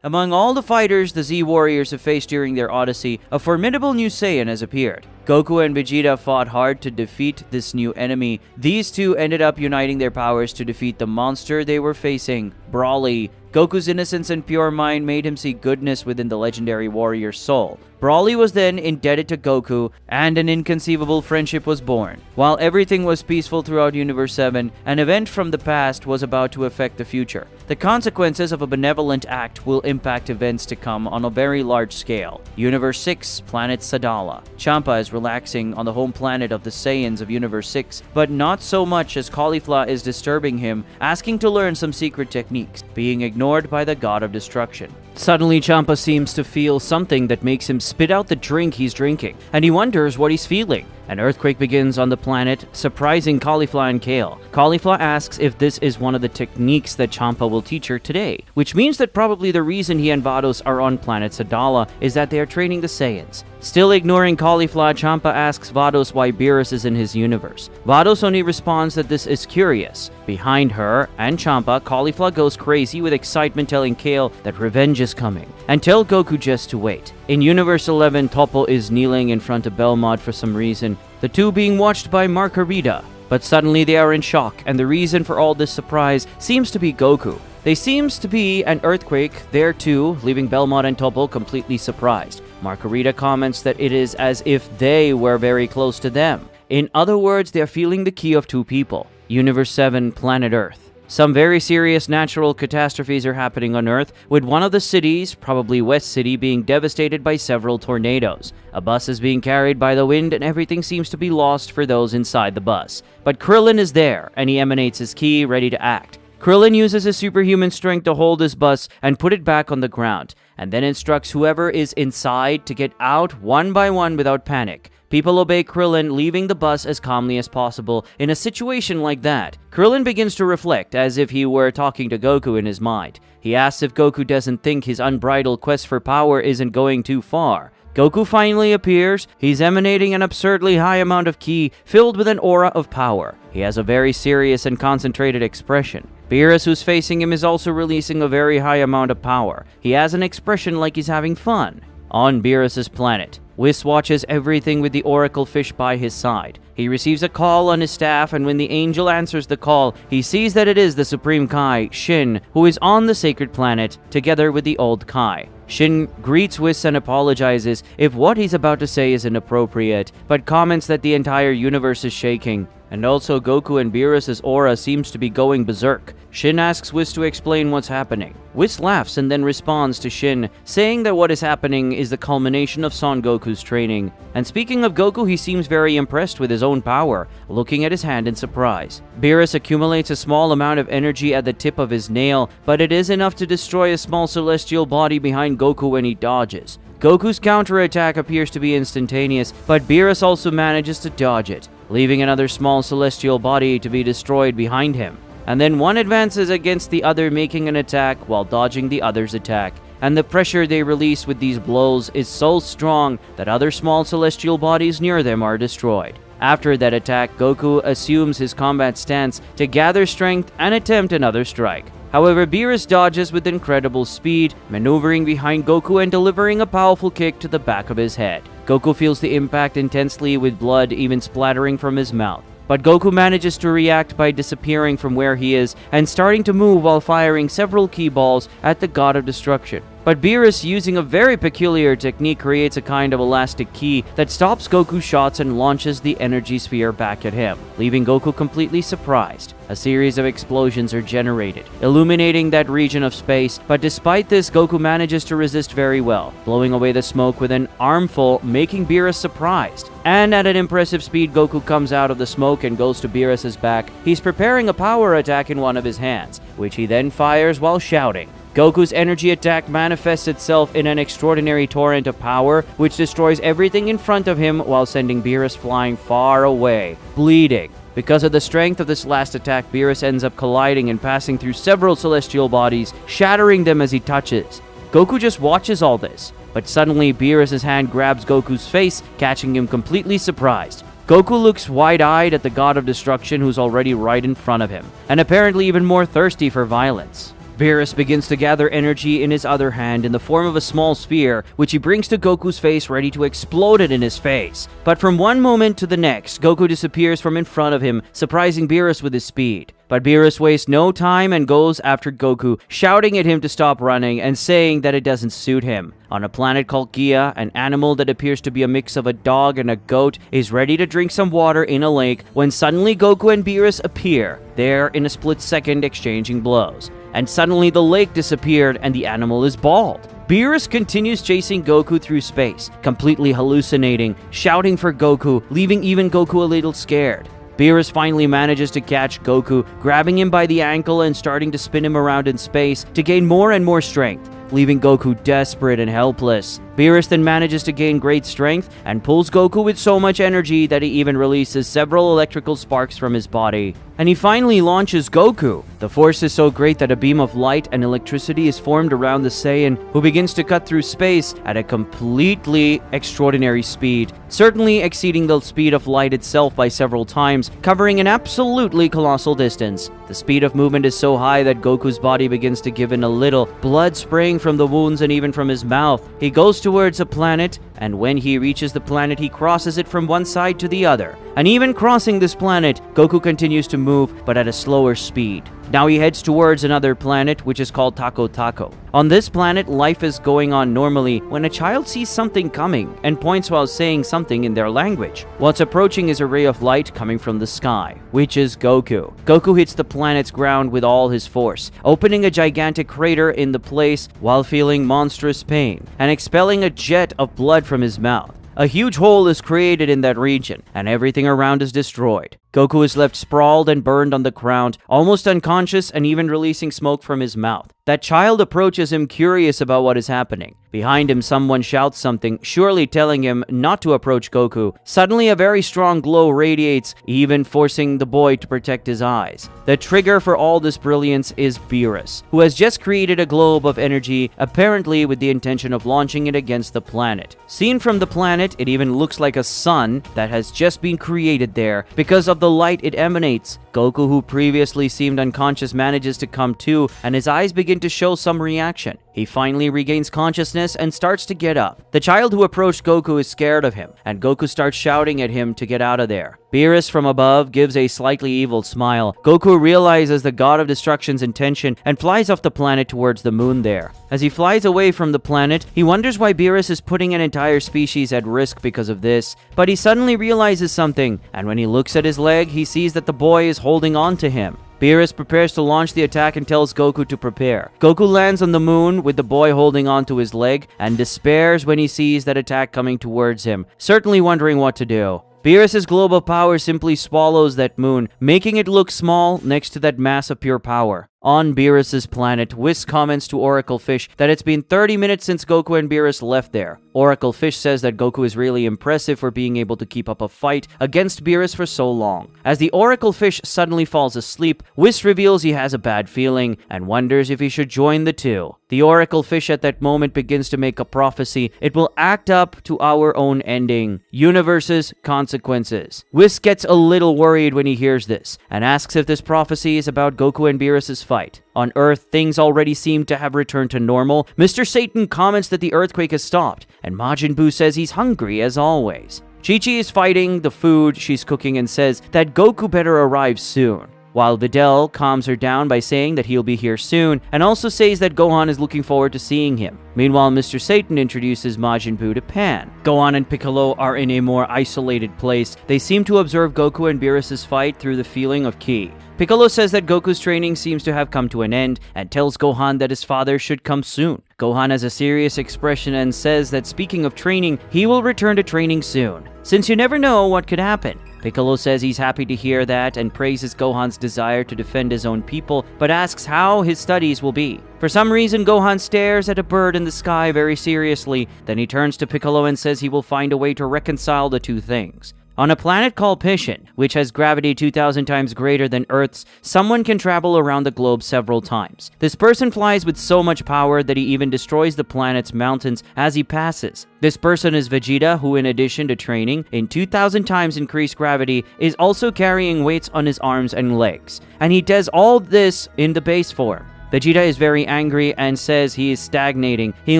Among all the fighters the Z warriors have faced during their odyssey, a formidable new Saiyan has appeared. Goku and Vegeta fought hard to defeat this new enemy. These two ended up uniting their powers to defeat the monster they were facing, Broly. Goku's innocence and pure mind made him see goodness within the legendary warrior's soul. Broly was then indebted to Goku, and an inconceivable friendship was born. While everything was peaceful throughout Universe 7, an event from the past was about to affect the future. The consequences of a benevolent act will impact events to come on a very large scale. Universe 6, Planet Sadala. Champa is relaxing on the home planet of the Saiyans of Universe 6, but not so much as Caulifla is disturbing him, asking to learn some secret techniques, being ignored by the god of destruction. Suddenly, Champa seems to feel something that makes him spit out the drink he's drinking, and he wonders what he's feeling. An earthquake begins on the planet, surprising Caulifla and Kale. Caulifla asks if this is one of the techniques that Champa will teach her today, which means that probably the reason he and Vados are on planet Sadala is that they are training the Saiyans. Still ignoring Caulifla, Champa asks Vados why Beerus is in his universe. Vados only responds that this is curious. Behind her and Champa, Caulifla goes crazy with excitement, telling Kale that revenge is coming, and tell Goku just to wait. In Universe 11, Toppo is kneeling in front of Belmont for some reason, the two being watched by Margarita. But suddenly they are in shock, and the reason for all this surprise seems to be Goku. There seems to be an earthquake there too, leaving Belmont and Toppo completely surprised. Margarita comments that it is as if they were very close to them. In other words, they are feeling the key of two people. Universe 7, Planet Earth. Some very serious natural catastrophes are happening on Earth, with one of the cities, probably West City, being devastated by several tornadoes. A bus is being carried by the wind, and everything seems to be lost for those inside the bus. But Krillin is there, and he emanates his key, ready to act. Krillin uses his superhuman strength to hold his bus and put it back on the ground, and then instructs whoever is inside to get out one by one without panic. People obey Krillin, leaving the bus as calmly as possible. In a situation like that, Krillin begins to reflect as if he were talking to Goku in his mind. He asks if Goku doesn't think his unbridled quest for power isn't going too far. Goku finally appears. He's emanating an absurdly high amount of ki, filled with an aura of power. He has a very serious and concentrated expression. Beerus, who's facing him, is also releasing a very high amount of power. He has an expression like he's having fun. On Beerus's planet, Whis watches everything with the oracle fish by his side. He receives a call on his staff, and when the angel answers the call, he sees that it is the Supreme Kai, Shin, who is on the sacred planet, together with the old Kai. Shin greets Whis and apologizes if what he's about to say is inappropriate, but comments that the entire universe is shaking. And also Goku and Beerus' aura seems to be going berserk. Shin asks Whis to explain what's happening. Whis laughs and then responds to Shin, saying that what is happening is the culmination of Son Goku's training. And speaking of Goku, he seems very impressed with his own power, looking at his hand in surprise. Beerus accumulates a small amount of energy at the tip of his nail, but it is enough to destroy a small celestial body behind Goku when he dodges. Goku's counterattack appears to be instantaneous, but Beerus also manages to dodge it, leaving another small celestial body to be destroyed behind him. And then one advances against the other, making an attack while dodging the other's attack. And the pressure they release with these blows is so strong that other small celestial bodies near them are destroyed. After that attack, Goku assumes his combat stance to gather strength and attempt another strike. However, Beerus dodges with incredible speed, maneuvering behind Goku and delivering a powerful kick to the back of his head. Goku feels the impact intensely, with blood even splattering from his mouth. But Goku manages to react by disappearing from where he is and starting to move while firing several ki balls at the God of Destruction. But Beerus, using a very peculiar technique, creates a kind of elastic ki that stops Goku's shots and launches the energy sphere back at him, leaving Goku completely surprised. A series of explosions are generated, illuminating that region of space, but despite this, Goku manages to resist very well, blowing away the smoke with an armful, making Beerus surprised. And at an impressive speed, Goku comes out of the smoke and goes to Beerus's back. He's preparing a power attack in one of his hands, which he then fires while shouting. Goku's energy attack manifests itself in an extraordinary torrent of power, which destroys everything in front of him while sending Beerus flying far away, bleeding. Because of the strength of this last attack, Beerus ends up colliding and passing through several celestial bodies, shattering them as he touches. Goku just watches all this, but suddenly Beerus' hand grabs Goku's face, catching him completely surprised. Goku looks wide-eyed at the God of Destruction, who's already right in front of him, and apparently even more thirsty for violence. Beerus begins to gather energy in his other hand in the form of a small sphere, which he brings to Goku's face ready to explode it in his face. But from one moment to the next, Goku disappears from in front of him, surprising Beerus with his speed. But Beerus wastes no time and goes after Goku, shouting at him to stop running and saying that it doesn't suit him. On a planet called Gia, an animal that appears to be a mix of a dog and a goat is ready to drink some water in a lake when suddenly Goku and Beerus appear, there in a split second exchanging blows. And suddenly the lake disappeared and the animal is bald. Beerus continues chasing Goku through space, completely hallucinating, shouting for Goku, leaving even Goku a little scared. Beerus finally manages to catch Goku, grabbing him by the ankle and starting to spin him around in space to gain more and more strength, leaving Goku desperate and helpless. Beerus then manages to gain great strength and pulls Goku with so much energy that he even releases several electrical sparks from his body. And he finally launches Goku. The force is so great that a beam of light and electricity is formed around the Saiyan, who begins to cut through space at a completely extraordinary speed, certainly exceeding the speed of light itself by several times, covering an absolutely colossal distance. The speed of movement is so high that Goku's body begins to give in a little, blood spraying from the wounds and even from his mouth. He goes towards a planet, and when he reaches the planet, he crosses it from one side to the other. And even crossing this planet, Goku continues to move, but at a slower speed. Now he heads towards another planet, which is called Taco Taco. On this planet, life is going on normally when a child sees something coming and points while saying something in their language. What's approaching is a ray of light coming from the sky, which is Goku. Goku hits the planet's ground with all his force, opening a gigantic crater in the place while feeling monstrous pain and expelling a jet of blood from his mouth. A huge hole is created in that region, and everything around is destroyed. Goku is left sprawled and burned on the ground, almost unconscious and even releasing smoke from his mouth. That child approaches him curious about what is happening. Behind him, someone shouts something, surely telling him not to approach Goku. Suddenly, a very strong glow radiates, even forcing the boy to protect his eyes. The trigger for all this brilliance is Beerus, who has just created a globe of energy, apparently with the intention of launching it against the planet. Seen from the planet, it even looks like a sun that has just been created there because of the light it emanates. Goku, who previously seemed unconscious, manages to come to, and his eyes begin to show some reaction. He finally regains consciousness and starts to get up. The child who approached Goku is scared of him, and Goku starts shouting at him to get out of there. Beerus from above gives a slightly evil smile. Goku realizes the god of destruction's intention and flies off the planet towards the moon there. As he flies away from the planet, he wonders why Beerus is putting an entire species at risk because of this, but he suddenly realizes something, and when he looks at his leg, he sees that the boy is holding on to him. Beerus prepares to launch the attack and tells Goku to prepare. Goku lands on the moon with the boy holding on to his leg and despairs when he sees that attack coming towards him, certainly wondering what to do. Beerus' globe of power simply swallows that moon, making it look small next to that mass of pure power. On Beerus' planet, Whis comments to Oracle Fish that it's been 30 minutes since Goku and Beerus left there. Oracle Fish says that Goku is really impressive for being able to keep up a fight against Beerus for so long. As the Oracle Fish suddenly falls asleep, Whis reveals he has a bad feeling and wonders if he should join the two. The Oracle Fish at that moment begins to make a prophecy. It will act up to our own ending. Universe's consequences. Whis gets a little worried when he hears this and asks if this prophecy is about Goku and Beerus' fight. On Earth, things already seem to have returned to normal. Mr. Satan comments that the earthquake has stopped, and Majin Buu says he's hungry as always. Chi-Chi is fighting the food she's cooking and says that Goku better arrive soon, while Videl calms her down by saying that he'll be here soon, and also says that Gohan is looking forward to seeing him. Meanwhile, Mr. Satan introduces Majin Buu to Pan. Gohan and Piccolo are in a more isolated place. They seem to observe Goku and Beerus' fight through the feeling of ki. Piccolo says that Goku's training seems to have come to an end and tells Gohan that his father should come soon. Gohan has a serious expression and says that speaking of training, he will return to training soon, since you never know what could happen. Piccolo says he's happy to hear that and praises Gohan's desire to defend his own people, but asks how his studies will be. For some reason, Gohan stares at a bird in the sky very seriously. Then he turns to Piccolo and says he will find a way to reconcile the two things. On a planet called Pishin, which has gravity 2,000 times greater than Earth's, someone can travel around the globe several times. This person flies with so much power that he even destroys the planet's mountains as he passes. This person is Vegeta, who in addition to training in 2,000 times increased gravity, is also carrying weights on his arms and legs. And he does all this in the base form. Vegeta is very angry and says he is stagnating. He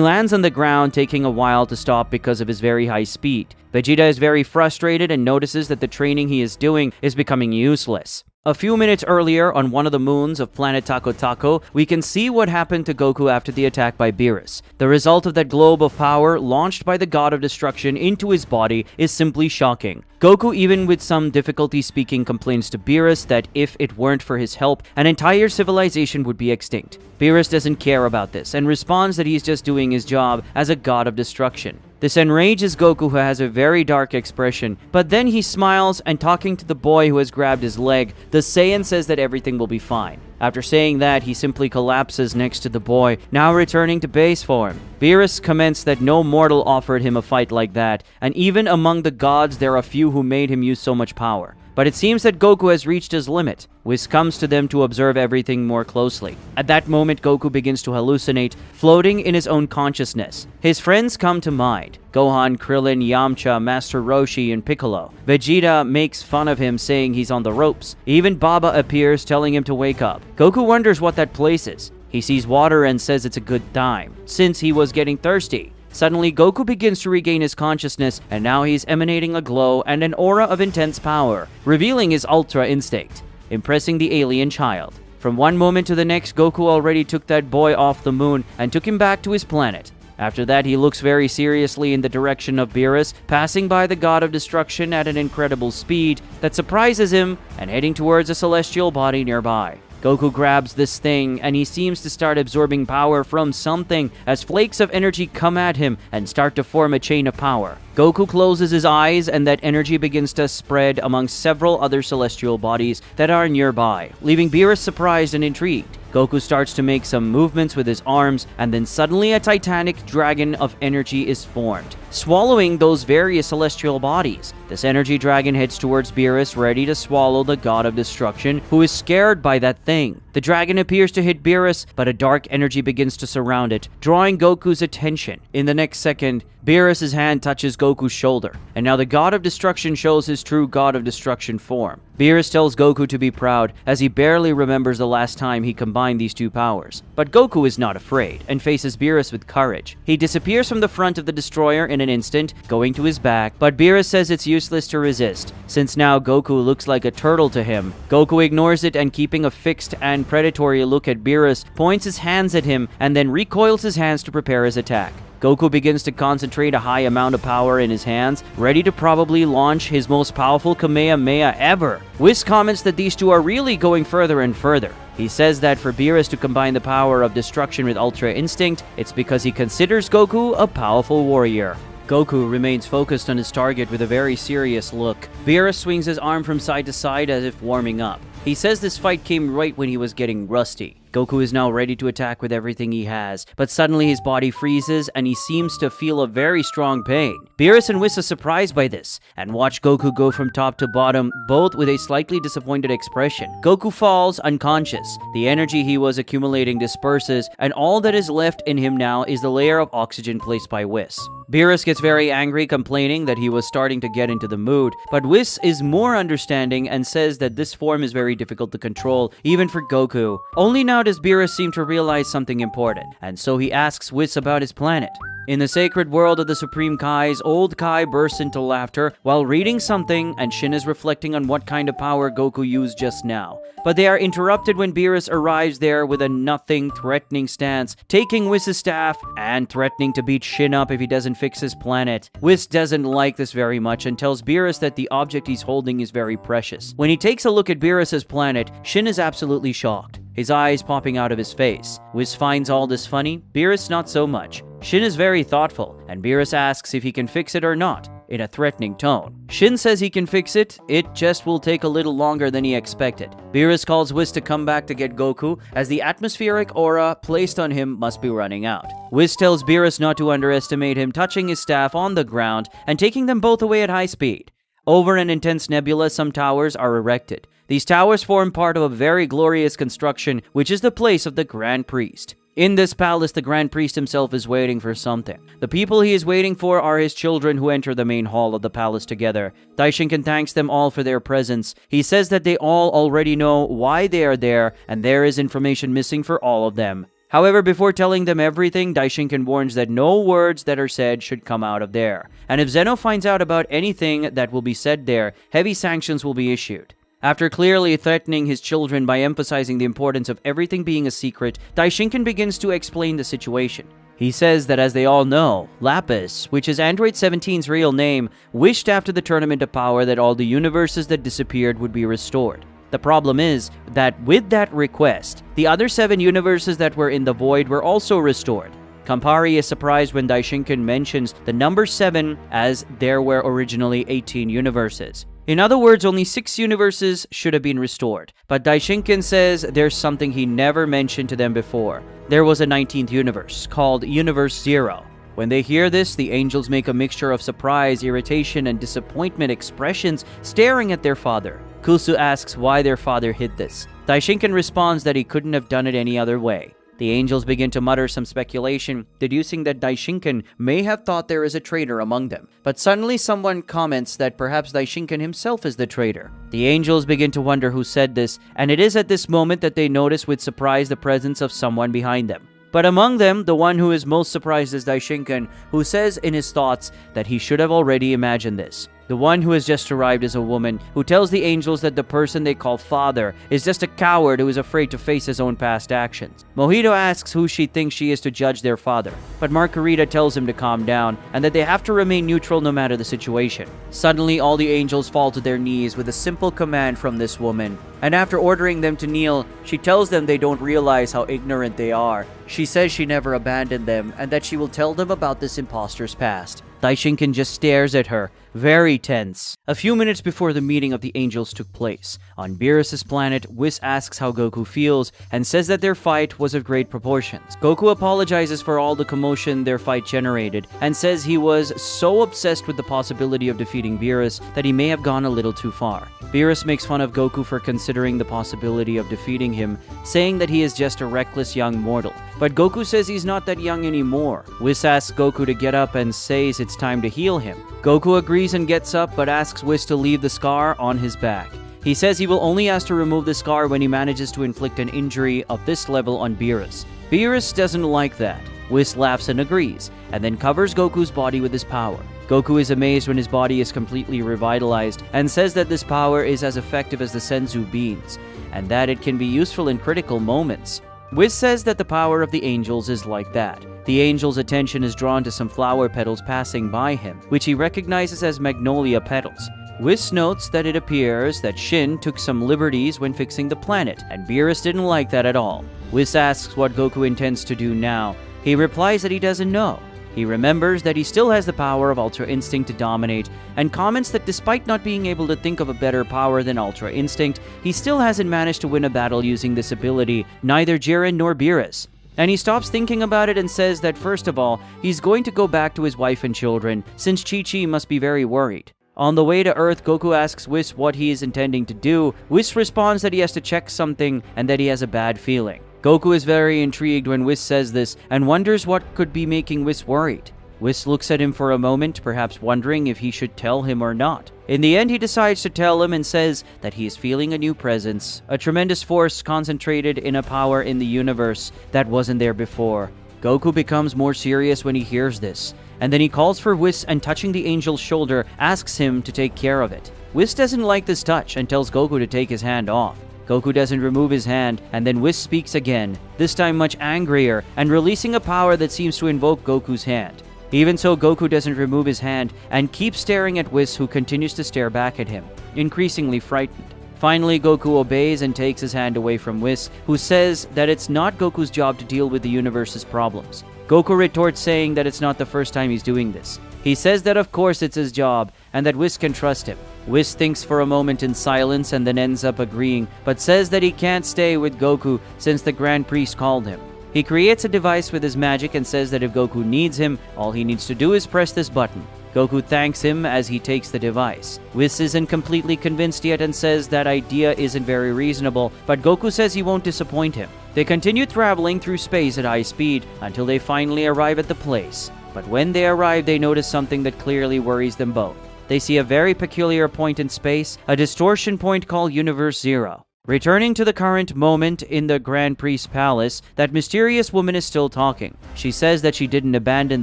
lands on the ground, taking a while to stop because of his very high speed. Vegeta is very frustrated and notices that the training he is doing is becoming useless. A few minutes earlier, on one of the moons of planet Taco Taco, we can see what happened to Goku after the attack by Beerus. The result of that globe of power launched by the God of Destruction into his body is simply shocking. Goku, even with some difficulty speaking, complains to Beerus that if it weren't for his help, an entire civilization would be extinct. Beerus doesn't care about this and responds that he's just doing his job as a God of Destruction. This enrages Goku, who has a very dark expression, but then he smiles and, talking to the boy who has grabbed his leg, the Saiyan says that everything will be fine. After saying that, he simply collapses next to the boy, now returning to base form. Beerus comments that no mortal offered him a fight like that, and even among the gods there are few who made him use so much power. But it seems that Goku has reached his limit. Whis comes to them to observe everything more closely. At that moment, Goku begins to hallucinate, floating in his own consciousness. His friends come to mind: Gohan, Krillin, Yamcha, Master Roshi, and Piccolo. Vegeta makes fun of him, saying he's on the ropes. Even Baba appears, telling him to wake up. Goku wonders what that place is. He sees water and says it's a good time, since he was getting thirsty. Suddenly, Goku begins to regain his consciousness, and now he's emanating a glow and an aura of intense power, revealing his Ultra Instinct, impressing the alien child. From one moment to the next, Goku already took that boy off the moon and took him back to his planet. After that, he looks very seriously in the direction of Beerus, passing by the God of Destruction at an incredible speed that surprises him and heading towards a celestial body nearby. Goku grabs this thing, and he seems to start absorbing power from something as flakes of energy come at him and start to form a chain of power. Goku closes his eyes, and that energy begins to spread among several other celestial bodies that are nearby, leaving Beerus surprised and intrigued. Goku starts to make some movements with his arms, and then suddenly a titanic dragon of energy is formed, swallowing those various celestial bodies. This energy dragon heads towards Beerus, ready to swallow the God of Destruction, who is scared by that thing. The dragon appears to hit Beerus, but a dark energy begins to surround it, drawing Goku's attention. In the next second, Beerus' hand touches Goku's shoulder, and now the God of Destruction shows his true God of Destruction form. Beerus tells Goku to be proud, as he barely remembers the last time he combined these two powers. But Goku is not afraid, and faces Beerus with courage. He disappears from the front of the destroyer in an instant, going to his back, but Beerus says it's useless to resist, since now Goku looks like a turtle to him. Goku ignores it, and keeping a fixed and predatory look at Beerus, points his hands at him, and then recoils his hands to prepare his attack. Goku begins to concentrate a high amount of power in his hands, ready to probably launch his most powerful Kamehameha ever. Whis comments that these two are really going further and further. He says that for Beerus to combine the power of destruction with Ultra Instinct, it's because he considers Goku a powerful warrior. Goku remains focused on his target with a very serious look. Beerus swings his arm from side to side as if warming up. He says this fight came right when he was getting rusty. Goku is now ready to attack with everything he has, but suddenly his body freezes and he seems to feel a very strong pain. Beerus and Whis are surprised by this and watch Goku go from top to bottom, both with a slightly disappointed expression. Goku falls unconscious. The energy he was accumulating disperses, and all that is left in him now is the layer of oxygen placed by Whis. Beerus gets very angry, complaining that he was starting to get into the mood, but Whis is more understanding and says that this form is very difficult to control, even for Goku. Only now does Beerus seem to realize something important, and so he asks Whis about his planet. In the sacred world of the Supreme Kais, old Kai bursts into laughter while reading something, and Shin is reflecting on what kind of power Goku used just now. But they are interrupted when Beerus arrives there with a nothing, threatening stance, taking Whis' staff and threatening to beat Shin up if he doesn't fix his planet. Whis doesn't like this very much and tells Beerus that the object he's holding is very precious. When he takes a look at Beerus' planet, Shin is absolutely shocked, his eyes popping out of his face. Whis finds all this funny, Beerus not so much. Shin is very thoughtful, and Beerus asks if he can fix it or not, in a threatening tone. Shin says he can fix it just will take a little longer than he expected. Beerus calls Whis to come back to get Goku, as the atmospheric aura placed on him must be running out. Whis tells Beerus not to underestimate him, touching his staff on the ground and taking them both away at high speed. Over an intense nebula, some towers are erected. Ththese towers form part of a very glorious construction, which is the place of the Grand Priest. In this palace, the Grand Priest himself is waiting for something. The people he is waiting for are his children who enter the main hall of the palace together. Daishinkan thanks them all for their presence. He says that they all already know why they are there, and there is information missing for all of them. However, before telling them everything, Daishinkan warns that no words that are said should come out of there. And if Zeno finds out about anything that will be said there, heavy sanctions will be issued. After clearly threatening his children by emphasizing the importance of everything being a secret, Daishinkan begins to explain the situation. He says that as they all know, Lapis, which is Android 17's real name, wished after the Tournament of Power that all the universes that disappeared would be restored. The problem is that with that request, the other 7 universes that were in the void were also restored. Campari is surprised when Daishinkan mentions the number 7 as there were originally 18 universes. In other words, only 6 universes should have been restored. But Daishinkan says there's something he never mentioned to them before. There was a 19th universe, called Universe 0. When they hear this, the angels make a mixture of surprise, irritation, and disappointment expressions, staring at their father. Kusu asks why their father hid this. Daishinkan responds that he couldn't have done it any other way. The angels begin to mutter some speculation, deducing that Daishinkan may have thought there is a traitor among them. But suddenly someone comments that perhaps Daishinkan himself is the traitor. The angels begin to wonder who said this, and it is at this moment that they notice with surprise the presence of someone behind them. But among them, the one who is most surprised is Daishinkan, who says in his thoughts that he should have already imagined this. The one who has just arrived is a woman who tells the angels that the person they call father is just a coward who is afraid to face his own past actions. Mojito asks who she thinks she is to judge their father, but Margarita tells him to calm down and that they have to remain neutral no matter the situation. Suddenly, all the angels fall to their knees with a simple command from this woman. And after ordering them to kneel, she tells them they don't realize how ignorant they are. She says she never abandoned them and that she will tell them about this imposter's past. Daishinkan just stares at her, very tense. A few minutes before the meeting of the angels took place, on Beerus' planet, Whis asks how Goku feels and says that their fight was of great proportions. Goku apologizes for all the commotion their fight generated and says he was so obsessed with the possibility of defeating Beerus that he may have gone a little too far. Beerus makes fun of Goku for considering the possibility of defeating him, saying that he is just a reckless young mortal. But Goku says he's not that young anymore. Whis asks Goku to get up and says it's time to heal him. Goku agrees and gets up, but asks Whis to leave the scar on his back. He says he will only ask to remove the scar when he manages to inflict an injury of this level on Beerus. Beerus doesn't like that. Whis laughs and agrees, and then covers Goku's body with his power. Goku is amazed when his body is completely revitalized, and says that this power is as effective as the Senzu beans, and that it can be useful in critical moments. Whis says that the power of the angels is like that. The angel's attention is drawn to some flower petals passing by him, which he recognizes as magnolia petals. Whis notes that it appears that Shin took some liberties when fixing the planet, and Beerus didn't like that at all. Whis asks what Goku intends to do now. He replies that he doesn't know. He remembers that he still has the power of Ultra Instinct to dominate, and comments that despite not being able to think of a better power than Ultra Instinct, he still hasn't managed to win a battle using this ability, neither Jiren nor Beerus. And he stops thinking about it and says that first of all, he's going to go back to his wife and children, since Chi-Chi must be very worried. On the way to Earth, Goku asks Whis what he is intending to do. Whis responds that he has to check something and that he has a bad feeling. Goku is very intrigued when Whis says this and wonders what could be making Whis worried. Whis looks at him for a moment, perhaps wondering if he should tell him or not. In the end, he decides to tell him and says that he is feeling a new presence, a tremendous force concentrated in a power in the universe that wasn't there before. Goku becomes more serious when he hears this, and then he calls for Whis and touching the angel's shoulder, asks him to take care of it. Whis doesn't like this touch and tells Goku to take his hand off. Goku doesn't remove his hand, and then Whis speaks again, this time much angrier, and releasing a power that seems to invoke Goku's hand. Even so, Goku doesn't remove his hand and keeps staring at Whis, who continues to stare back at him, increasingly frightened. Finally, Goku obeys and takes his hand away from Whis, who says that it's not Goku's job to deal with the universe's problems. Goku retorts saying that it's not the first time he's doing this. He says that of course it's his job, and that Whis can trust him. Whis thinks for a moment in silence and then ends up agreeing, but says that he can't stay with Goku since the Grand Priest called him. He creates a device with his magic and says that if Goku needs him, all he needs to do is press this button. Goku thanks him as he takes the device. Whis isn't completely convinced yet and says that idea isn't very reasonable, but Goku says he won't disappoint him. They continue traveling through space at high speed until they finally arrive at the place. But when they arrive, they notice something that clearly worries them both. They see a very peculiar point in space, a distortion point called Universe Zero. Returning to the current moment in the Grand Priest's palace, that mysterious woman is still talking. She says that she didn't abandon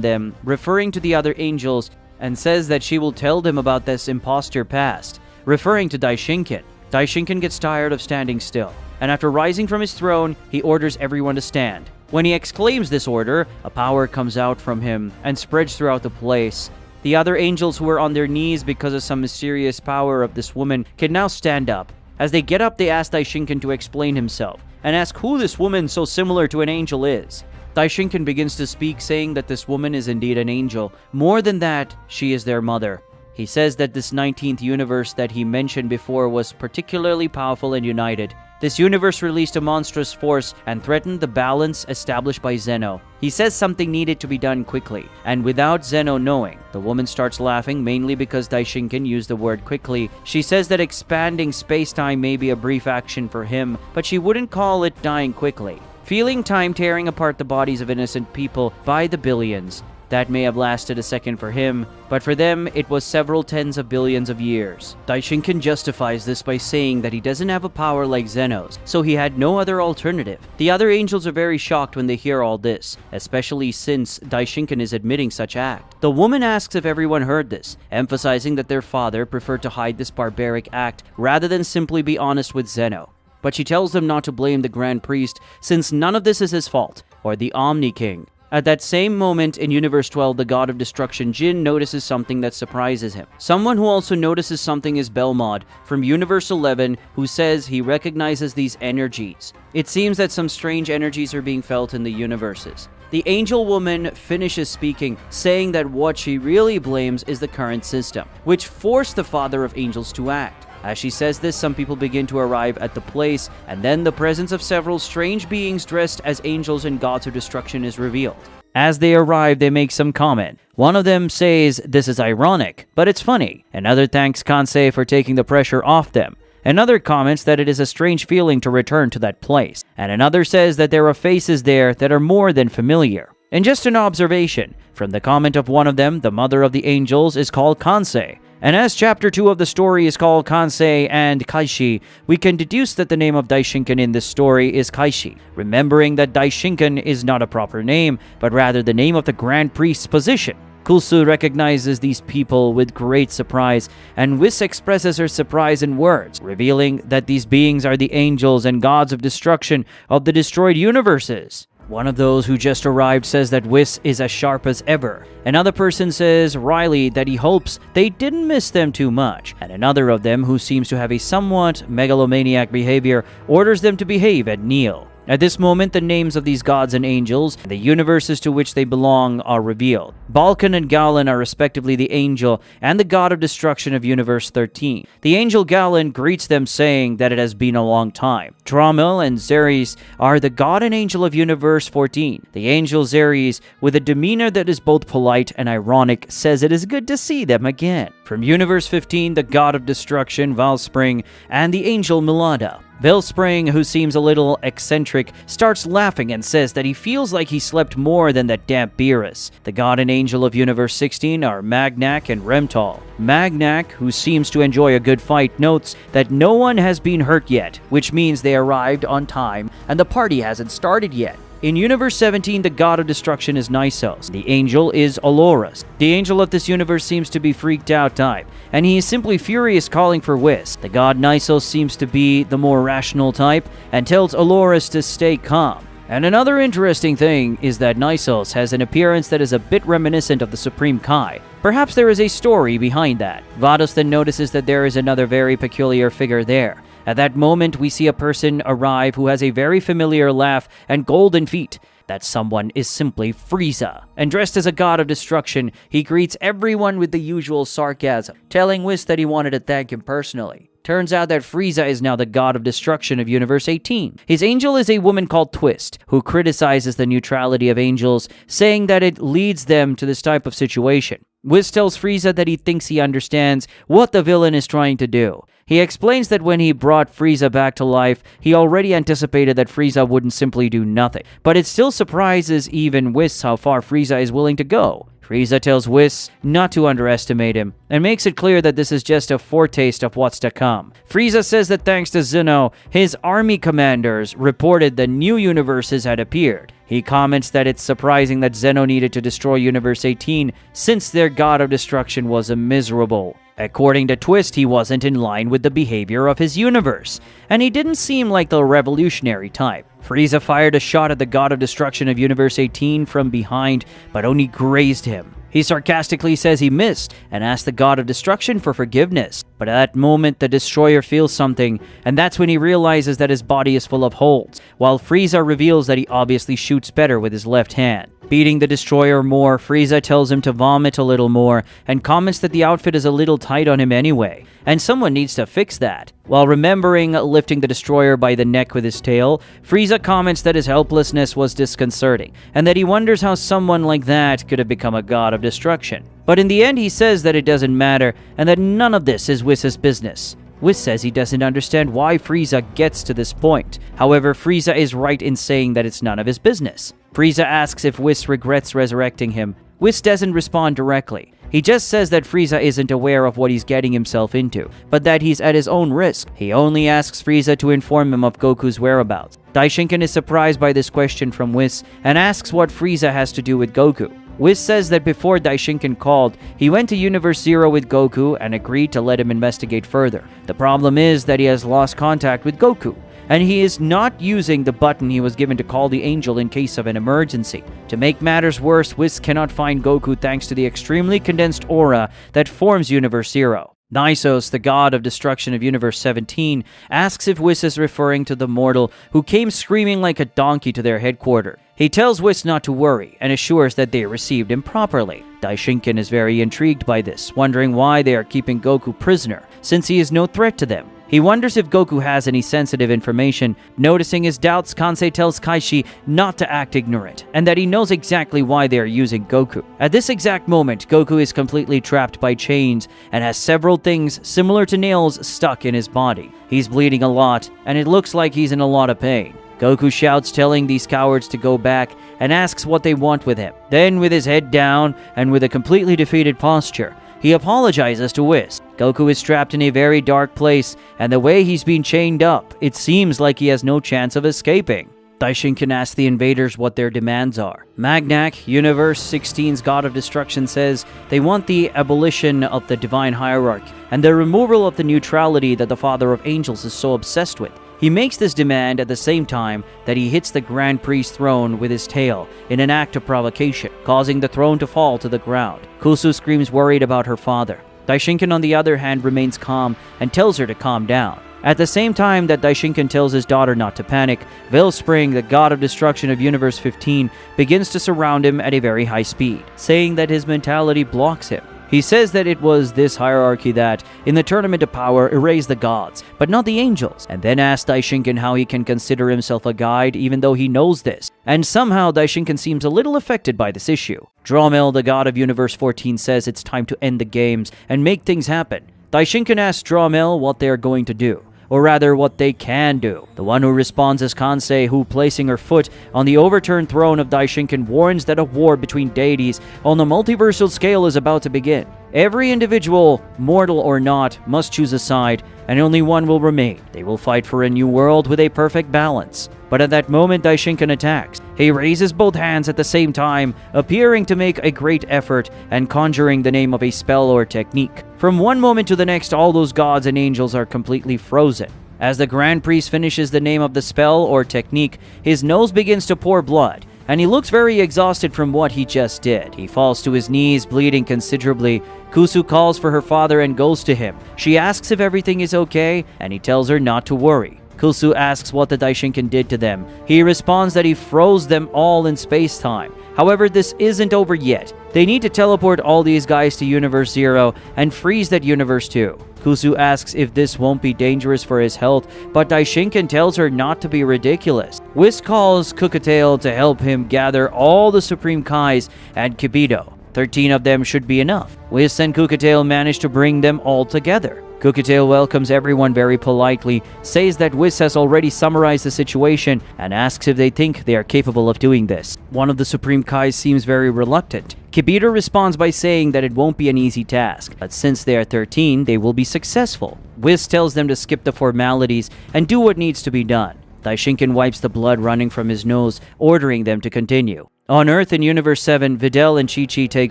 them, referring to the other angels, and says that she will tell them about this imposter past, referring to Daishinkan. Daishinkan gets tired of standing still, and after rising from his throne, he orders everyone to stand. When he exclaims this order, a power comes out from him and spreads throughout the place. The other angels who were on their knees because of some mysterious power of this woman can now stand up. As they get up, they ask Daishinkan to explain himself, and ask who this woman so similar to an angel is. Daishinkan begins to speak, saying that this woman is indeed an angel. More than that, she is their mother. He says that this 19th universe that he mentioned before was particularly powerful and united. This universe released a monstrous force and threatened the balance established by Zeno. He says something needed to be done quickly, and without Zeno knowing, the woman starts laughing, mainly because Daishinkan used the word quickly. She says that expanding space-time may be a brief action for him, but she wouldn't call it dying quickly. Feeling time tearing apart the bodies of innocent people by the billions. That may have lasted a second for him, but for them, it was several tens of billions of years. Daishinkan justifies this by saying that he doesn't have a power like Zeno's, so he had no other alternative. The other angels are very shocked when they hear all this, especially since Daishinkan is admitting such act. The woman asks if everyone heard this, emphasizing that their father preferred to hide this barbaric act rather than simply be honest with Zeno. But she tells them not to blame the Grand Priest, since none of this is his fault, or the Omni King. At that same moment in Universe 12, the god of destruction Jin notices something that surprises him. Someone who also notices something is Belmod from Universe 11, who says he recognizes these energies. It seems that some strange energies are being felt in the universes. The angel woman finishes speaking, saying that what she really blames is the current system, which forced the father of angels to act. As she says this, some people begin to arrive at the place, and then the presence of several strange beings dressed as angels and gods of destruction is revealed. As they arrive, they make some comment. One of them says this is ironic, but it's funny. Another thanks Kansei for taking the pressure off them. Another comments that it is a strange feeling to return to that place. And another says that there are faces there that are more than familiar. And just an observation, from the comment of one of them, the mother of the angels is called Kansei. And as Chapter 2 of the story is called Kansei and Kaishi, we can deduce that the name of Daishinkan in this story is Kaishi, remembering that Daishinkan is not a proper name, but rather the name of the Grand Priest's position. Kulsu recognizes these people with great surprise, and Whis expresses her surprise in words, revealing that these beings are the angels and gods of destruction of the destroyed universes. One of those who just arrived says that Whis is as sharp as ever. Another person says, Riley, that he hopes they didn't miss them too much. And another of them, who seems to have a somewhat megalomaniac behavior, orders them to behave and kneel. At this moment, the names of these gods and angels, and the universes to which they belong, are revealed. Balkan and Galen are respectively the angel and the god of destruction of Universe 13. The angel Galen greets them, saying that it has been a long time. Traumel and Zeres are the god and angel of Universe 14. The angel Zeres, with a demeanor that is both polite and ironic, says it is good to see them again. From Universe 15, the god of destruction, Valspring, and the angel Milada. Valspring, who seems a little eccentric, starts laughing and says that he feels like he slept more than that damp Beerus. The god and angel of Universe 16 are Magnak and Remtal. Magnak, who seems to enjoy a good fight, notes that no one has been hurt yet, which means they arrived on time and the party hasn't started yet. In Universe 17, the god of destruction is Nisos. The angel is Olorus. The angel of this universe seems to be freaked out type, and he is simply furious, calling for Whis. The god Nisos seems to be the more rational type and tells Olorus to stay calm. And another interesting thing is that Nisos has an appearance that is a bit reminiscent of the Supreme Kai. Perhaps there is a story behind that. Vados then notices that there is another very peculiar figure there. At that moment, we see a person arrive who has a very familiar laugh and golden feet. That someone is simply Frieza. And dressed as a god of destruction, he greets everyone with the usual sarcasm, telling Whis that he wanted to thank him personally. Turns out that Frieza is now the god of destruction of Universe 18. His angel is a woman called Twist, who criticizes the neutrality of angels, saying that it leads them to this type of situation. Whis tells Frieza that he thinks he understands what the villain is trying to do. He explains that when he brought Frieza back to life, he already anticipated that Frieza wouldn't simply do nothing. But it still surprises even Whis how far Frieza is willing to go. Frieza tells Whis not to underestimate him, and makes it clear that this is just a foretaste of what's to come. Frieza says that thanks to Zeno, his army commanders reported the new universes had appeared. He comments that it's surprising that Zeno needed to destroy Universe 18 since their god of destruction was a miserable. According to Twist, he wasn't in line with the behavior of his universe, and he didn't seem like the revolutionary type. Frieza fired a shot at the god of destruction of Universe 18 from behind, but only grazed him. He sarcastically says he missed and asks the god of destruction for forgiveness. But at that moment, the destroyer feels something, and that's when he realizes that his body is full of holes, while Frieza reveals that he obviously shoots better with his left hand. Beating the destroyer more, Frieza tells him to vomit a little more, and comments that the outfit is a little tight on him anyway, and someone needs to fix that. While remembering lifting the destroyer by the neck with his tail, Frieza comments that his helplessness was disconcerting, and that he wonders how someone like that could have become a god of destruction. But in the end, he says that it doesn't matter, and that none of this is Whis' business. Whis says he doesn't understand why Frieza gets to this point. However, Frieza is right in saying that it's none of his business. Frieza asks if Whis regrets resurrecting him. Whis doesn't respond directly. He just says that Frieza isn't aware of what he's getting himself into, but that he's at his own risk. He only asks Frieza to inform him of Goku's whereabouts. Daishinkan is surprised by this question from Whis and asks what Frieza has to do with Goku. Whis says that before Daishinkan called, he went to Universe Zero with Goku and agreed to let him investigate further. The problem is that he has lost contact with Goku, and he is not using the button he was given to call the angel in case of an emergency. To make matters worse, Whis cannot find Goku thanks to the extremely condensed aura that forms Universe Zero. Nysos, the god of destruction of Universe 17, asks if Whis is referring to the mortal who came screaming like a donkey to their headquarters. He tells Whis not to worry and assures that they received him properly. Daishinkan is very intrigued by this, wondering why they are keeping Goku prisoner, since he is no threat to them. He wonders if Goku has any sensitive information. Noticing his doubts, Kansei tells Kaishi not to act ignorant, and that he knows exactly why they are using Goku. At this exact moment, Goku is completely trapped by chains and has several things similar to nails stuck in his body. He's bleeding a lot, and it looks like he's in a lot of pain. Goku shouts, telling these cowards to go back, and asks what they want with him. Then, with his head down and with a completely defeated posture, he apologizes to Whis. Goku is trapped in a very dark place, and the way he's been chained up, it seems like he has no chance of escaping. Daishinkan asks the invaders what their demands are. Magnak, Universe 16's god of destruction, says they want the abolition of the divine hierarchy and the removal of the neutrality that the Father of Angels is so obsessed with. He makes this demand at the same time that he hits the Grand Priest's throne with his tail in an act of provocation, causing the throne to fall to the ground. Kusu screams worried about her father. Daishinkan, on the other hand, remains calm and tells her to calm down. At the same time that Daishinkan tells his daughter not to panic, Veilspring, the god of destruction of Universe 15, begins to surround him at a very high speed, saying that his mentality blocks him. He says that it was this hierarchy that, in the Tournament of Power, erased the gods, but not the angels, and then asks Daishinkan how he can consider himself a guide even though he knows this. And somehow Daishinkan seems a little affected by this issue. Dromel, the god of Universe 14, says it's time to end the games and make things happen. Daishinkan asks Dromel what they are going to do, or rather what they can do. The one who responds is Kansei, who, placing her foot on the overturned throne of Daishinkan, warns that a war between deities on the multiversal scale is about to begin. Every individual, mortal or not, must choose a side, and only one will remain. They will fight for a new world with a perfect balance. But at that moment, Daishinkan attacks. He raises both hands at the same time, appearing to make a great effort and conjuring the name of a spell or technique. From one moment to the next, all those gods and angels are completely frozen. As the Grand Priest finishes the name of the spell or technique, his nose begins to pour blood, and he looks very exhausted from what he just did. He falls to his knees, bleeding considerably. Kusu calls for her father and goes to him. She asks if everything is okay, and he tells her not to worry. Kusu asks what the Daishinkan did to them. He responds that he froze them all in space-time. However, this isn't over yet. They need to teleport all these guys to Universe Zero and freeze that universe too. Kusu asks if this won't be dangerous for his health, but Daishinkan tells her not to be ridiculous. Whis calls Cookatail to help him gather all the Supreme Kais and Kibito. 13 of them should be enough. Whis and Cookatail manage to bring them all together. Kukutail welcomes everyone very politely, says that Whis has already summarized the situation, and asks if they think they are capable of doing this. One of the Supreme Kais seems very reluctant. Kibito responds by saying that it won't be an easy task, but since they are 13, they will be successful. Whis tells them to skip the formalities and do what needs to be done. Daishinkan wipes the blood running from his nose, ordering them to continue. On Earth in Universe 7, Videl and Chi-Chi take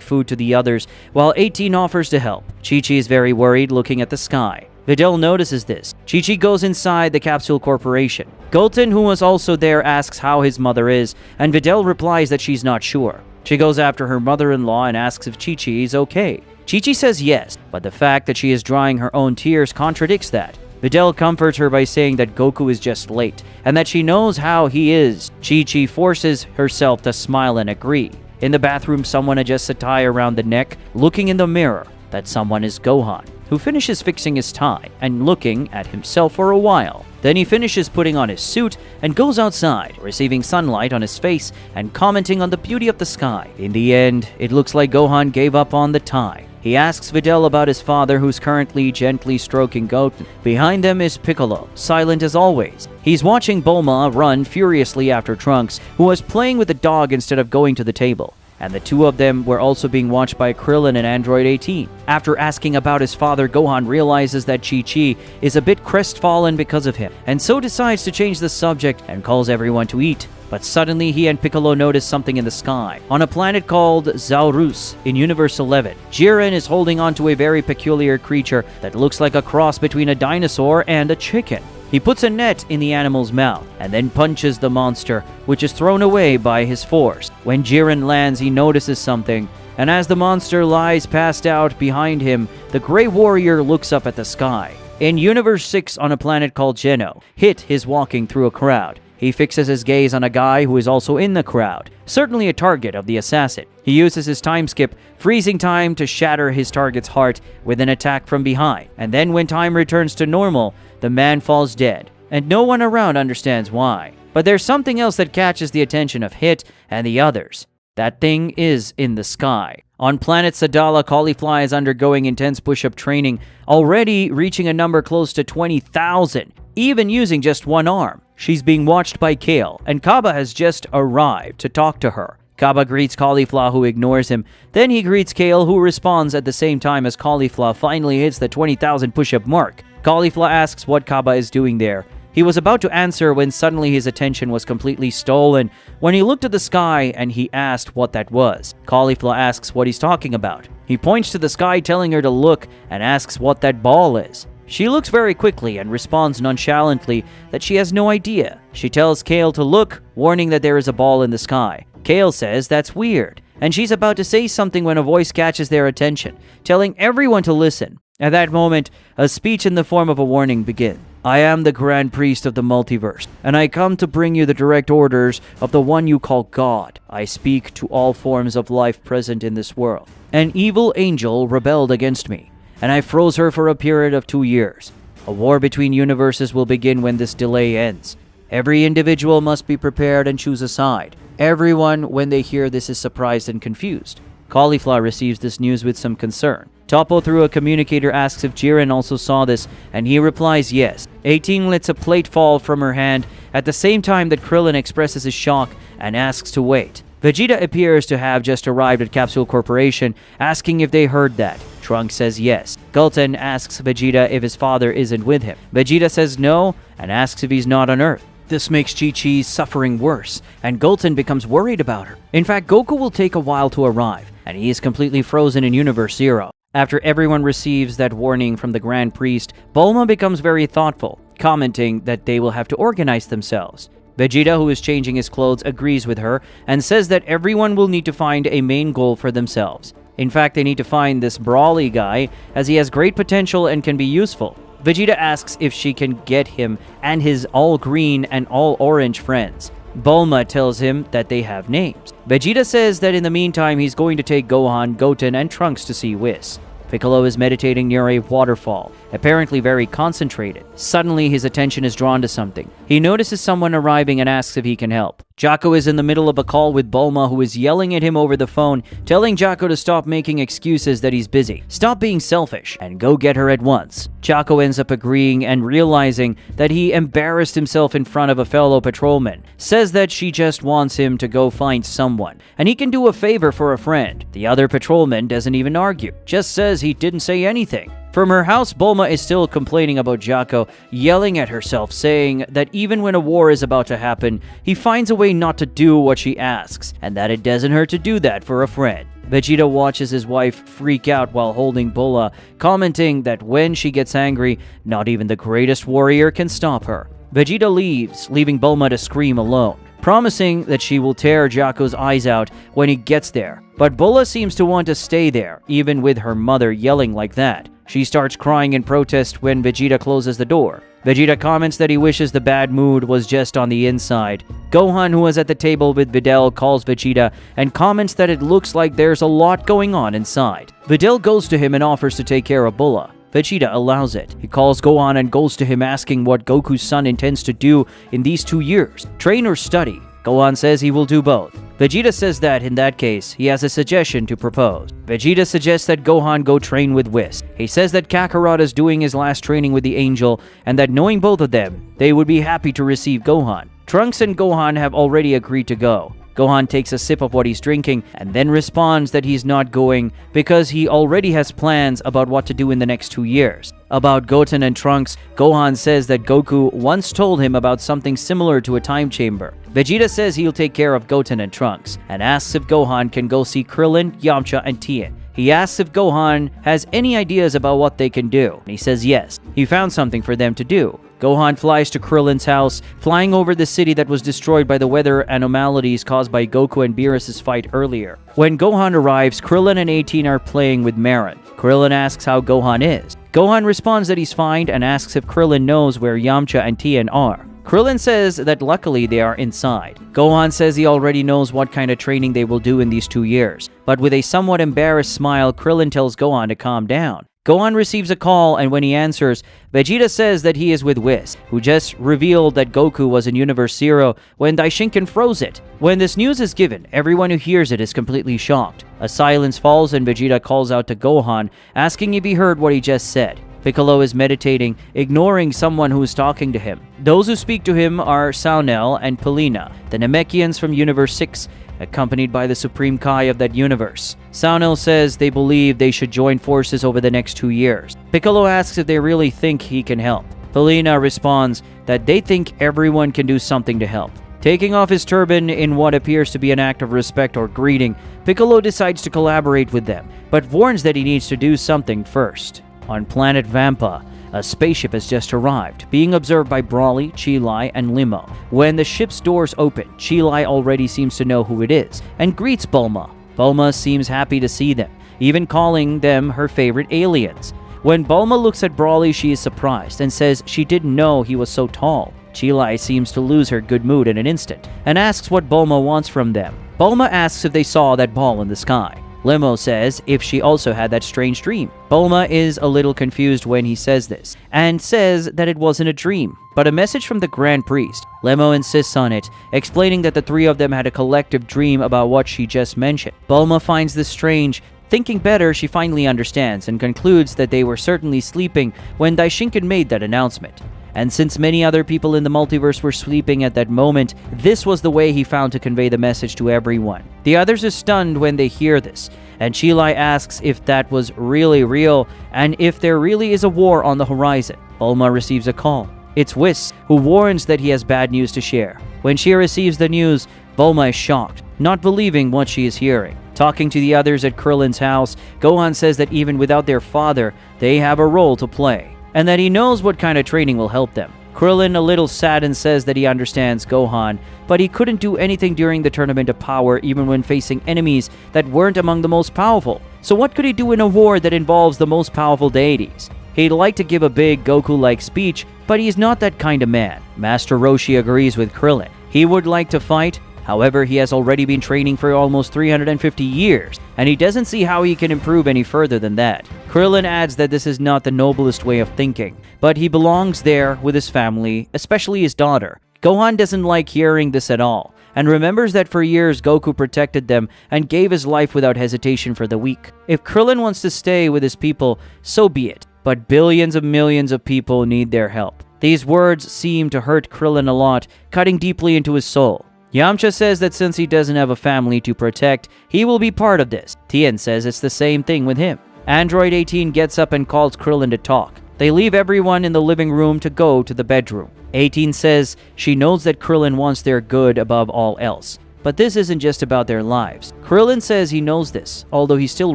food to the others, while 18 offers to help. Chi-Chi is very worried, looking at the sky. Videl notices this. Chi-Chi goes inside the Capsule Corporation. Gulton, who was also there, asks how his mother is, and Videl replies that she's not sure. She goes after her mother-in-law and asks if Chi-Chi is okay. Chi-Chi says yes, but the fact that she is drying her own tears contradicts that. Videl comforts her by saying that Goku is just late, and that she knows how he is. Chi-Chi forces herself to smile and agree. In the bathroom, someone adjusts a tie around the neck, looking in the mirror. That someone is Gohan, who finishes fixing his tie and looking at himself for a while. Then he finishes putting on his suit and goes outside, receiving sunlight on his face and commenting on the beauty of the sky. In the end, it looks like Gohan gave up on the tie. He asks Videl about his father, who's currently gently stroking Goten. Behind them is Piccolo, silent as always. He's watching Bulma run furiously after Trunks, who was playing with the dog instead of going to the table. And the two of them were also being watched by Krillin and Android 18. After asking about his father, Gohan realizes that Chi-Chi is a bit crestfallen because of him, and so decides to change the subject and calls everyone to eat. But suddenly he and Piccolo notice something in the sky. On a planet called Zaurus in Universe 11, Jiren is holding onto a very peculiar creature that looks like a cross between a dinosaur and a chicken. He puts a net in the animal's mouth and then punches the monster, which is thrown away by his force. When Jiren lands, he notices something, and as the monster lies passed out behind him, the Grey Warrior looks up at the sky. In Universe 6 on a planet called Geno, Hit is walking through a crowd. He fixes his gaze on a guy who is also in the crowd, certainly a target of the assassin. He uses his time skip, freezing time to shatter his target's heart with an attack from behind. And then when time returns to normal, the man falls dead, and no one around understands why. But there's something else that catches the attention of Hit and the others. That thing is in the sky. On planet Sadala, Caulifla is undergoing intense push-up training, already reaching a number close to 20,000, even using just one arm. She's being watched by Kale, and Kaba has just arrived to talk to her. Kaba greets Caulifla, who ignores him. Then he greets Kale, who responds at the same time as Caulifla finally hits the 20,000 push-up mark. Caulifla asks what Kaba is doing there. He was about to answer when suddenly his attention was completely stolen when he looked at the sky and he asked what that was. Caulifla asks what he's talking about. He points to the sky, telling her to look, and asks what that ball is. She looks very quickly and responds nonchalantly that she has no idea. She tells Kale to look, warning that there is a ball in the sky. Kale says that's weird, and she's about to say something when a voice catches their attention, telling everyone to listen. At that moment, a speech in the form of a warning begins. I am the Grand Priest of the Multiverse, and I come to bring you the direct orders of the one you call God. I speak to all forms of life present in this world. An evil angel rebelled against me, and I froze her for a period of 2 years. A war between universes will begin when this delay ends. Every individual must be prepared and choose a side. Everyone, when they hear this, is surprised and confused. Caulifla receives this news with some concern. Toppo, through a communicator, asks if Jiren also saw this, and he replies yes. 18 lets a plate fall from her hand at the same time that Krillin expresses his shock and asks to wait. Vegeta appears to have just arrived at Capsule Corporation, asking if they heard that. Trunks says yes. Gulton asks Vegeta if his father isn't with him. Vegeta says no and asks if he's not on Earth. This makes Chi-Chi's suffering worse, and Gulton becomes worried about her. In fact, Goku will take a while to arrive, and he is completely frozen in Universe 0. After everyone receives that warning from the Grand Priest, Bulma becomes very thoughtful, commenting that they will have to organize themselves. Vegeta, who is changing his clothes, agrees with her and says that everyone will need to find a main goal for themselves. In fact, they need to find this Brawly guy, as he has great potential and can be useful. Vegeta asks if she can get him and his all-green and all-orange friends. Bulma tells him that they have names. Vegeta says that in the meantime he's going to take Gohan, Goten, and Trunks to see Whis. Piccolo is meditating near a waterfall, apparently very concentrated. Suddenly his attention is drawn to something. He notices someone arriving and asks if he can help. Jaco is in the middle of a call with Bulma, who is yelling at him over the phone, telling Jaco to stop making excuses that he's busy, stop being selfish, and go get her at once. Jaco ends up agreeing and realizing that he embarrassed himself in front of a fellow patrolman, says that she just wants him to go find someone, and he can do a favor for a friend. The other patrolman doesn't even argue, just says he didn't say anything. From her house, Bulma is still complaining about Jaco, yelling at herself, saying that even when a war is about to happen, he finds a way not to do what she asks, and that it doesn't hurt to do that for a friend. Vegeta watches his wife freak out while holding Bulma, commenting that when she gets angry, not even the greatest warrior can stop her. Vegeta leaves, leaving Bulma to scream alone, promising that she will tear Jaco's eyes out when he gets there. But Bulma seems to want to stay there, even with her mother yelling like that. She starts crying in protest when Vegeta closes the door. Vegeta comments that he wishes the bad mood was just on the inside. Gohan, who was at the table with Videl, calls Vegeta and comments that it looks like there's a lot going on inside. Videl goes to him and offers to take care of Bulma. Vegeta allows it. He calls Gohan and goes to him asking what Goku's son intends to do in these 2 years, train or study. Gohan says he will do both. Vegeta says that, in that case, he has a suggestion to propose. Vegeta suggests that Gohan go train with Whis. He says that Kakarot is doing his last training with the Angel, and that knowing both of them, they would be happy to receive Gohan. Trunks and Gohan have already agreed to go. Gohan takes a sip of what he's drinking and then responds that he's not going because he already has plans about what to do in the next 2 years. About Goten and Trunks, Gohan says that Goku once told him about something similar to a time chamber. Vegeta says he'll take care of Goten and Trunks, and asks if Gohan can go see Krillin, Yamcha, and Tien. He asks if Gohan has any ideas about what they can do, and he says yes. He found something for them to do. Gohan flies to Krillin's house, flying over the city that was destroyed by the weather anomalies caused by Goku and Beerus' fight earlier. When Gohan arrives, Krillin and 18 are playing with Marin. Krillin asks how Gohan is. Gohan responds that he's fine and asks if Krillin knows where Yamcha and Tien are. Krillin says that luckily they are inside. Gohan says he already knows what kind of training they will do in these 2 years, but with a somewhat embarrassed smile, Krillin tells Gohan to calm down. Gohan receives a call, and when he answers, Vegeta says that he is with Whis, who just revealed that Goku was in Universe 0 when Daishinkan froze it. When this news is given, everyone who hears it is completely shocked. A silence falls and Vegeta calls out to Gohan, asking if he heard what he just said. Piccolo is meditating, ignoring someone who is talking to him. Those who speak to him are Saunel and Polina, the Namekians from Universe 6, accompanied by the Supreme Kai of that universe. Saunel says they believe they should join forces over the next 2 years. Piccolo asks if they really think he can help. Polina responds that they think everyone can do something to help. Taking off his turban in what appears to be an act of respect or greeting, Piccolo decides to collaborate with them, but warns that he needs to do something first. On planet Vampa, a spaceship has just arrived, being observed by Broly, Chi-Lai, and Limo. When the ship's doors open, Chi-Lai already seems to know who it is, and greets Bulma. Bulma seems happy to see them, even calling them her favorite aliens. When Bulma looks at Broly, she is surprised, and says she didn't know he was so tall. Chi-Lai seems to lose her good mood in an instant, and asks what Bulma wants from them. Bulma asks if they saw that ball in the sky. Limo says if she also had that strange dream. Bulma is a little confused when he says this, and says that it wasn't a dream, but a message from the Grand Priest. Limo insists on it, explaining that the three of them had a collective dream about what she just mentioned. Bulma finds this strange. Thinking better, she finally understands and concludes that they were certainly sleeping when Daishinkan made that announcement. And since many other people in the multiverse were sleeping at that moment, this was the way he found to convey the message to everyone. The others are stunned when they hear this, and Chi-Lai asks if that was really real and if there really is a war on the horizon. Bulma receives a call. It's Whis, who warns that he has bad news to share. When she receives the news, Bulma is shocked, not believing what she is hearing. Talking to the others at Krillin's house, Gohan says that even without their father, they have a role to play, and that he knows what kind of training will help them. Krillin, a little saddened, says that he understands Gohan, but he couldn't do anything during the Tournament of Power even when facing enemies that weren't among the most powerful. So what could he do in a war that involves the most powerful deities? He'd like to give a big Goku-like speech, but he's not that kind of man. Master Roshi agrees with Krillin. He would like to fight. However, he has already been training for almost 350 years, and he doesn't see how he can improve any further than that. Krillin adds that this is not the noblest way of thinking, but he belongs there with his family, especially his daughter. Gohan doesn't like hearing this at all, and remembers that for years Goku protected them and gave his life without hesitation for the weak. If Krillin wants to stay with his people, so be it, but billions of millions of people need their help. These words seem to hurt Krillin a lot, cutting deeply into his soul. Yamcha says that since he doesn't have a family to protect, he will be part of this. Tien says it's the same thing with him. Android 18 gets up and calls Krillin to talk. They leave everyone in the living room to go to the bedroom. 18 says she knows that Krillin wants their good above all else. But this isn't just about their lives. Krillin says he knows this, although he still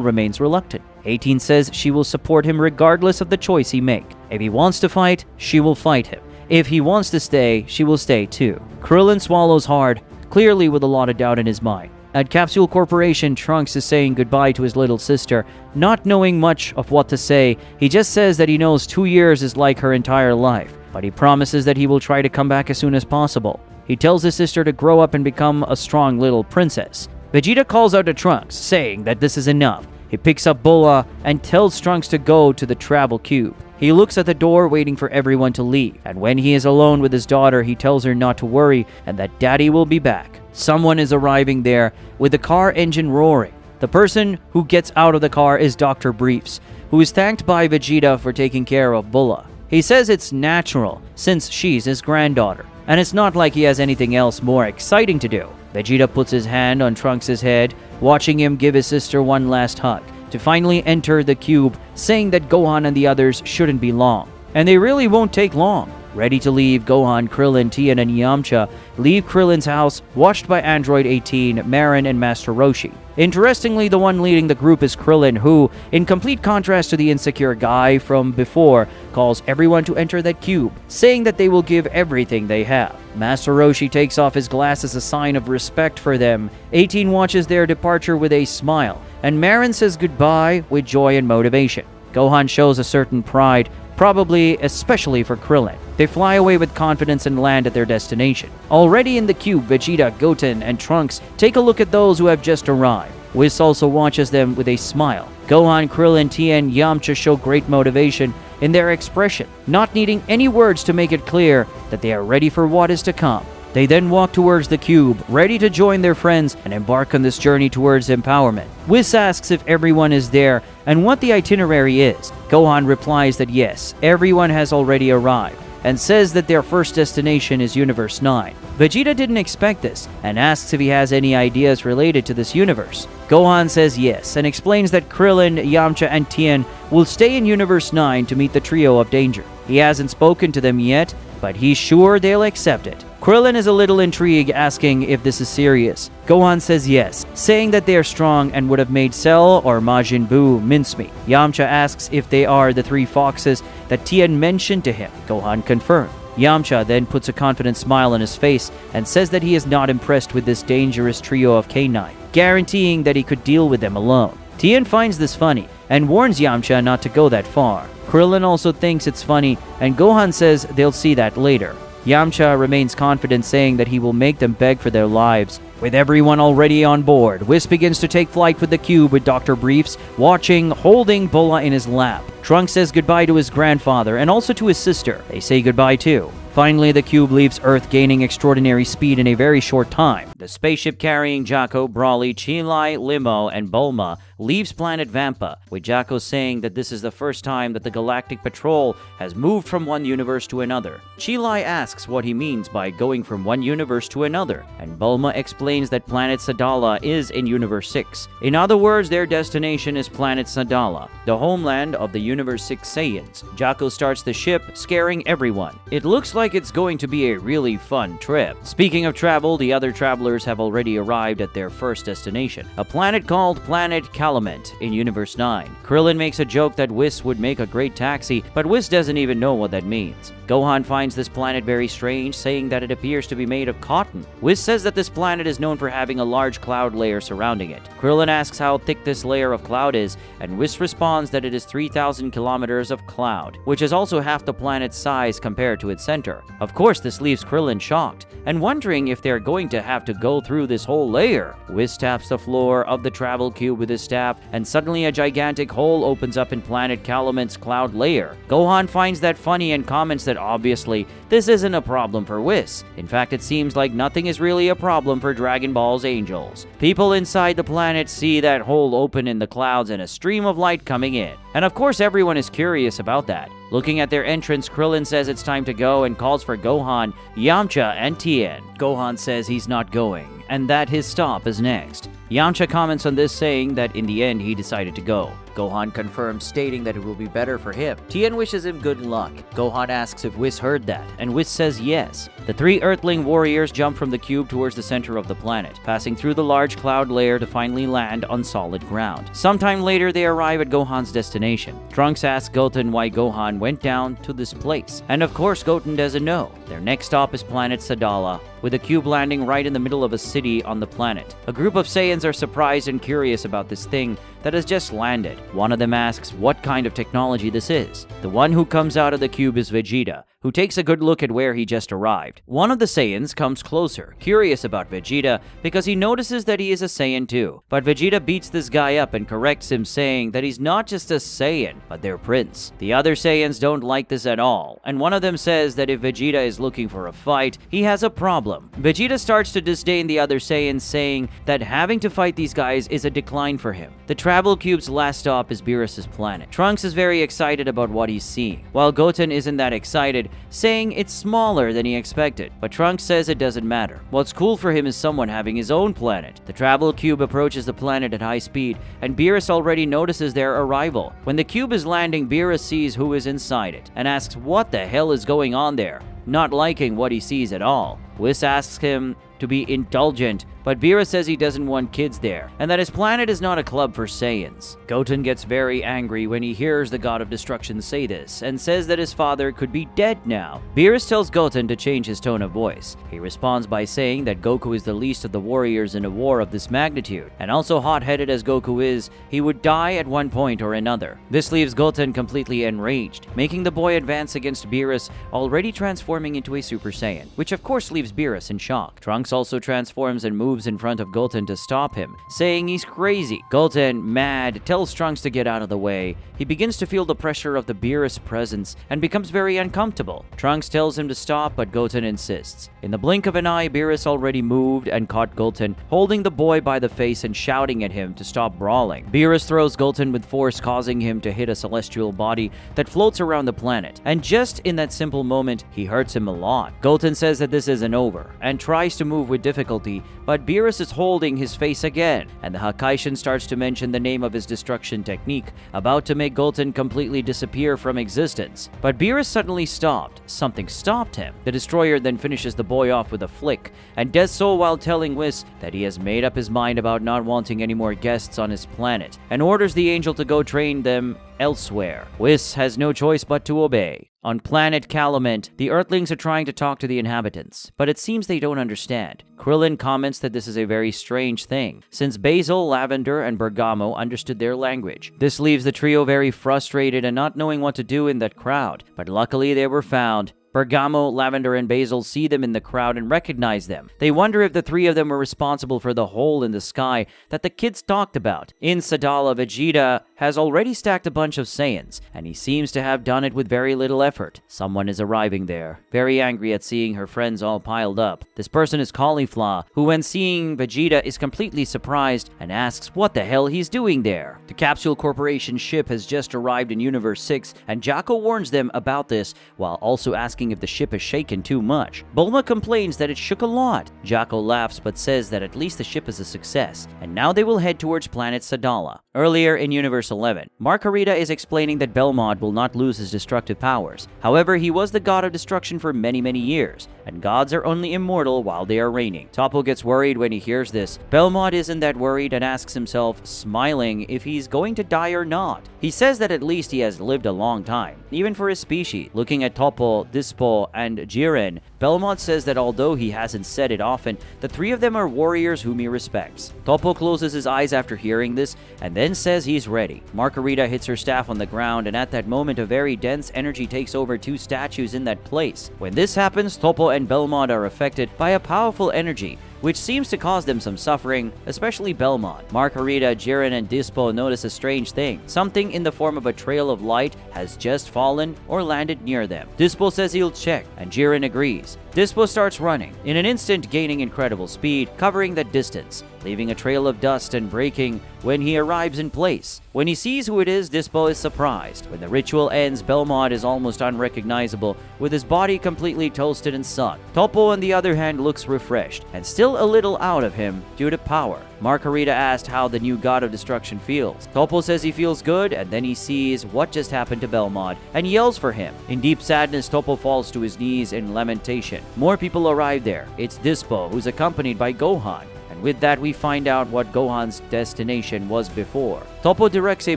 remains reluctant. 18 says she will support him regardless of the choice he makes. If he wants to fight, she will fight him. If he wants to stay, she will stay too. Krillin swallows hard, clearly with a lot of doubt in his mind. At Capsule Corporation, Trunks is saying goodbye to his little sister. Not knowing much of what to say, he just says that he knows 2 years is like her entire life, but he promises that he will try to come back as soon as possible. He tells his sister to grow up and become a strong little princess. Vegeta calls out to Trunks, saying that this is enough. He picks up Bulla and tells Trunks to go to the travel cube. He looks at the door waiting for everyone to leave, and when he is alone with his daughter, he tells her not to worry and that Daddy will be back. Someone is arriving there with the car engine roaring. The person who gets out of the car is Dr. Briefs, who is thanked by Vegeta for taking care of Bulla. He says it's natural since she's his granddaughter, and it's not like he has anything else more exciting to do. Vegeta puts his hand on Trunks' head, watching him give his sister one last hug, to finally enter the cube, saying that Gohan and the others shouldn't be long. And they really won't take long. Ready to leave, Gohan, Krillin, Tien, and Yamcha leave Krillin's house, watched by Android 18, Marin, and Master Roshi. Interestingly, the one leading the group is Krillin, who, in complete contrast to the insecure guy from before, calls everyone to enter that cube, saying that they will give everything they have. Master Roshi takes off his glass as a sign of respect for them. 18 watches their departure with a smile, and Marin says goodbye with joy and motivation. Gohan shows a certain pride, probably especially for Krillin. They fly away with confidence and land at their destination. Already in the cube, Vegeta, Goten, and Trunks take a look at those who have just arrived. Whis also watches them with a smile. Gohan, Krillin, Tien, Yamcha show great motivation in their expression, not needing any words to make it clear that they are ready for what is to come. They then walk towards the cube, ready to join their friends and embark on this journey towards empowerment. Whis asks if everyone is there and what the itinerary is. Gohan replies that yes, everyone has already arrived, and says that their first destination is Universe 9. Vegeta didn't expect this, and asks if he has any ideas related to this universe. Gohan says yes, and explains that Krillin, Yamcha, and Tien will stay in Universe 9 to meet the trio of danger. He hasn't spoken to them yet, but he's sure they'll accept it. Krillin is a little intrigued, asking if this is serious. Gohan says yes, saying that they are strong and would have made Cell or Majin Buu mincemeat. Yamcha asks if they are the 3 foxes that Tien mentioned to him. Gohan confirmed. Yamcha then puts a confident smile on his face and says that he is not impressed with this dangerous trio of K9, guaranteeing that he could deal with them alone. Tien finds this funny and warns Yamcha not to go that far. Krillin also thinks it's funny, and Gohan says they'll see that later. Yamcha remains confident, saying that he will make them beg for their lives. With everyone already on board, Whis begins to take flight with the cube, with Dr. Briefs watching, holding Bulla in his lap. Trunks says goodbye to his grandfather and also to his sister. They say goodbye too. Finally, the cube leaves Earth, gaining extraordinary speed in a very short time. The spaceship carrying Jaco, Broly, Chi-Lai, Limo, and Bulma leaves planet Vampa, with Jaco saying that this is the first time that the Galactic Patrol has moved from one universe to another. Chi-Lai asks what he means by going from one universe to another, and Bulma explains that planet Sadala is in Universe 6. In other words, their destination is planet Sadala, the homeland of the Universe 6 Saiyans. Jaco starts the ship, scaring everyone. It looks like it's going to be a really fun trip. Speaking of travel, the other travelers have already arrived at their first destination, a planet called Planet Calumet in Universe 9. Krillin makes a joke that Whis would make a great taxi, but Whis doesn't even know what that means. Gohan finds this planet very strange, saying that it appears to be made of cotton. Whis says that this planet is known for having a large cloud layer surrounding it. Krillin asks how thick this layer of cloud is, and Whis responds that it is 3,000 kilometers of cloud, which is also half the planet's size compared to its center. Of course, this leaves Krillin shocked, and wondering if they're going to have to go through this whole layer. Whis taps the floor of the travel cube with his staff, and suddenly a gigantic hole opens up in planet Calumet's cloud layer. Gohan finds that funny and comments that obviously this isn't a problem for Whis. In fact, it seems like nothing is really a problem for Dragon Ball's angels. People inside the planet see that hole open in the clouds and a stream of light coming in. And of course everyone is curious about that. Looking at their entrance, Krillin says it's time to go and calls for Gohan, Yamcha, and Tien. Gohan says he's not going, and that his stop is next. Yamcha comments on this, saying that in the end he decided to go. Gohan confirms, stating that it will be better for him. Tien wishes him good luck. Gohan asks if Whis heard that, and Whis says yes. The three Earthling warriors jump from the cube towards the center of the planet, passing through the large cloud layer to finally land on solid ground. Sometime later, they arrive at Gohan's destination. Trunks asks Goten why Gohan went down to this place, and of course Goten doesn't know. Their next stop is planet Sadala, with the cube landing right in the middle of a city on the planet. A group of Saiyans are surprised and curious about this thing that has just landed. One of them asks what kind of technology this is. The one who comes out of the cube is Vegeta, who takes a good look at where he just arrived. One of the Saiyans comes closer, curious about Vegeta, because he notices that he is a Saiyan too. But Vegeta beats this guy up and corrects him, saying that he's not just a Saiyan, but their prince. The other Saiyans don't like this at all, and one of them says that if Vegeta is looking for a fight, he has a problem. Vegeta starts to disdain the other Saiyans, saying that having to fight these guys is a decline for him. The travel cube's last stop is Beerus' planet. Trunks is very excited about what he's seeing, while Goten isn't that excited, saying it's smaller than he expected. But Trunks says it doesn't matter. What's cool for him is someone having his own planet. The travel cube approaches the planet at high speed, and Beerus already notices their arrival. When the cube is landing, Beerus sees who is inside it, and asks what the hell is going on there, not liking what he sees at all. Whis asks him to be indulgent, but Beerus says he doesn't want kids there, and that his planet is not a club for Saiyans. Goten gets very angry when he hears the God of Destruction say this, and says that his father could be dead now. Beerus tells Goten to change his tone of voice. He responds by saying that Goku is the least of the warriors in a war of this magnitude, and also hot-headed as Goku is, he would die at one point or another. This leaves Goten completely enraged, making the boy advance against Beerus, already transforming into a Super Saiyan, which of course leaves Beerus in shock. Trunks also transforms and moves in front of Goten to stop him, saying he's crazy. Goten, mad, tells Trunks to get out of the way. He begins to feel the pressure of the Beerus presence and becomes very uncomfortable. Trunks tells him to stop, but Goten insists. In the blink of an eye, Beerus already moved and caught Goten, holding the boy by the face and shouting at him to stop brawling. Beerus throws Goten with force, causing him to hit a celestial body that floats around the planet, and just in that simple moment, he hurts him a lot. Goten says that this isn't over, and tries to move with difficulty, but Beerus is holding his face again, and the Hakaishin starts to mention the name of his destruction technique, about to make Goten completely disappear from existence. But Beerus suddenly stopped. Something stopped him. The destroyer then finishes the boy off with a flick, and does so while telling Whis that he has made up his mind about not wanting any more guests on his planet, and orders the angel to go train them elsewhere. Whis has no choice but to obey. On planet Calumet, the Earthlings are trying to talk to the inhabitants, but it seems they don't understand. Krillin comments that this is a very strange thing, since Basil, Lavender, and Bergamo understood their language. This leaves the trio very frustrated and not knowing what to do in that crowd, but luckily they were found. Bergamo, Lavender, and Basil see them in the crowd and recognize them. They wonder if the three of them were responsible for the hole in the sky that the kids talked about. In Sadala, Vegeta has already stacked a bunch of Saiyans, and he seems to have done it with very little effort. Someone is arriving there, very angry at seeing her friends all piled up. This person is Caulifla, who when seeing Vegeta is completely surprised and asks what the hell he's doing there. The Capsule Corporation ship has just arrived in Universe 6, and Jocko warns them about this, while also asking if the ship is shaken too much. Bulma complains that it shook a lot. Jocko laughs but says that at least the ship is a success, and now they will head towards planet Sadala. Earlier in Universe 11, Margarita is explaining that Belmont will not lose his destructive powers. However, he was the god of destruction for many years, and gods are only immortal while they are reigning. Toppo gets worried when he hears this. Belmont isn't that worried and asks himself, smiling, if he's going to die or not. He says that at least he has lived a long time, even for his species. Looking at Toppo, this Dispo, and Jiren, Belmont says that although he hasn't said it often, the three of them are warriors whom he respects. Toppo closes his eyes after hearing this and then says he's ready. Margarita hits her staff on the ground, and at that moment a very dense energy takes over two statues in that place. When this happens, Toppo and Belmont are affected by a powerful energy, which seems to cause them some suffering, especially Belmont. Margarita, Jiren, and Dispo notice a strange thing. Something in the form of a trail of light has just fallen or landed near them. Dispo says he'll check, and Jiren agrees. Dispo starts running, in an instant gaining incredible speed, covering that distance, leaving a trail of dust and breaking when he arrives in place. When he sees who it is, Dispo is surprised. When the ritual ends, Belmont is almost unrecognizable, with his body completely toasted and sunk. Toppo, on the other hand, looks refreshed, and still a little out of him due to power. Margarita asked how the new god of destruction feels. Toppo says he feels good, and then he sees what just happened to Belmont and yells for him. In deep sadness, Toppo falls to his knees in lamentation. More people arrive there. It's Dispo, who's accompanied by Gohan. And with that, we find out what Gohan's destination was before. Toppo directs a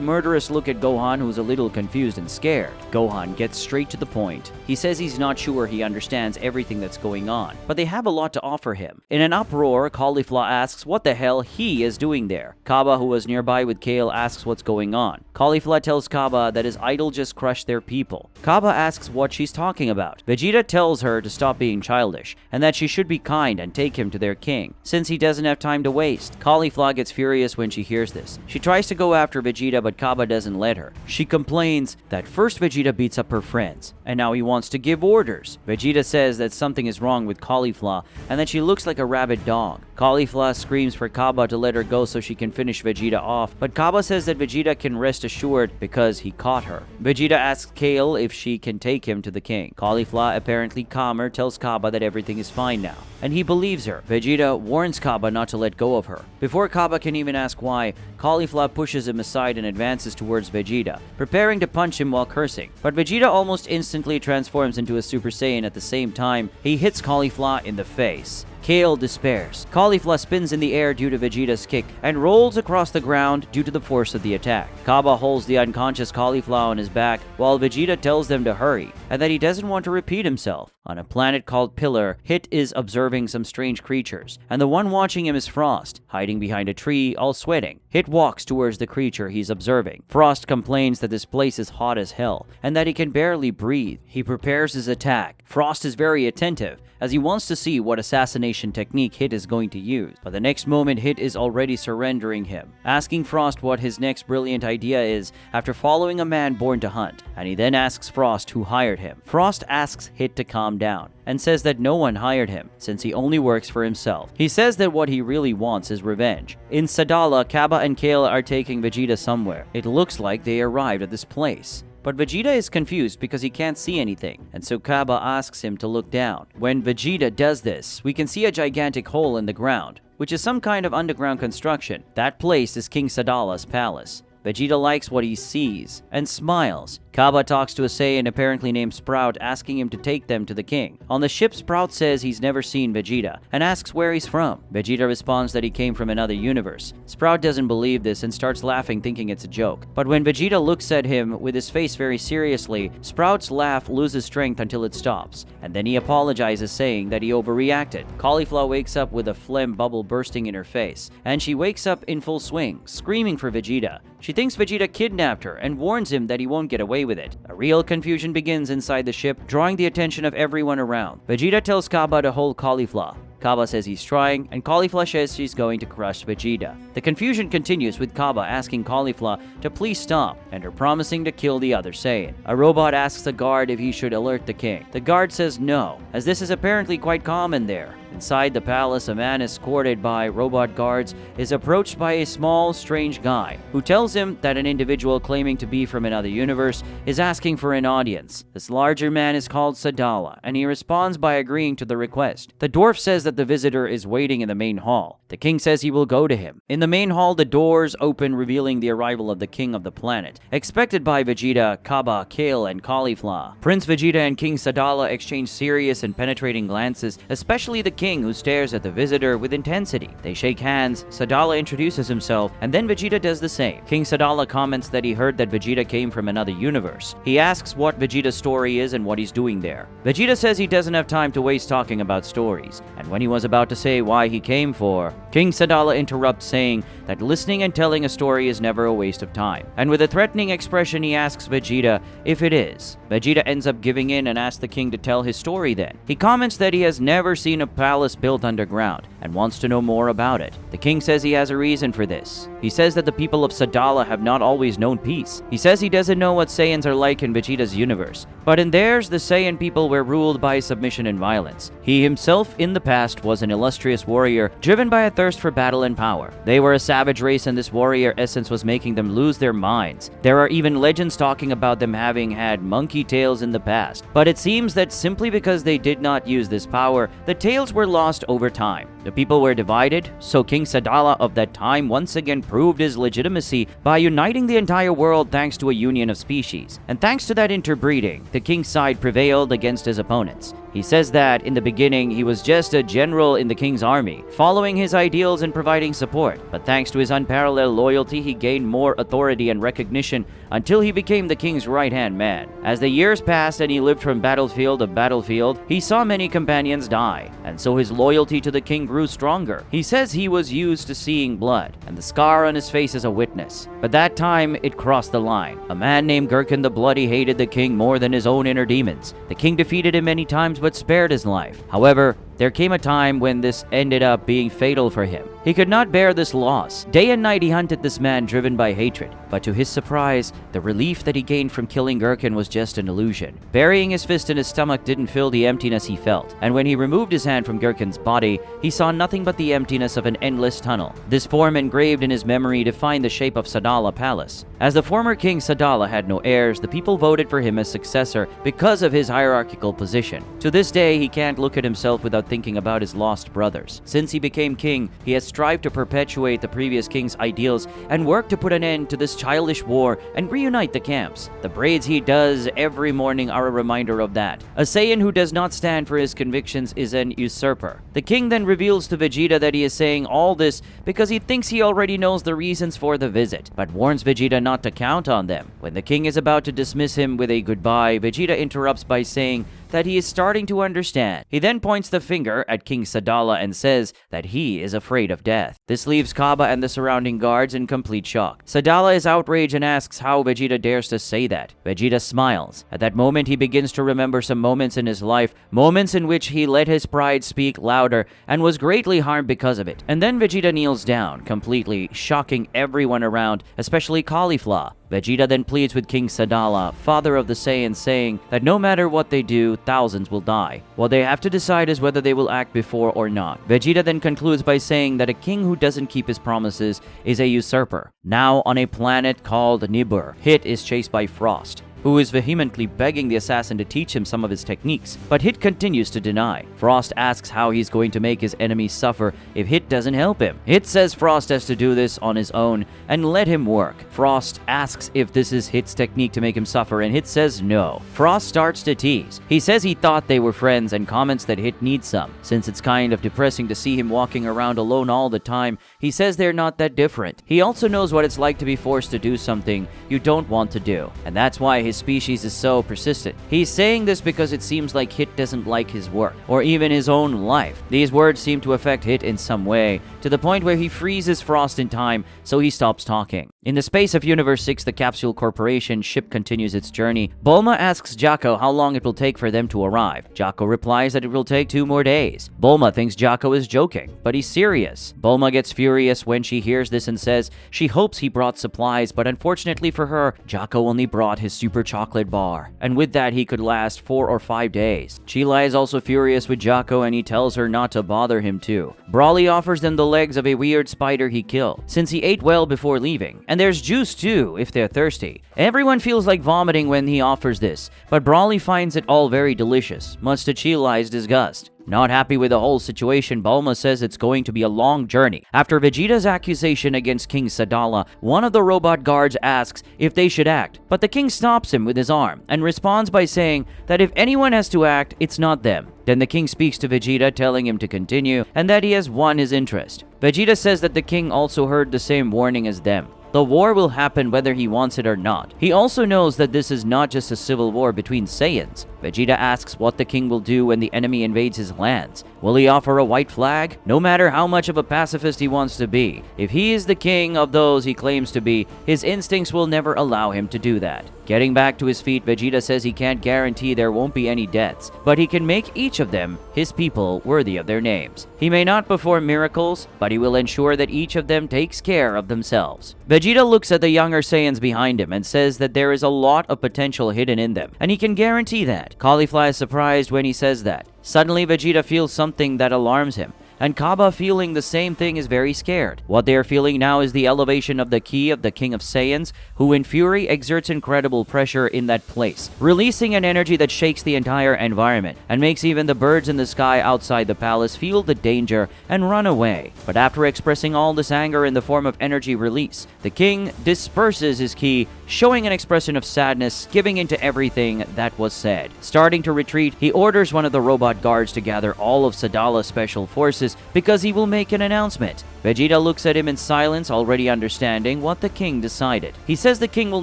murderous look at Gohan, who's a little confused and scared. Gohan gets straight to the point. He says he's not sure he understands everything that's going on, but they have a lot to offer him. In an uproar, Caulifla asks what the hell he is doing there. Kaba, who was nearby with Kale, asks what's going on. Caulifla tells Kaba that his idol just crushed their people. Kaba asks what she's talking about. Vegeta tells her to stop being childish, and that she should be kind and take him to their king, since he doesn't have time to waste. Caulifla gets furious when she hears this. She tries to go after Vegeta, but Kaba doesn't let her. She complains that first Vegeta beats up her friends, and now he wants to give orders. Vegeta says that something is wrong with Caulifla, and that she looks like a rabid dog. Caulifla screams for Kaba to let her go so she can finish Vegeta off, but Kaba says that Vegeta can rest assured because he caught her. Vegeta asks Kale if she can take him to the king. Caulifla, apparently calmer, tells Kaba that everything is fine now, and he believes her. Vegeta warns Kaba not to let go of her. Before Kaba can even ask why, Caulifla pushes him aside and advances towards Vegeta, preparing to punch him while cursing. But Vegeta almost instantly transforms into a Super Saiyan at the same time. He hits Caulifla in the face. Kale despairs. Caulifla spins in the air due to Vegeta's kick and rolls across the ground due to the force of the attack. Kaba holds the unconscious Caulifla on his back while Vegeta tells them to hurry and that he doesn't want to repeat himself. On a planet called Pillar, Hit is observing some strange creatures, and the one watching him is Frost, hiding behind a tree, all sweating. Hit walks towards the creature he's observing. Frost complains that this place is hot as hell and that he can barely breathe. He prepares his attack. Frost is very attentive, as he wants to see what assassination technique Hit is going to use. But the next moment, Hit is already surrendering him, asking Frost what his next brilliant idea is after following a man born to hunt, and he then asks Frost who hired him. Frost asks Hit to calm down and says that no one hired him, since he only works for himself. He says that what he really wants is revenge. In Sadala, Kaba and Kale are taking Vegeta somewhere. It looks like they arrived at this place. But Vegeta is confused because he can't see anything, and so Kaba asks him to look down. When Vegeta does this, we can see a gigantic hole in the ground, which is some kind of underground construction. That place is King Sadala's palace. Vegeta likes what he sees and smiles. Kaba talks to a Saiyan apparently named Sprout, asking him to take them to the king. On the ship, Sprout says he's never seen Vegeta and asks where he's from. Vegeta responds that he came from another universe. Sprout doesn't believe this and starts laughing, thinking it's a joke. But when Vegeta looks at him with his face very seriously, Sprout's laugh loses strength until it stops, and then he apologizes, saying that he overreacted. Caulifla wakes up with a phlegm bubble bursting in her face, and she wakes up in full swing, screaming for Vegeta. She thinks Vegeta kidnapped her and warns him that he won't get away with it. A real confusion begins inside the ship, drawing the attention of everyone around. Vegeta tells Kaba to hold Caulifla. Kaba says he's trying, and Caulifla says she's going to crush Vegeta. The confusion continues with Kaba asking Caulifla to please stop, and her promising to kill the other Saiyan. A robot asks a guard if he should alert the king. The guard says no, as this is apparently quite common there. Inside the palace, a man escorted by robot guards is approached by a small, strange guy, who tells him that an individual claiming to be from another universe is asking for an audience. This larger man is called Sadala, and he responds by agreeing to the request. The dwarf says that the visitor is waiting in the main hall. The king says he will go to him. In the main hall, the doors open, revealing the arrival of the king of the planet, expected by Vegeta, Kaba, Kale, and Caulifla. Prince Vegeta and King Sadala exchange serious and penetrating glances, especially the king, who stares at the visitor with intensity. They shake hands, Sadala introduces himself, and then Vegeta does the same. King Sadala comments that he heard that Vegeta came from another universe. He asks what Vegeta's story is and what he's doing there. Vegeta says he doesn't have time to waste talking about stories, and when he was about to say why he came for, King Sadala interrupts, saying that listening and telling a story is never a waste of time. And with a threatening expression, he asks Vegeta if it is. Vegeta ends up giving in and asks the king to tell his story then. He comments that he has never seen a palace built underground and wants to know more about it. The king says he has a reason for this. He says that the people of Sadala have not always known peace. He says he doesn't know what Saiyans are like in Vegeta's universe, but in theirs, the Saiyan people were ruled by submission and violence. He himself, in the past, was an illustrious warrior driven by a thirst for battle and power. They were a savage race, and this warrior essence was making them lose their minds. There are even legends talking about them having had monkey tails in the past, but it seems that simply because they did not use this power, the tails were lost over time. The people were divided, so King Sadala of that time once again proved his legitimacy by uniting the entire world thanks to a union of species. And thanks to that interbreeding, the king's side prevailed against his opponents. He says that in the beginning he was just a general in the king's army, following his ideals and providing support, but thanks to his unparalleled loyalty he gained more authority and recognition until he became the king's right-hand man. As the years passed and he lived from battlefield to battlefield, he saw many companions die, and so his loyalty to the king grew stronger. He says he was used to seeing blood, and the scar on his face is a witness. But that time, it crossed the line. A man named Gherkin the Bloody hated the king more than his own inner demons. The king defeated him many times but spared his life. However, there came a time when this ended up being fatal for him. He could not bear this loss. Day and night he hunted this man driven by hatred, but to his surprise, the relief that he gained from killing Gherkin was just an illusion. Burying his fist in his stomach didn't fill the emptiness he felt, and when he removed his hand from Gherkin's body, he saw nothing but the emptiness of an endless tunnel. This form engraved in his memory defined the shape of Sadala Palace. As the former king Sadala had no heirs, the people voted for him as successor because of his hierarchical position. To this day, he can't look at himself without thinking about his lost brothers. Since he became king, he has strived to perpetuate the previous king's ideals and work to put an end to this childish war and reunite the camps. The braids he does every morning are a reminder of that. A Saiyan who does not stand for his convictions is an usurper. The king then reveals to Vegeta that he is saying all this because he thinks he already knows the reasons for the visit, but warns Vegeta not to count on them. When the king is about to dismiss him with a goodbye, Vegeta interrupts by saying that he is starting to understand. He then points the finger at King Sadala and says that he is afraid of death. This leaves Kaba and the surrounding guards in complete shock. Sadala is outraged and asks how Vegeta dares to say that. Vegeta smiles. At that moment, he begins to remember some moments in his life, moments in which he let his pride speak louder and was greatly harmed because of it. And then Vegeta kneels down, completely shocking everyone around, especially Caulifla. Vegeta then pleads with King Sadala, father of the Saiyans, saying that no matter what they do, thousands will die. What they have to decide is whether they will act before or not. Vegeta then concludes by saying that a king who doesn't keep his promises is a usurper. Now, on a planet called Nibur, Hit is chased by Frost, who is vehemently begging the assassin to teach him some of his techniques, but Hit continues to deny. Frost asks how he's going to make his enemies suffer if Hit doesn't help him. Hit says Frost has to do this on his own and let him work. Frost asks if this is Hit's technique to make him suffer, and Hit says no. Frost starts to tease. He says he thought they were friends and comments that Hit needs some. Since it's kind of depressing to see him walking around alone all the time, he says they're not that different. He also knows what it's like to be forced to do something you don't want to do, and that's why his species is so persistent. He's saying this because it seems like Hit doesn't like his work, or even his own life. These words seem to affect Hit in some way, to the point where he freezes Frost in time, so he stops talking. In the space of Universe 6, the Capsule Corporation ship continues its journey. Bulma asks Jocko how long it will take for them to arrive. Jocko replies that it will take 2 more days. Bulma thinks Jocko is joking, but he's serious. Bulma gets furious when she hears this and says she hopes he brought supplies, but unfortunately for her, Jocko only brought his super chocolate bar, and with that he could last 4 or 5 days. Chila is also furious with Jocko and he tells her not to bother him too. Brawly offers them the legs of a weird spider he killed, since he ate well before leaving, and And there's juice too, if they're thirsty. Everyone feels like vomiting when he offers this, but Broly finds it all very delicious, much to Chilai's disgust. Not happy with the whole situation, Bulma says it's going to be a long journey. After Vegeta's accusation against King Sadala, one of the robot guards asks if they should act, but the king stops him with his arm and responds by saying that if anyone has to act, it's not them. Then the king speaks to Vegeta, telling him to continue and that he has won his interest. Vegeta says that the king also heard the same warning as them. The war will happen whether he wants it or not. He also knows that this is not just a civil war between Saiyans. Vegeta asks what the king will do when the enemy invades his lands. Will he offer a white flag? No matter how much of a pacifist he wants to be, if he is the king of those he claims to be, his instincts will never allow him to do that. Getting back to his feet, Vegeta says he can't guarantee there won't be any deaths, but he can make each of them, his people, worthy of their names. He may not perform miracles, but he will ensure that each of them takes care of themselves. Vegeta looks at the younger Saiyans behind him and says that there is a lot of potential hidden in them, and he can guarantee that. Caulifla is surprised when he says that. Suddenly, Vegeta feels something that alarms him, and Kaba, feeling the same thing, is very scared. What they are feeling now is the elevation of the ki of the King of Saiyans, who in fury exerts incredible pressure in that place, releasing an energy that shakes the entire environment and makes even the birds in the sky outside the palace feel the danger and run away. But after expressing all this anger in the form of energy release, the king disperses his ki, showing an expression of sadness, giving into everything that was said. Starting to retreat, he orders one of the robot guards to gather all of Sadala's special forces because he will make an announcement. Vegeta looks at him in silence, already understanding what the king decided. He says the king will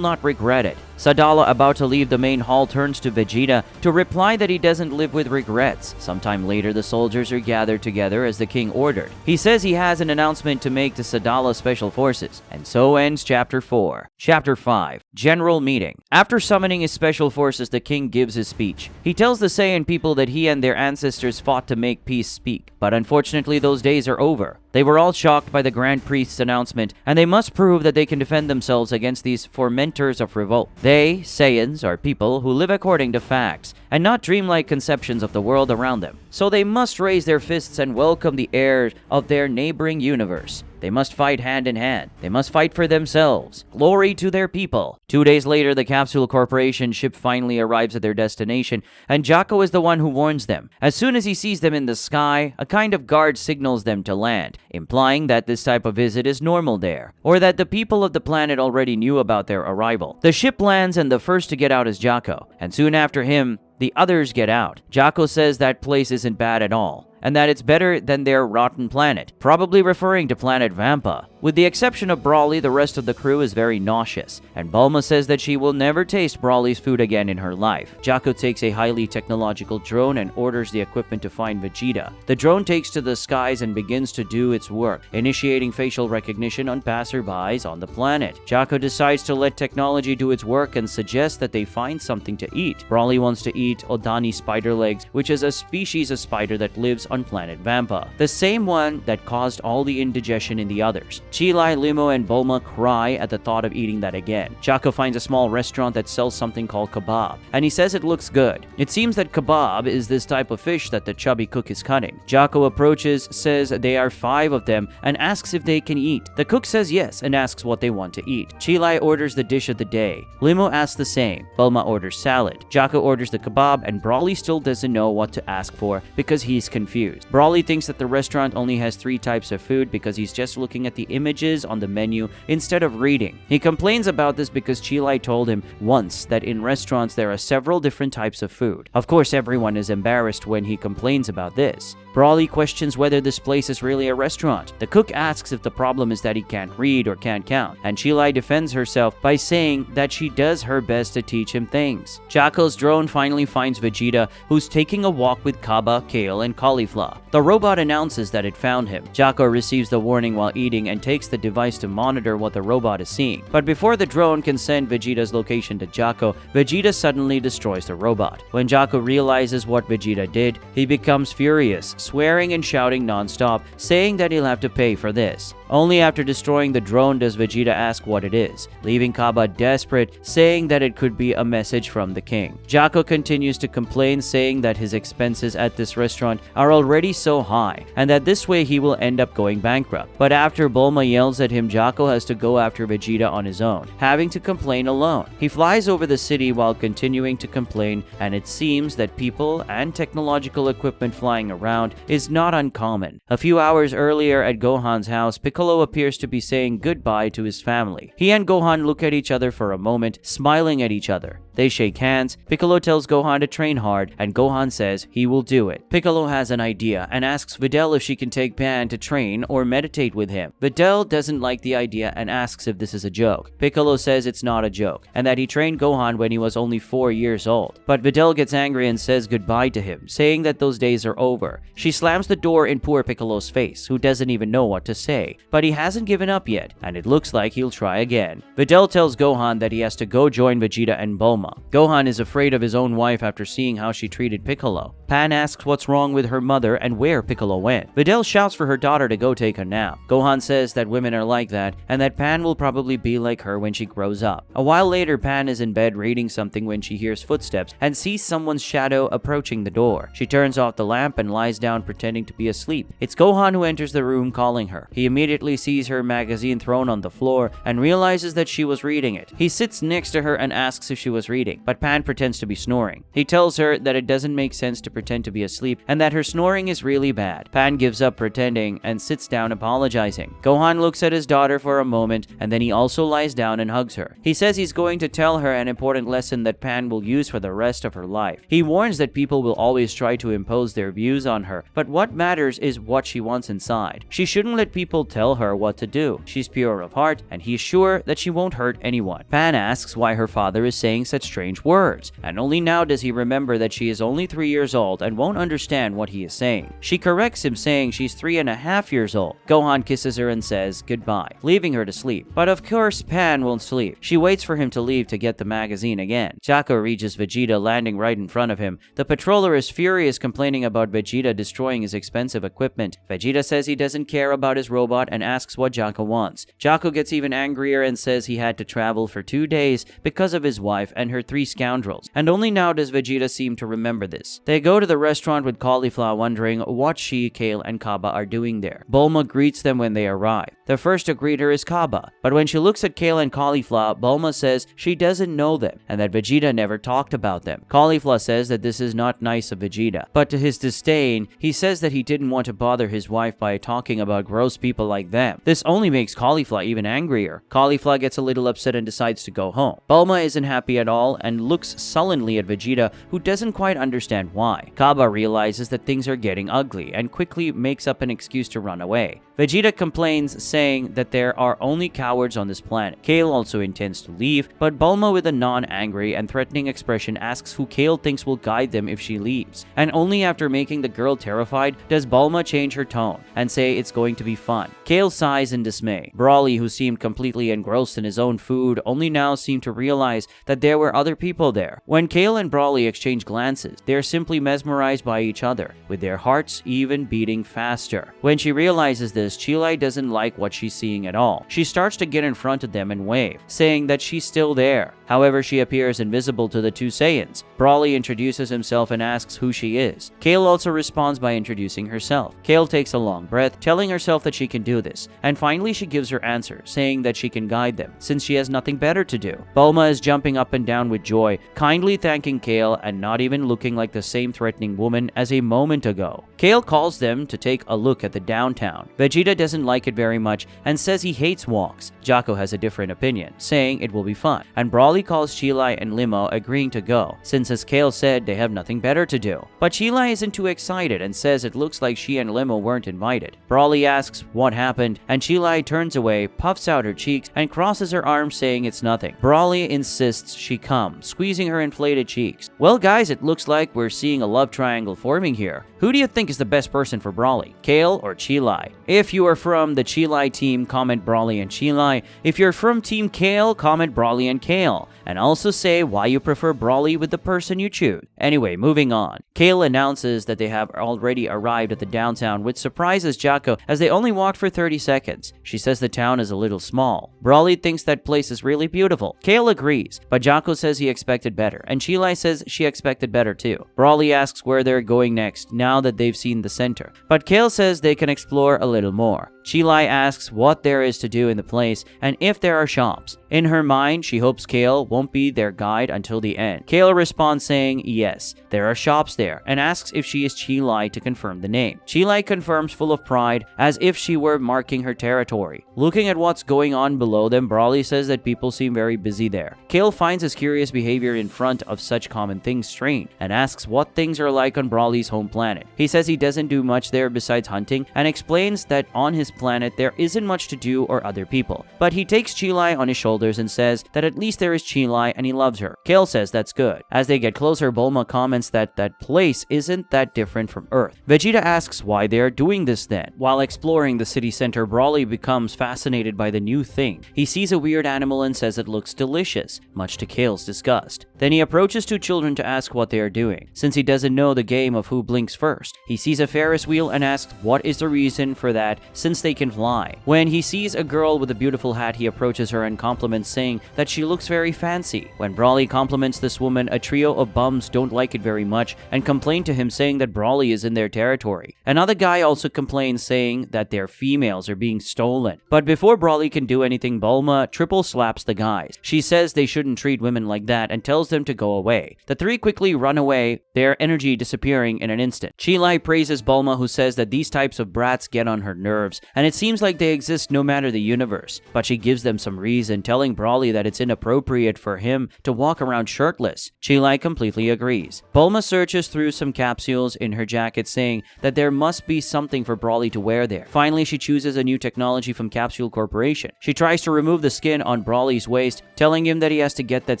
not regret it. Sadala, about to leave the main hall, turns to Vegeta to reply that he doesn't live with regrets. Sometime later, the soldiers are gathered together as the king ordered. He says he has an announcement to make to Sadala's special forces. And so ends Chapter 4. Chapter 5. General Meeting. After summoning his special forces, the king gives his speech. He tells the Saiyan people that he and their ancestors fought to make peace speak. But unfortunately, those days are over. They were all shocked by the Grand Priest's announcement, and they must prove that they can defend themselves against these fomenters of revolt. They, Saiyans, are people who live according to facts, and not dreamlike conceptions of the world around them. So they must raise their fists and welcome the heirs of their neighboring universe. They must fight hand in hand. They must fight for themselves. Glory to their people. 2 days later, the Capsule Corporation ship finally arrives at their destination, and Jaco is the one who warns them. As soon as he sees them in the sky, a kind of guard signals them to land, implying that this type of visit is normal there, or that the people of the planet already knew about their arrival. The ship lands, and the first to get out is Jaco, and soon after him, the others get out. Jaco says that place isn't bad at all, and that it's better than their rotten planet, probably referring to planet Vampa. With the exception of Broly, the rest of the crew is very nauseous, and Bulma says that she will never taste Broly's food again in her life. Jaco takes a highly technological drone and orders the equipment to find Vegeta. The drone takes to the skies and begins to do its work, initiating facial recognition on passerbys on the planet. Jaco decides to let technology do its work and suggests that they find something to eat. Broly wants to eat Odani spider legs, which is a species of spider that lives on planet Vampa, the same one that caused all the indigestion in the others. Chilai, Limo, and Bulma cry at the thought of eating that again. Jaco finds a small restaurant that sells something called kebab, and he says it looks good. It seems that kebab is this type of fish that the chubby cook is cutting. Jaco approaches, says there are 5 of them, and asks if they can eat. The cook says yes and asks what they want to eat. Chilai orders the dish of the day. Limo asks the same. Bulma orders salad. Jaco orders the kebab, and Broly still doesn't know what to ask for because he's confused. Broly thinks that the restaurant only has 3 types of food because he's just looking at the images on the menu instead of reading. He complains about this because Chilai told him once that in restaurants there are several different types of food. Of course, everyone is embarrassed when he complains about this. Broly questions whether this place is really a restaurant. The cook asks if the problem is that he can't read or can't count, and Chilai defends herself by saying that she does her best to teach him things. Jaco's drone finally finds Vegeta, who's taking a walk with Kaba, Kale, and Caulifla. The robot announces that it found him. Jaco receives the warning while eating and takes the device to monitor what the robot is seeing. But before the drone can send Vegeta's location to Jaco, Vegeta suddenly destroys the robot. When Jaco realizes what Vegeta did, he becomes furious, swearing and shouting non-stop, saying that he'll have to pay for this. Only after destroying the drone does Vegeta ask what it is, leaving Kaba desperate, saying that it could be a message from the king. Jaco continues to complain, saying that his expenses at this restaurant are already so high, and that this way he will end up going bankrupt. But after Bulma yells at him, Jaco has to go after Vegeta on his own, having to complain alone. He flies over the city while continuing to complain, and it seems that people and technological equipment flying around is not uncommon. A few hours earlier at Gohan's house, Piccolo appears to be saying goodbye to his family. He and Gohan look at each other for a moment, smiling at each other. They shake hands. Piccolo tells Gohan to train hard, and Gohan says he will do it. Piccolo has an idea and asks Videl if she can take Pan to train or meditate with him. Videl doesn't like the idea and asks if this is a joke. Piccolo says it's not a joke, and that he trained Gohan when he was only 4 years old. But Videl gets angry and says goodbye to him, saying that those days are over. She slams the door in poor Piccolo's face, who doesn't even know what to say. But he hasn't given up yet, and it looks like he'll try again. Videl tells Gohan that he has to go join Vegeta and Bulma. Gohan is afraid of his own wife after seeing how she treated Piccolo. Pan asks what's wrong with her mother and where Piccolo went. Videl shouts for her daughter to go take a nap. Gohan says that women are like that, and that Pan will probably be like her when she grows up. A while later, Pan is in bed reading something when she hears footsteps and sees someone's shadow approaching the door. She turns off the lamp and lies down pretending to be asleep. It's Gohan who enters the room calling her. He immediately sees her magazine thrown on the floor and realizes that she was reading it. He sits next to her and asks if she was reading, but Pan pretends to be snoring. He tells her that it doesn't make sense to pretend to be asleep and that her snoring is really bad. Pan gives up pretending and sits down apologizing. Gohan looks at his daughter for a moment and then he also lies down and hugs her. He says he's going to tell her an important lesson that Pan will use for the rest of her life. He warns that people will always try to impose their views on her, but what matters is what she wants inside. She shouldn't let people tell her what to do. She's pure of heart and he's sure that she won't hurt anyone. Pan asks why her father is saying such strange words, and only now does he remember that she is only 3 years old and won't understand what he is saying. She corrects him, saying she's 3.5 years old. Gohan kisses her and says goodbye, leaving her to sleep. But of course, Pan won't sleep. She waits for him to leave to get the magazine again. Jaco reaches Vegeta, landing right in front of him. The patroller is furious, complaining about Vegeta destroying his expensive equipment. Vegeta says he doesn't care about his robot and asks what Jaco wants. Jaco gets even angrier and says he had to travel for 2 days because of his wife and her 3 scoundrels, and only now does Vegeta seem to remember this. They go to the restaurant with Caulifla, wondering what she, Kale, and Kaba are doing there. Bulma greets them when they arrive. The first to greet her is Kaba, but when she looks at Kale and Caulifla, Bulma says she doesn't know them and that Vegeta never talked about them. Caulifla says that this is not nice of Vegeta, but to his disdain, he says that he didn't want to bother his wife by talking about gross people like them. This only makes Caulifla even angrier. Caulifla gets a little upset and decides to go home. Bulma isn't happy at all and looks sullenly at Vegeta, who doesn't quite understand why. Kaba realizes that things are getting ugly and quickly makes up an excuse to run away. Vegeta complains, saying that there are only cowards on this planet. Kale also intends to leave, but Bulma, with a non-angry and threatening expression, asks who Kale thinks will guide them if she leaves. And only after making the girl terrified does Bulma change her tone and say it's going to be fun. Kale sighs in dismay. Broly, who seemed completely engrossed in his own food, only now seemed to realize that there were other people there. When Kale and Broly exchange glances, they're simply mesmerized by each other, with their hearts even beating faster. When she realizes this, Chilai doesn't like what she's seeing at all. She starts to get in front of them and wave, saying that she's still there. However, she appears invisible to the 2 Saiyans. Broly introduces himself and asks who she is. Kale also responds by introducing herself. Kale takes a long breath, telling herself that she can do this, and finally she gives her answer, saying that she can guide them, since she has nothing better to do. Bulma is jumping up and down with joy, kindly thanking Kale and not even looking like the same threatening woman as a moment ago. Kale calls them to take a look at the downtown. Vegeta doesn't like it very much and says he hates walks. Jaco has a different opinion, saying it will be fun, and Broly calls Chilai and Limo, agreeing to go, since as Kale said, they have nothing better to do. But Chilai isn't too excited and says it looks like she and Limo weren't invited. Broly asks what happened, and Chilai turns away, puffs out her cheeks, and crosses her arms, saying it's nothing. Broly insists she come, squeezing her inflated cheeks. Well guys, it looks like we're seeing a love triangle forming here. Who do you think is the best person for Broly, Kale or Chilai? If you are from the Chilai team, comment Broly and Chilai. If you're from Team Kale, comment Broly and Kale. well, and also say why you prefer Brawly with the person you choose. Anyway, moving on. Kale announces that they have already arrived at the downtown, which surprises Jaco as they only walked for 30 seconds. She says the town is a little small. Brawly thinks that place is really beautiful. Kale agrees, but Jaco says he expected better, and Chilai says she expected better too. Brawly asks where they're going next now that they've seen the center, but Kale says they can explore a little more. Chilai asks what there is to do in the place and if there are shops. In her mind, she hopes Kale won't be their guide until the end. Kale responds saying yes, there are shops there, and asks if she is Chilai to confirm the name. Chilai confirms full of pride, as if she were marking her territory. Looking at what's going on below them, Brawly says that people seem very busy there. Kale finds his curious behavior in front of such common things strange, and asks what things are like on Brawly's home planet. He says he doesn't do much there besides hunting, and explains that on his planet there isn't much to do or other people. But he takes Chilai on his shoulders and says that at least there is Chilai and he loves her. Kale says that's good. As they get closer, Bulma comments that that place isn't that different from Earth. Vegeta asks why they are doing this then. While exploring the city center, Brawly becomes fascinated by the new thing. He sees a weird animal and says it looks delicious, much to Kale's disgust. Then he approaches two children to ask what they are doing, since he doesn't know the game of who blinks first. He sees a Ferris wheel and asks what is the reason for that, since they can fly. When he sees a girl with a beautiful hat, he approaches her and compliments, saying that she looks very fancy. When Brawly compliments this woman, a trio of bums don't like it very much and complain to him, saying that Brawly is in their territory. Another guy also complains, saying that their females are being stolen. But before Brawly can do anything, Bulma triple slaps the guys. She says they shouldn't treat women like that and tells them to go away. The three quickly run away, their energy disappearing in an instant. Chilai praises Bulma, who says that these types of brats get on her nerves, and it seems like they exist no matter the universe. But she gives them some reason, telling Brawly that it's inappropriate for him to walk around shirtless. Chilai completely agrees. Bulma searches through some capsules in her jacket, saying that there must be something for Brawly to wear there. Finally, she chooses a new technology from Capsule Corporation. She tries to remove the skin on Brawly's waist, telling him that he has to get that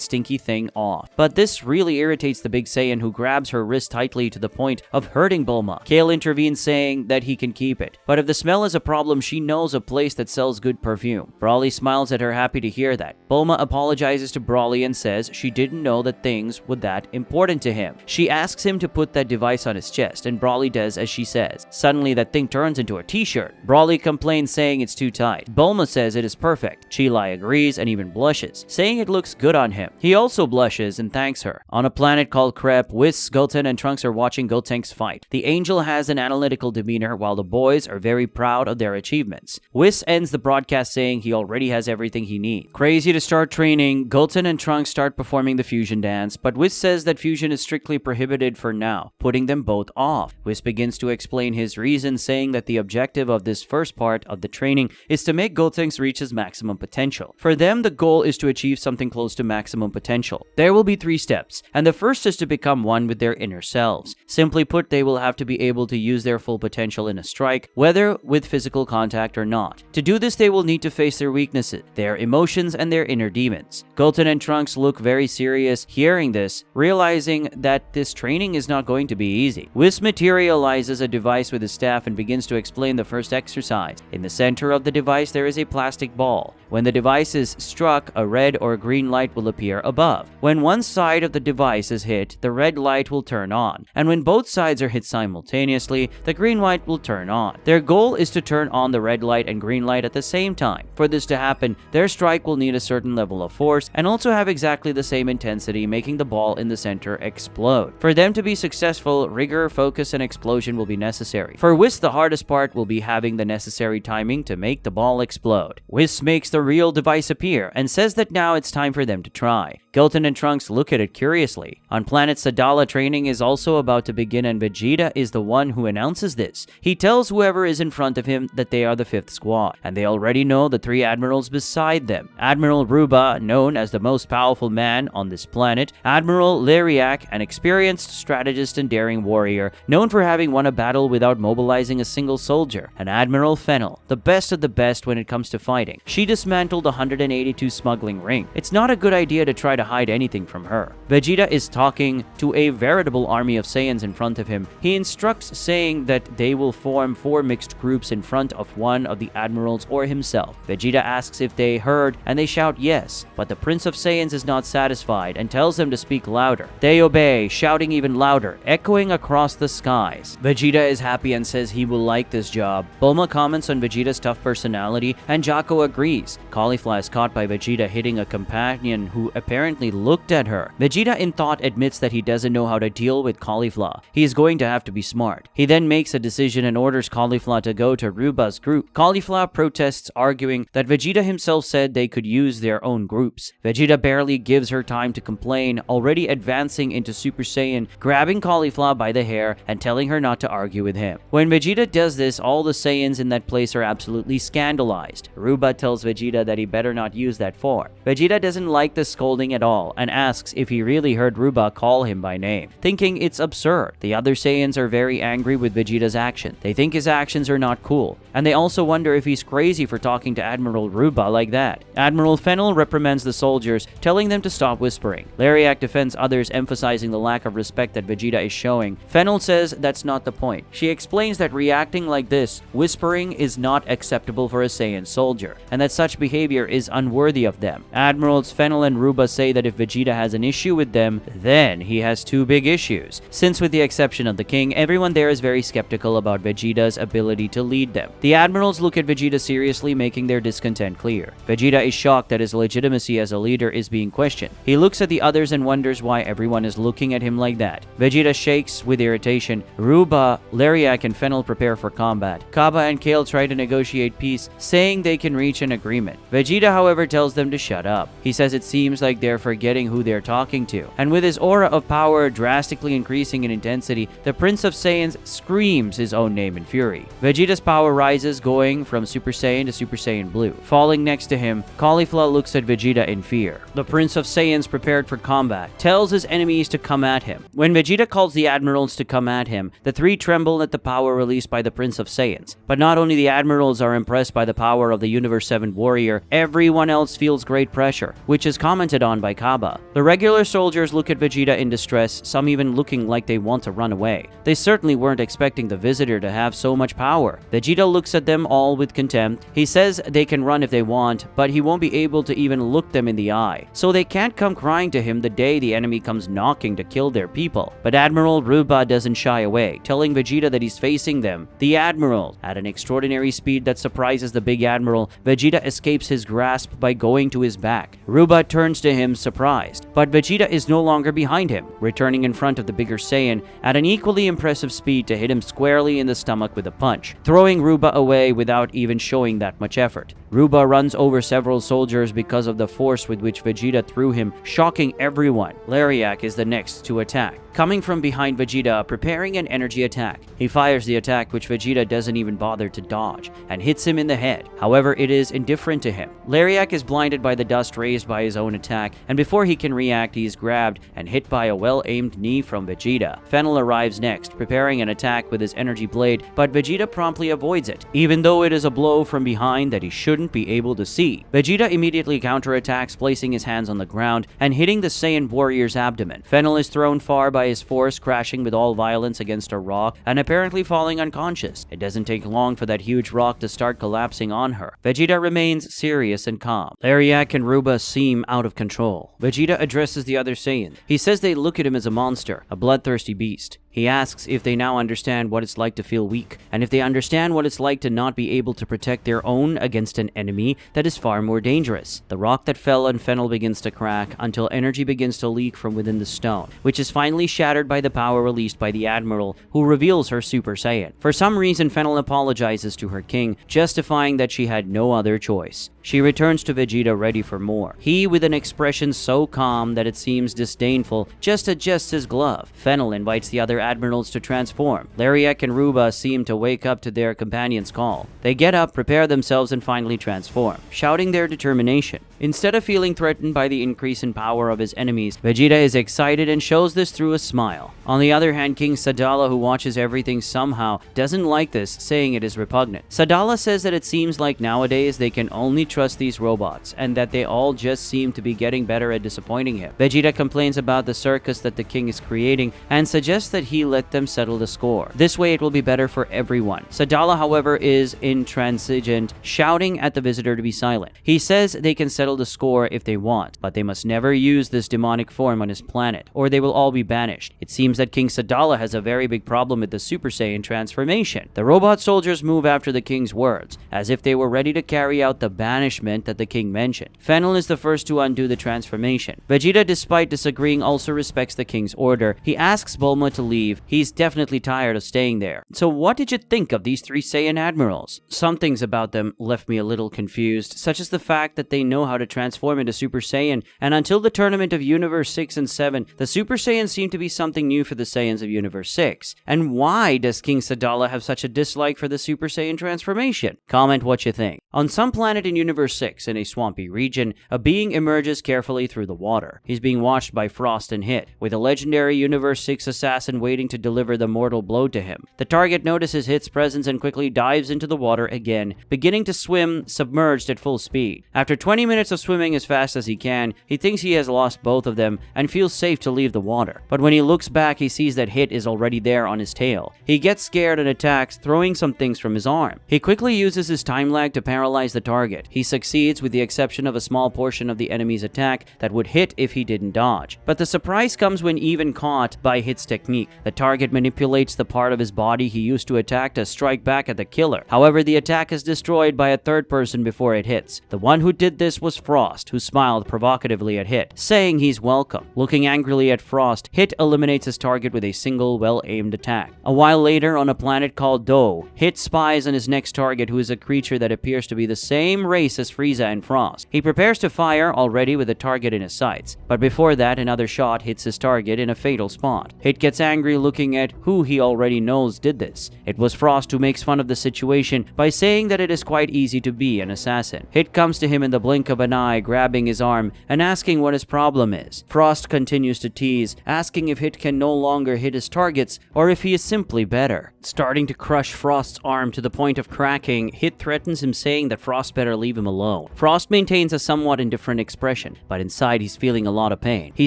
stinky thing off. But this really irritates the Big Saiyan, who grabs her wrist tightly to the point of hurting Bulma. Kale intervenes, saying that he can keep it, but if the smell is a problem, she knows a place that sells good perfume. Brawly smiles at her, happy to hear that. Bulma apologizes to Brawly and says she didn't know that things were that important to him. She asks him to put that device on his chest, and Brawly does as she says. Suddenly, that thing turns into a t-shirt. Brawly complains, saying it's too tight. Bulma says it is perfect. Chilai agrees and even blushes, saying it looks good on him. He also blushes and thanks her. On a planet called Crep, Whis, Goten, and Trunks are watching Gotenks fight. The angel has an analytical demeanor, while the boys are very proud of their achievements. Whis ends the broadcast saying he already has everything he needs. Crazy to start training, Goten and Trunks start performing the fusion dance, but Whis says that fusion is strictly prohibited for now, putting them both off. Whis begins to explain his reason, saying that the objective of this first part of the training is to make Gotenks reach his maximum potential. For them, the goal is to achieve something close to maximum potential. There will be 3 steps, and the first is to become one with their inner selves. Simply put, they will have to be able to use their full potential in a strike, whether with physical contact or not. To do this, they will need to face their weaknesses, their emotions, and their inner demons. Goten and Trunks look very serious hearing this, realizing that this training is not going to be easy. Whis materializes a device with his staff and begins to explain the first exercise. In the center of the device, there is a plastic ball. When the device is struck, a red or green light will appear above. When one side of the device is hit, the red light will turn on, and when both sides are hit simultaneously, the green light will turn on. Their goal is to turn on the red light and green light at the same time. For this to happen, their strike will need a certain level of force and also have exactly the same intensity, making the ball in the center explode. For them to be successful, rigor, focus, and explosion will be necessary. For Whis, the hardest part will be having the necessary timing to make the ball explode. Whis makes the real device appear and says that now it's time for them to try. Goten and Trunks look at it curiously. On planet Sadala, training is also about to begin, and Vegeta is the one who announces this. He tells whoever is in front of him that they are the 5th squad, and they already know the 3 admirals beside them. Admiral Ruba, known as the most powerful man on this planet, Admiral Leriak, an experienced strategist and daring warrior, known for having won a battle without mobilizing a single soldier, and Admiral Fennel, the best of the best when it comes to fighting. She dismantled the 182 smuggling ring. It's not a good idea to try to hide anything from her. Vegeta is talking to a veritable army of Saiyans in front of him. He instructs, saying that they will form 4 mixed groups in front front of one of the admirals or himself. Vegeta asks if they heard, and they shout yes, but the Prince of Saiyans is not satisfied and tells them to speak louder. They obey, shouting even louder, echoing across the skies. Vegeta is happy and says he will like this job. Bulma comments on Vegeta's tough personality, and Jaco agrees. Caulifla is caught by Vegeta hitting a companion who apparently looked at her. Vegeta in thought admits that he doesn't know how to deal with Caulifla. He is going to have to be smart. He then makes a decision and orders Caulifla to go to Ruba's group. Caulifla protests, arguing that Vegeta himself said they could use their own groups. Vegeta barely gives her time to complain, already advancing into Super Saiyan, grabbing Caulifla by the hair and telling her not to argue with him. When Vegeta does this, all the Saiyans in that place are absolutely scandalized. Ruba tells Vegeta that he better not use that form. Vegeta doesn't like the scolding at all and asks if he really heard Ruba call him by name, thinking it's absurd. The other Saiyans are very angry with Vegeta's action. They think his actions are not cool, and they also wonder if he's crazy for talking to Admiral Ruba like that. Admiral Fennel reprimands the soldiers, telling them to stop whispering. Lariak defends others, emphasizing the lack of respect that Vegeta is showing. Fennel says that's not the point. She explains that reacting like this, whispering, is not acceptable for a Saiyan soldier, and that such behavior is unworthy of them. Admirals Fennel and Ruba say that if Vegeta has an issue with them, then he has two big issues, since with the exception of the king, everyone there is very skeptical about Vegeta's ability to lead them. The admirals look at Vegeta seriously, making their discontent clear. Vegeta is shocked that his legitimacy as a leader is being questioned. He looks at the others and wonders why everyone is looking at him like that. Vegeta shakes with irritation. Ruba, Lariak, and Fennel prepare for combat. Kaba and Kale try to negotiate peace, saying they can reach an agreement. Vegeta, however, tells them to shut up. He says it seems like they're forgetting who they're talking to. And with his aura of power drastically increasing in intensity, the Prince of Saiyans screams his own name in fury. Vegeta's power rises, going from Super Saiyan to Super Saiyan Blue. Falling next to him, Caulifla looks at Vegeta in fear. The Prince of Saiyans, prepared for combat, tells his enemies to come at him. When Vegeta calls the admirals to come at him, the three tremble at the power released by the Prince of Saiyans. But not only the admirals are impressed by the power of the Universe 7 warrior, everyone else feels great pressure, which is commented on by Kaba. The regular soldiers look at Vegeta in distress, some even looking like they want to run away. They certainly weren't expecting the visitor to have so much power. Vegeta looks at them all with contempt. He says they can run if they want, but he won't be able to even look them in the eye. So they can't come crying to him the day the enemy comes knocking to kill their people. But Admiral Ruba doesn't shy away, telling Vegeta that he's facing them, the Admiral. At an extraordinary speed that surprises the big Admiral, Vegeta escapes his grasp by going to his back. Ruba turns to him surprised, but Vegeta is no longer behind him, returning in front of the bigger Saiyan at an equally impressive speed to hit him squarely in the stomach with a punch, throwing Ruba away without even showing that much effort. Ruba runs over several soldiers because of the force with which Vegeta threw him, shocking everyone. Lariak is the next to attack, coming from behind Vegeta, preparing an energy attack. He fires the attack, which Vegeta doesn't even bother to dodge, and hits him in the head. However, it is indifferent to him. Lariak is blinded by the dust raised by his own attack, and before he can react, he is grabbed and hit by a well-aimed knee from Vegeta. Fennel arrives next, preparing an attack with his energy blade, but Vegeta promptly avoids it, even though it is a blow from behind that he shouldn't be able to see. Vegeta immediately counterattacks, placing his hands on the ground and hitting the Saiyan warrior's abdomen. Fennel is thrown far by his force, crashing with all violence against a rock and apparently falling unconscious. It doesn't take long for that huge rock to start collapsing on her. Vegeta remains serious and calm. Lariak and Ruba seem out of control. Vegeta addresses the other Saiyan. He says they look at him as a monster, a bloodthirsty beast. He asks if they now understand what it's like to feel weak, and if they understand what it's like to not be able to protect their own against an enemy that is far more dangerous. The rock that fell on Fennel begins to crack until energy begins to leak from within the stone, which is finally shattered by the power released by the Admiral, who reveals her Super Saiyan. For some reason, Fennel apologizes to her king, justifying that she had no other choice. She returns to Vegeta ready for more. He, with an expression so calm that it seems disdainful, just adjusts his glove. Fennel invites the other admirals to transform. Lariak and Ruba seem to wake up to their companion's call. They get up, prepare themselves, and finally transform, shouting their determination. Instead of feeling threatened by the increase in power of his enemies, Vegeta is excited and shows this through a smile. On the other hand, King Sadala, who watches everything somehow, doesn't like this, saying it is repugnant. Sadala says that it seems like nowadays they can only trust these robots, and that they all just seem to be getting better at disappointing him. Vegeta complains about the circus that the king is creating and suggests that he let them settle the score. This way it will be better for everyone. Sadala, however, is intransigent, shouting at the visitor to be silent. He says they can settle the score if they want, but they must never use this demonic form on his planet, or they will all be banished. It seems that King Sadala has a very big problem with the Super Saiyan transformation. The robot soldiers move after the king's words, as if they were ready to carry out the banishment that the king mentioned. Fennel is the first to undo the transformation. Vegeta, despite disagreeing, also respects the king's order. He asks Bulma to leave. He's definitely tired of staying there. So what did you think of these 3 Saiyan admirals? Some things about them left me a little confused, such as the fact that they know how to transform into Super Saiyan, and until the tournament of Universe 6 and 7, the Super Saiyans seem to be something new for the Saiyans of Universe 6. And why does King Sadala have such a dislike for the Super Saiyan transformation? Comment what you think. On some planet in Universe 6, in a swampy region, a being emerges carefully through the water. He's being watched by Frost and Hit, with a legendary Universe 6 assassin waiting to deliver the mortal blow to him. The target notices Hit's presence and quickly dives into the water again, beginning to swim submerged at full speed. After 20 minutes of swimming as fast as he can, he thinks he has lost both of them and feels safe to leave the water. But when he looks back, he sees that Hit is already there on his tail. He gets scared and attacks, throwing some things from his arm. He quickly uses his time lag to paralyze the target. He succeeds, with the exception of a small portion of the enemy's attack that would hit if he didn't dodge. But the surprise comes when, even caught by Hit's technique, the target manipulates the part of his body he used to attack to strike back at the killer. However, the attack is destroyed by a third person before it hits. The one who did this was Frost, who smiled provocatively at Hit, saying he's welcome. Looking angrily at Frost, Hit eliminates his target with a single well-aimed attack. A while later, on a planet called Do, Hit spies on his next target, who is a creature that appears to be the same race as Frieza and Frost. He prepares to fire, already with a target in his sights, but before that, another shot hits his target in a fatal spot. Hit gets angry, looking at who he already knows did this. It was Frost, who makes fun of the situation by saying that it is quite easy to be an assassin. Hit comes to him in the blink of an eye, grabbing his arm and asking what his problem is. Frost continues to tease, asking if Hit can no longer hit his targets or if he is simply better. Starting to crush Frost's arm to the point of cracking, Hit threatens him, saying that Frost better leave him alone. Frost maintains a somewhat indifferent expression, but inside he's feeling a lot of pain. He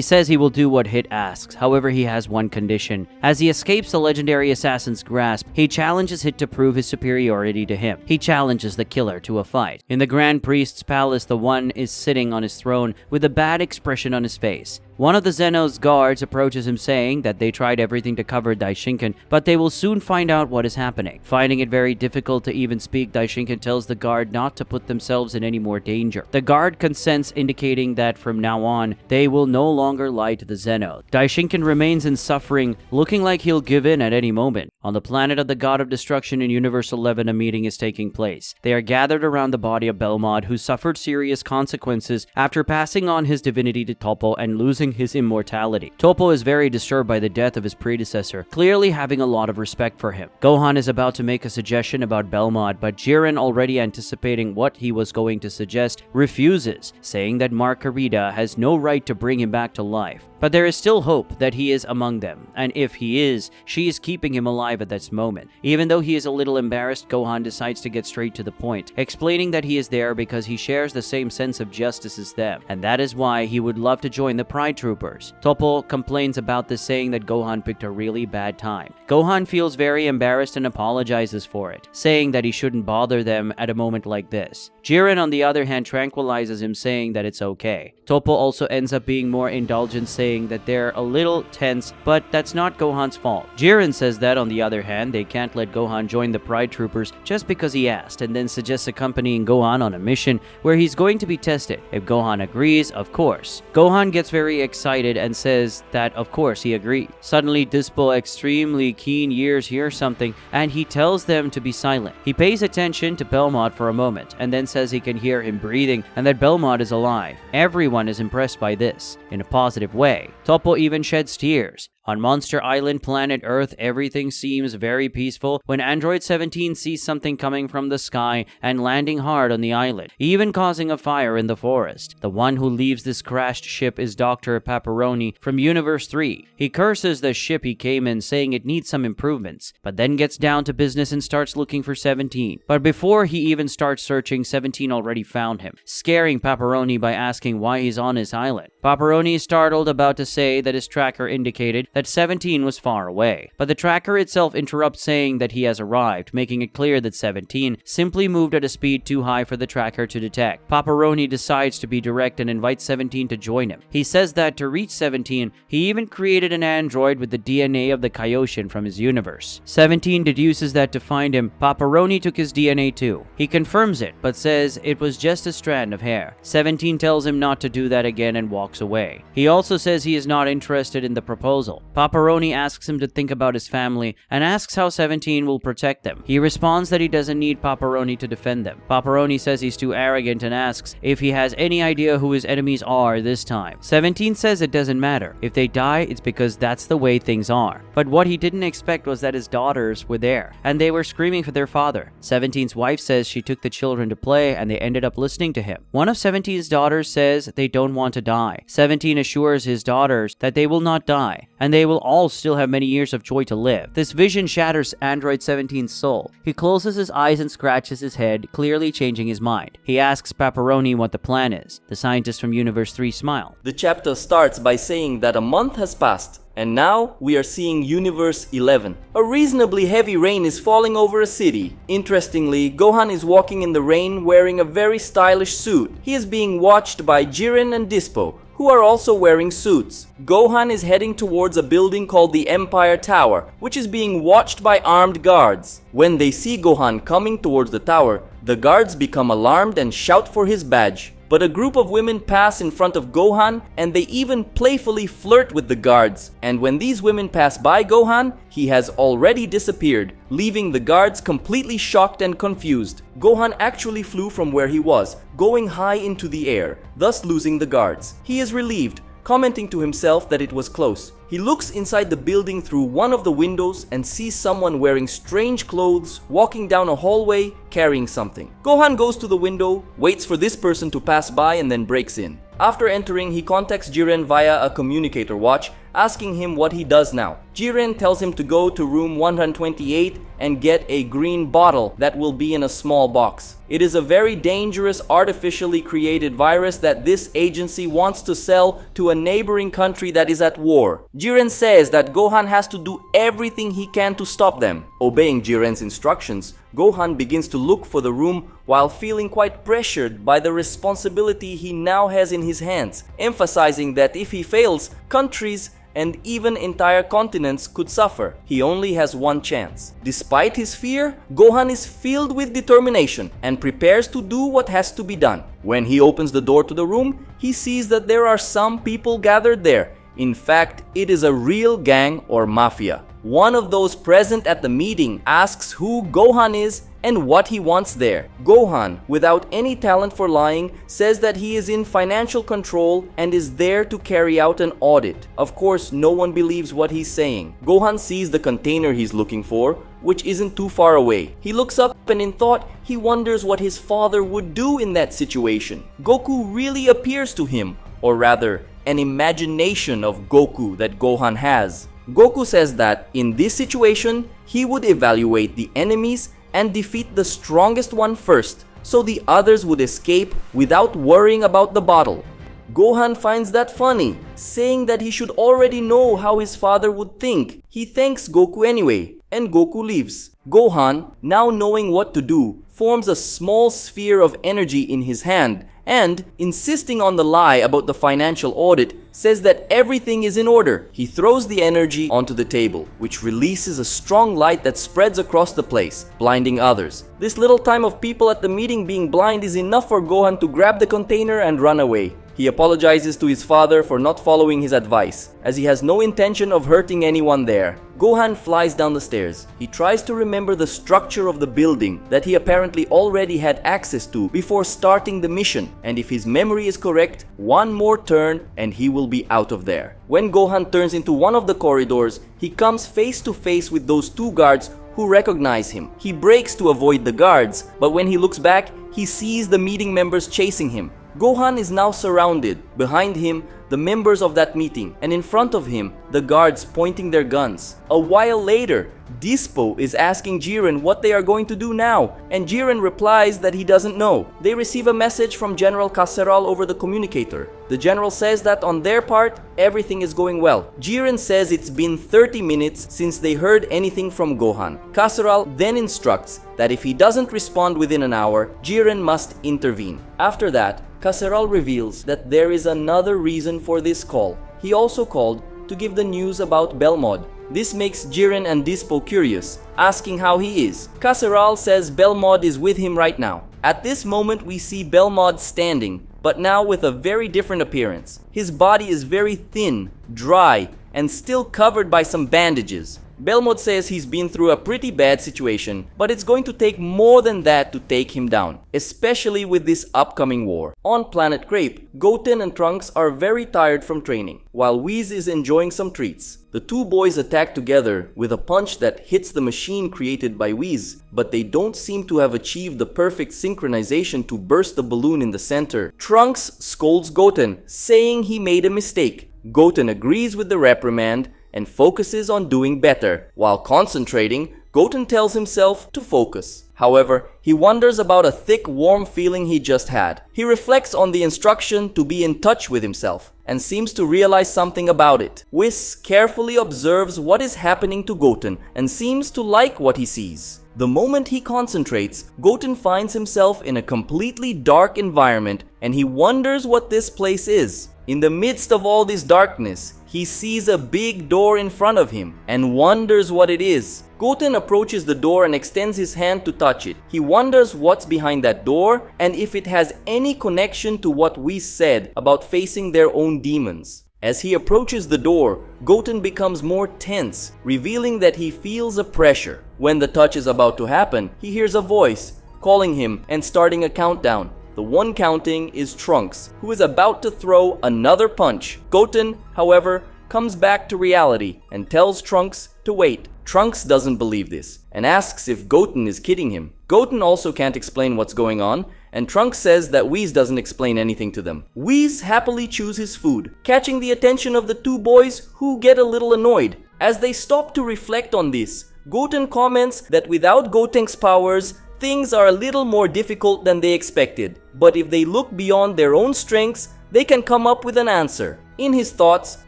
says he will do what Hit asks. However, he has one condition. As he escapes the legendary assassin's grasp, he challenges Hit to prove his superiority to him. He challenges the killer to a fight. In the Grand Priest's palace, the one is sitting on his throne with a bad expression on his face. One of the Zeno's guards approaches him, saying that they tried everything to cover Daishinkan, but they will soon find out what is happening. Finding it very difficult to even speak, Daishinkan tells the guard not to put themselves in any more danger. The guard consents, indicating that from now on, they will no longer lie to the Zenos. Daishinkan remains in suffering, looking like he'll give in at any moment. On the planet of the God of Destruction in Universe 11, a meeting is taking place. They are gathered around the body of Belmod, who suffered serious consequences after passing on his divinity to Toppo and losing his immortality. Toppo is very disturbed by the death of his predecessor, clearly having a lot of respect for him. Gohan is about to make a suggestion about Belmod, but Jiren, already anticipating what he was going to suggest, refuses, saying that Margarita has no right to bring him back to life. But there is still hope that he is among them, and if he is, she is keeping him alive at this moment. Even though he is a little embarrassed, Gohan decides to get straight to the point, explaining that he is there because he shares the same sense of justice as them, and that is why he would love to join the Pride Troopers. Toppo complains about this, saying that Gohan picked a really bad time. Gohan feels very embarrassed and apologizes for it, saying that he shouldn't bother them at a moment like this. Jiren, on the other hand, tranquilizes him, saying that it's okay. Toppo also ends up being more indulgent, saying that they're a little tense, but that's not Gohan's fault. Jiren says that, on the other hand, they can't let Gohan join the Pride Troopers just because he asked, and then suggests accompanying Gohan on a mission where he's going to be tested. If Gohan agrees, of course. Gohan gets very excited and says that of course he agrees. Suddenly, Dispo, extremely keen ears, hears something, and he tells them to be silent. He pays attention to Belmod for a moment, and then says he can hear him breathing and that Belmod is alive. Everyone is impressed by this, in a positive way. Toppo even sheds tears. On Monster Island, planet Earth, everything seems very peaceful when Android 17 sees something coming from the sky and landing hard on the island, even causing a fire in the forest. The one who leaves this crashed ship is Dr. Pepperoni from Universe 3. He curses the ship he came in, saying it needs some improvements, but then gets down to business and starts looking for 17. But before he even starts searching, 17 already found him, scaring Pepperoni by asking why he's on his island. Pepperoni is startled, about to say that his tracker indicated that 17 was far away, but the tracker itself interrupts, saying that he has arrived, making it clear that 17 simply moved at a speed too high for the tracker to detect. Pepperoni decides to be direct and invites 17 to join him. He says that to reach 17, he even created an android with the DNA of the Kaioshin from his universe. 17 deduces that to find him, Pepperoni took his DNA too. He confirms it, but says it was just a strand of hair. 17 tells him not to do that again and walks away. He also says he is not interested in the proposal. Pepperoni asks him to think about his family and asks how 17 will protect them. He responds that he doesn't need Pepperoni to defend them. Pepperoni says he's too arrogant and asks if he has any idea who his enemies are this time. 17 says it doesn't matter. If they die, it's because that's the way things are. But what he didn't expect was that his daughters were there, and they were screaming for their father. 17's wife says she took the children to play and they ended up listening to him. One of 17's daughters says they don't want to die. 17 assures his daughters that they will not die, and they will all still have many years of joy to live. This vision shatters Android 17's soul. He closes his eyes and scratches his head, clearly changing his mind. He asks Pepperoni what the plan is. The scientist from Universe 3 smiles. The chapter starts by saying that a month has passed, and now we are seeing Universe 11. A reasonably heavy rain is falling over a city. Interestingly, Gohan is walking in the rain wearing a very stylish suit. He is being watched by Jiren and Dispo, who are also wearing suits. Gohan is heading towards a building called the Empire Tower, which is being watched by armed guards. When they see Gohan coming towards the tower, the guards become alarmed and shout for his badge. But a group of women pass in front of Gohan, and they even playfully flirt with the guards. And when these women pass by Gohan, he has already disappeared, leaving the guards completely shocked and confused. Gohan actually flew from where he was, going high into the air, thus losing the guards. He is relieved, commenting to himself that it was close. He looks inside the building through one of the windows and sees someone wearing strange clothes walking down a hallway carrying something. Gohan goes to the window, waits for this person to pass by, and then breaks in. After entering, he contacts Jiren via a communicator watch, asking him what he does now. Jiren tells him to go to room 128 and get a green bottle that will be in a small box. It is a very dangerous artificially created virus that this agency wants to sell to a neighboring country that is at war. Jiren says that Gohan has to do everything he can to stop them. Obeying Jiren's instructions, Gohan begins to look for the room while feeling quite pressured by the responsibility he now has in his hands, emphasizing that if he fails, countries and even entire continents could suffer. He only has one chance. Despite his fear, Gohan is filled with determination and prepares to do what has to be done. When he opens the door to the room, he sees that there are some people gathered there. In fact, it is a real gang or mafia. One of those present at the meeting asks who Gohan is and what he wants there. Gohan, without any talent for lying, says that he is in financial control and is there to carry out an audit. Of course, no one believes what he's saying. Gohan sees the container he's looking for, which isn't too far away. He looks up and in thought, he wonders what his father would do in that situation. Goku really appears to him, or rather, an imagination of Goku that Gohan has. Goku says that in this situation, he would evaluate the enemies and defeat the strongest one first, so the others would escape without worrying about the bottle. Gohan finds that funny, saying that he should already know how his father would think. He thanks Goku anyway, and Goku leaves. Gohan, now knowing what to do, forms a small sphere of energy in his hand and, insisting on the lie about the financial audit, says that everything is in order. He throws the energy onto the table, which releases a strong light that spreads across the place, blinding others. This little time of people at the meeting being blind is enough for Gohan to grab the container and run away. He He apologizes to his father for not following his advice, as he has no intention of hurting anyone there. Gohan flies down the stairs. He tries to remember the structure of the building that he apparently already had access to before starting the mission, and if his memory is correct, one more turn and he will be out of there. When Gohan turns into one of the corridors, he comes face to face with those two guards who recognize him. He brakes to avoid the guards, but when he looks back, he sees the meeting members chasing him. Gohan is now surrounded. Behind him, the members of that meeting, and in front of him, the guards pointing their guns. A while later, Dispo is asking Jiren what they are going to do now, and Jiren replies that he doesn't know. They receive a message from General Caceral over the communicator. The general says that on their part, everything is going well. Jiren says it's been 30 minutes since they heard anything from Gohan. Caceral then instructs that if he doesn't respond within an hour, Jiren must intervene. After that, Caceral reveals that there is another reason for this call. He also called to give the news about Belmod. This makes Jiren and Dispo curious, asking how he is. Caceral says Belmod is with him right now. At this moment we see Belmod standing, but now with a very different appearance. His body is very thin, dry, and still covered by some bandages. Belmod says he's been through a pretty bad situation, but it's going to take more than that to take him down, especially with this upcoming war. On Planet Grape, Goten and Trunks are very tired from training, while Whis is enjoying some treats. The two boys attack together with a punch that hits the machine created by Whis, but they don't seem to have achieved the perfect synchronization to burst the balloon in the center. Trunks scolds Goten, saying he made a mistake. Goten agrees with the reprimand and focuses on doing better. While concentrating, Goten tells himself to focus. However, he wonders about a thick, warm feeling he just had. He reflects on the instruction to be in touch with himself and seems to realize something about it. Whis carefully observes what is happening to Goten and seems to like what he sees. The moment he concentrates, Goten finds himself in a completely dark environment and he wonders what this place is. In the midst of all this darkness, he sees a big door in front of him and wonders what it is. Goten approaches the door and extends his hand to touch it. He wonders what's behind that door and if it has any connection to what we said about facing their own demons. As he approaches the door, Goten becomes more tense, revealing that he feels a pressure. When the touch is about to happen, he hears a voice calling him and starting a countdown. The one counting is Trunks, who is about to throw another punch. Goten, however, comes back to reality and tells Trunks to wait. Trunks doesn't believe this and asks if Goten is kidding him. Goten also can't explain what's going on, and Trunks says that Whis doesn't explain anything to them. Whis happily chews his food, catching the attention of the two boys, who get a little annoyed. As they stop to reflect on this, Goten comments that without Gotenks powers, things are a little more difficult than they expected, but if they look beyond their own strengths, they can come up with an answer. In his thoughts,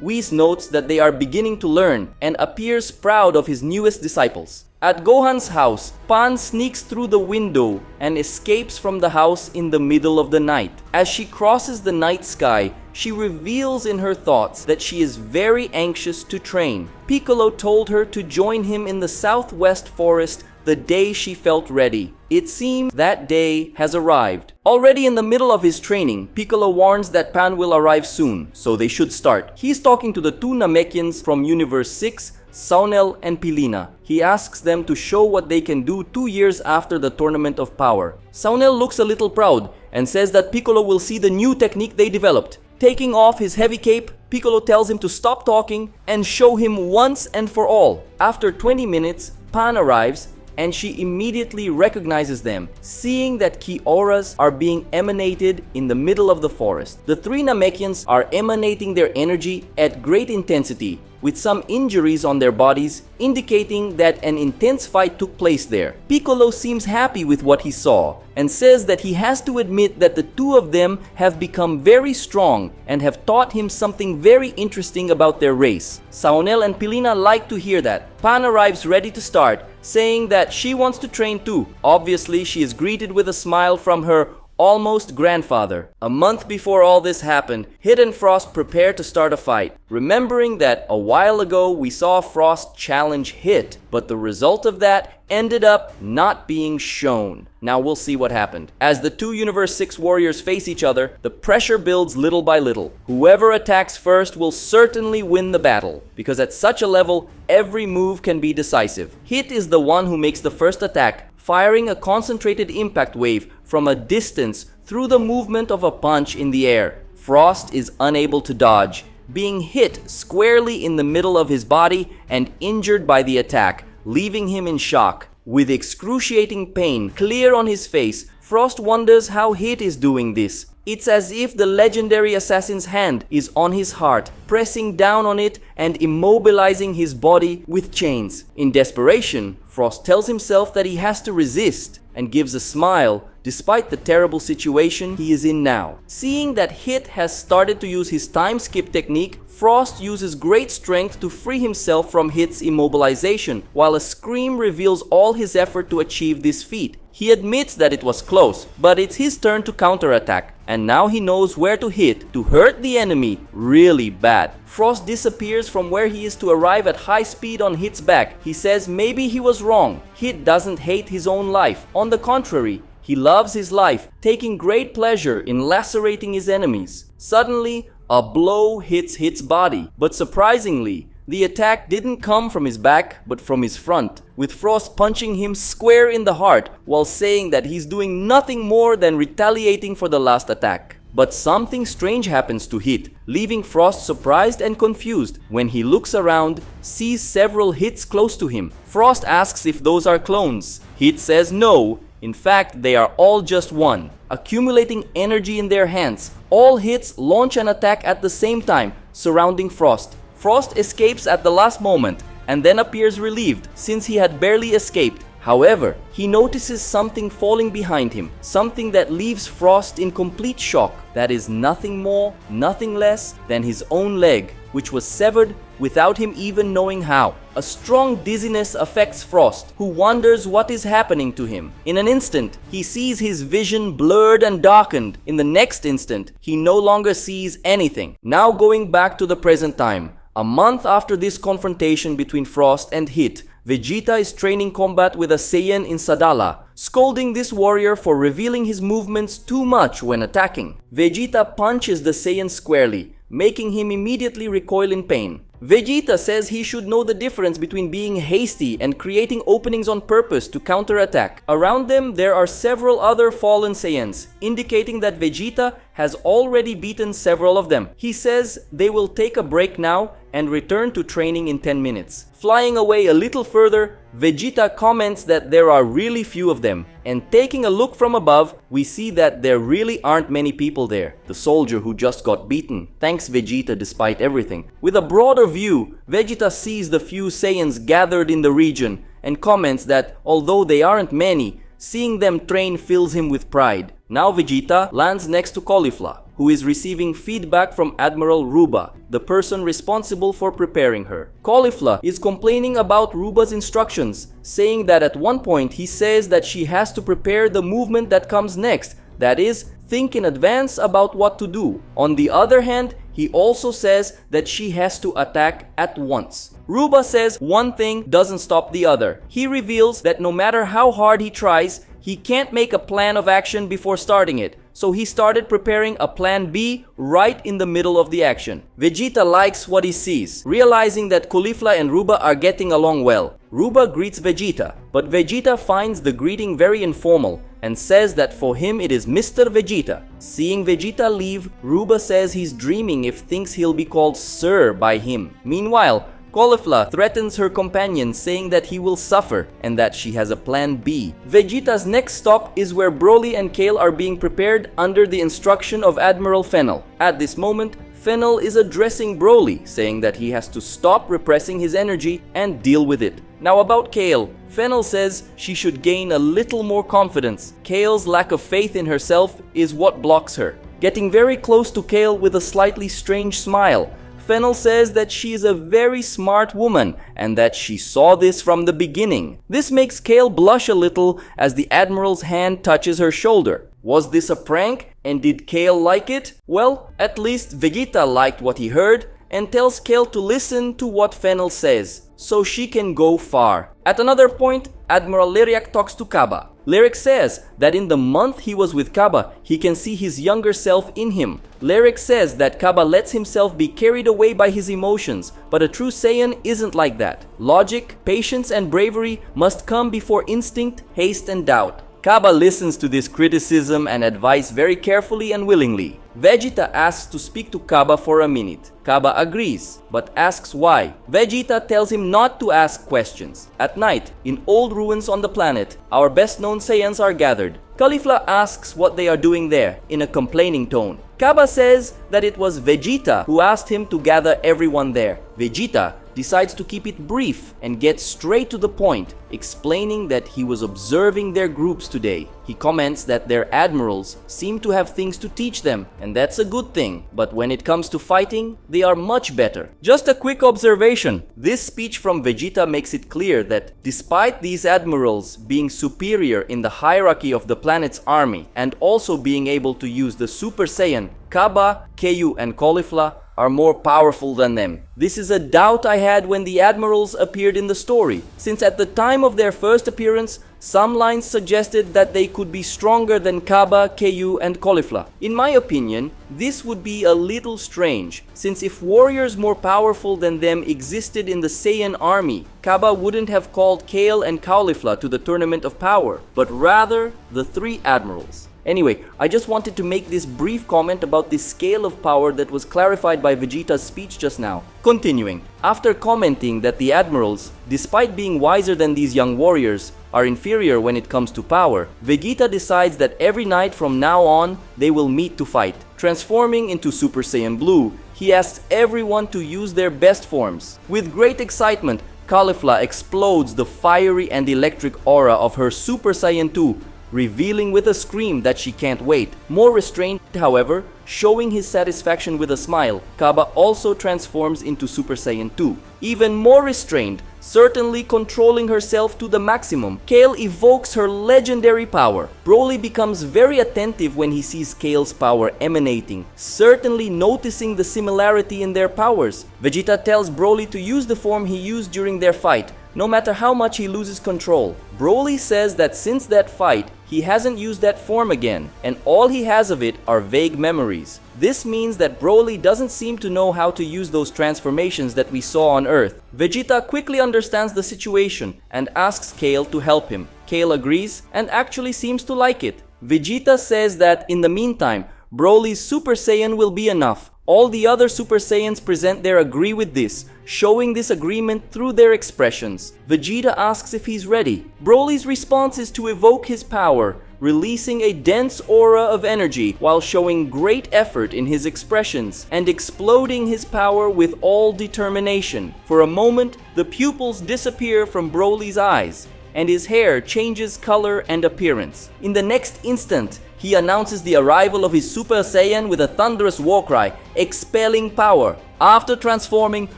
Whis notes that they are beginning to learn and appears proud of his newest disciples. At Gohan's house, Pan sneaks through the window and escapes from the house in the middle of the night. As she crosses the night sky, she reveals in her thoughts that she is very anxious to train. Piccolo told her to join him in the southwest forest the day she felt ready. It seems that day has arrived. Already in the middle of his training, Piccolo warns that Pan will arrive soon, so they should start. He's talking to the two Namekians from Universe 6, Saunel and Pilina. He asks them to show what they can do 2 years after the Tournament of Power. Saunel looks a little proud and says that Piccolo will see the new technique they developed. Taking off his heavy cape, Piccolo tells him to stop talking and show him once and for all. After 20 minutes, Pan arrives and she immediately recognizes them, seeing that ki auras are being emanated in the middle of the forest. The three Namekians are emanating their energy at great intensity, with some injuries on their bodies, indicating that an intense fight took place there. Piccolo seems happy with what he saw, and says that he has to admit that the two of them have become very strong and have taught him something very interesting about their race. Saunel and Pilina like to hear that. Pan arrives ready to start, saying that she wants to train too. Obviously, she is greeted with a smile from her almost grandfather. A month before all this happened, Hit and Frost prepare to start a fight, remembering that a while ago we saw Frost challenge Hit, but the result of that ended up not being shown. Now we'll see what happened. As the two Universe 6 warriors face each other, the pressure builds little by little. Whoever attacks first will certainly win the battle, because at such a level, every move can be decisive. Hit is the one who makes the first attack, firing a concentrated impact wave from a distance through the movement of a punch in the air. Frost is unable to dodge, being hit squarely in the middle of his body and injured by the attack, leaving him in shock. With excruciating pain clear on his face, Frost wonders how Hit is doing this. It's as if the legendary assassin's hand is on his heart, pressing down on it and immobilizing his body with chains. In desperation, Frost tells himself that he has to resist and gives a smile despite the terrible situation he is in now. Seeing that Hit has started to use his time skip technique, Frost uses great strength to free himself from Hit's immobilization, while a scream reveals all his effort to achieve this feat. He admits that it was close, but it's his turn to counterattack, and now he knows where to hit to hurt the enemy really bad. Frost disappears from where he is to arrive at high speed on Hit's back. He says maybe he was wrong. Hit doesn't hate his own life. On the contrary, he loves his life, taking great pleasure in lacerating his enemies. Suddenly, a blow hits Hit's body, but surprisingly, the attack didn't come from his back, but from his front, with Frost punching him square in the heart while saying that he's doing nothing more than retaliating for the last attack. But something strange happens to Hit, leaving Frost surprised and confused. When he looks around, sees several Hits close to him. Frost asks if those are clones. Hit says no. In fact, they are all just one. Accumulating energy in their hands, all Hits launch an attack at the same time, surrounding Frost. Frost escapes at the last moment and then appears relieved since he had barely escaped. However, he notices something falling behind him, something that leaves Frost in complete shock. That is nothing more, nothing less than his own leg, which was severed without him even knowing how. A strong dizziness affects Frost, who wonders what is happening to him. In an instant, he sees his vision blurred and darkened. In the next instant, he no longer sees anything. Now going back to the present time. A month after this confrontation between Frost and Hit, Vegeta is training combat with a Saiyan in Sadala, scolding this warrior for revealing his movements too much when attacking. Vegeta punches the Saiyan squarely, making him immediately recoil in pain. Vegeta says he should know the difference between being hasty and creating openings on purpose to counterattack. Around them, there are several other fallen Saiyans, indicating that Vegeta has already beaten several of them. He says they will take a break now and return to training in 10 minutes. Flying away a little further, Vegeta comments that there are really few of them, and taking a look from above, we see that there really aren't many people there. The soldier who just got beaten thanks Vegeta despite everything. With a broader view, Vegeta sees the few Saiyans gathered in the region and comments that although they aren't many, seeing them train fills him with pride. Now Vegeta lands next to Caulifla, who is receiving feedback from Admiral Ruba, the person responsible for preparing her. Caulifla is complaining about Ruba's instructions, saying that at one point he says that she has to prepare the movement that comes next, that is, think in advance about what to do. On the other hand, he also says that she has to attack at once. Ruba says one thing doesn't stop the other. He reveals that no matter how hard he tries, he can't make a plan of action before starting it, so he started preparing a plan B right in the middle of the action. Vegeta likes what he sees, realizing that Caulifla and Ruba are getting along well. Ruba greets Vegeta, but Vegeta finds the greeting very informal and says that for him it is Mr. Vegeta. Seeing Vegeta leave, Ruba says he's dreaming if thinks he'll be called Sir by him. Meanwhile, Caulifla threatens her companion, saying that he will suffer and that she has a plan B. Vegeta's next stop is where Broly and Kale are being prepared under the instruction of Admiral Fennel. At this moment, Fennel is addressing Broly, saying that he has to stop repressing his energy and deal with it. Now about Kale, Fennel says she should gain a little more confidence. Kale's lack of faith in herself is what blocks her. Getting very close to Kale with a slightly strange smile, Fennel says that she is a very smart woman and that she saw this from the beginning. This makes Kale blush a little as the Admiral's hand touches her shoulder. Was this a prank, and did Kale like it? Well, at least Vegeta liked what he heard and tells Kale to listen to what Fennel says, so she can go far. At another point, Admiral Lyriac talks to Kaba. Lyric says that in the month he was with Kaba, he can see his younger self in him. Lyric says that Kaba lets himself be carried away by his emotions, but a true Saiyan isn't like that. Logic, patience, and bravery must come before instinct, haste, and doubt. Kaba listens to this criticism and advice very carefully and willingly. Vegeta asks to speak to Kaba for a minute. Kaba agrees, but asks why. Vegeta tells him not to ask questions. At night, in old ruins on the planet, our best-known Saiyans are gathered. Caulifla asks what they are doing there, in a complaining tone. Kaba says that it was Vegeta who asked him to gather everyone there. Vegeta decides to keep it brief and get straight to the point, explaining that he was observing their groups today. He comments that their admirals seem to have things to teach them, and that's a good thing, but when it comes to fighting, they are much better. Just a quick observation, this speech from Vegeta makes it clear that despite these admirals being superior in the hierarchy of the planet's army and also being able to use the Super Saiyan, Kaba, Keiyu, and Caulifla are more powerful than them. This is a doubt I had when the admirals appeared in the story, since at the time of their first appearance, some lines suggested that they could be stronger than Kaba, Keiyu, and Caulifla. In my opinion, this would be a little strange, since if warriors more powerful than them existed in the Saiyan army, Kaba wouldn't have called Kale and Caulifla to the Tournament of Power, but rather the three admirals. Anyway, I just wanted to make this brief comment about the scale of power that was clarified by Vegeta's speech just now. Continuing, after commenting that the admirals, despite being wiser than these young warriors, are inferior when it comes to power, Vegeta decides that every night from now on, they will meet to fight. Transforming into Super Saiyan Blue, he asks everyone to use their best forms. With great excitement, Caulifla explodes the fiery and electric aura of her Super Saiyan 2, revealing with a scream that she can't wait. More restrained, however, showing his satisfaction with a smile, Kaba also transforms into Super Saiyan 2. Even more restrained, certainly controlling herself to the maximum, Kale evokes her legendary power. Broly becomes very attentive when he sees Kale's power emanating, certainly noticing the similarity in their powers. Vegeta tells Broly to use the form he used during their fight, no matter how much he loses control. Broly says that since that fight, he hasn't used that form again, and all he has of it are vague memories. This means that Broly doesn't seem to know how to use those transformations that we saw on Earth. Vegeta quickly understands the situation and asks Kale to help him. Kale agrees and actually seems to like it. Vegeta says that in the meantime, Broly's Super Saiyan will be enough. All the other Super Saiyans present their agree with this, showing this agreement through their expressions. Vegeta asks if he's ready. Broly's response is to evoke his power, releasing a dense aura of energy while showing great effort in his expressions and exploding his power with all determination. For a moment, the pupils disappear from Broly's eyes, and his hair changes color and appearance. In the next instant, he announces the arrival of his Super Saiyan with a thunderous war cry, expelling power. After transforming,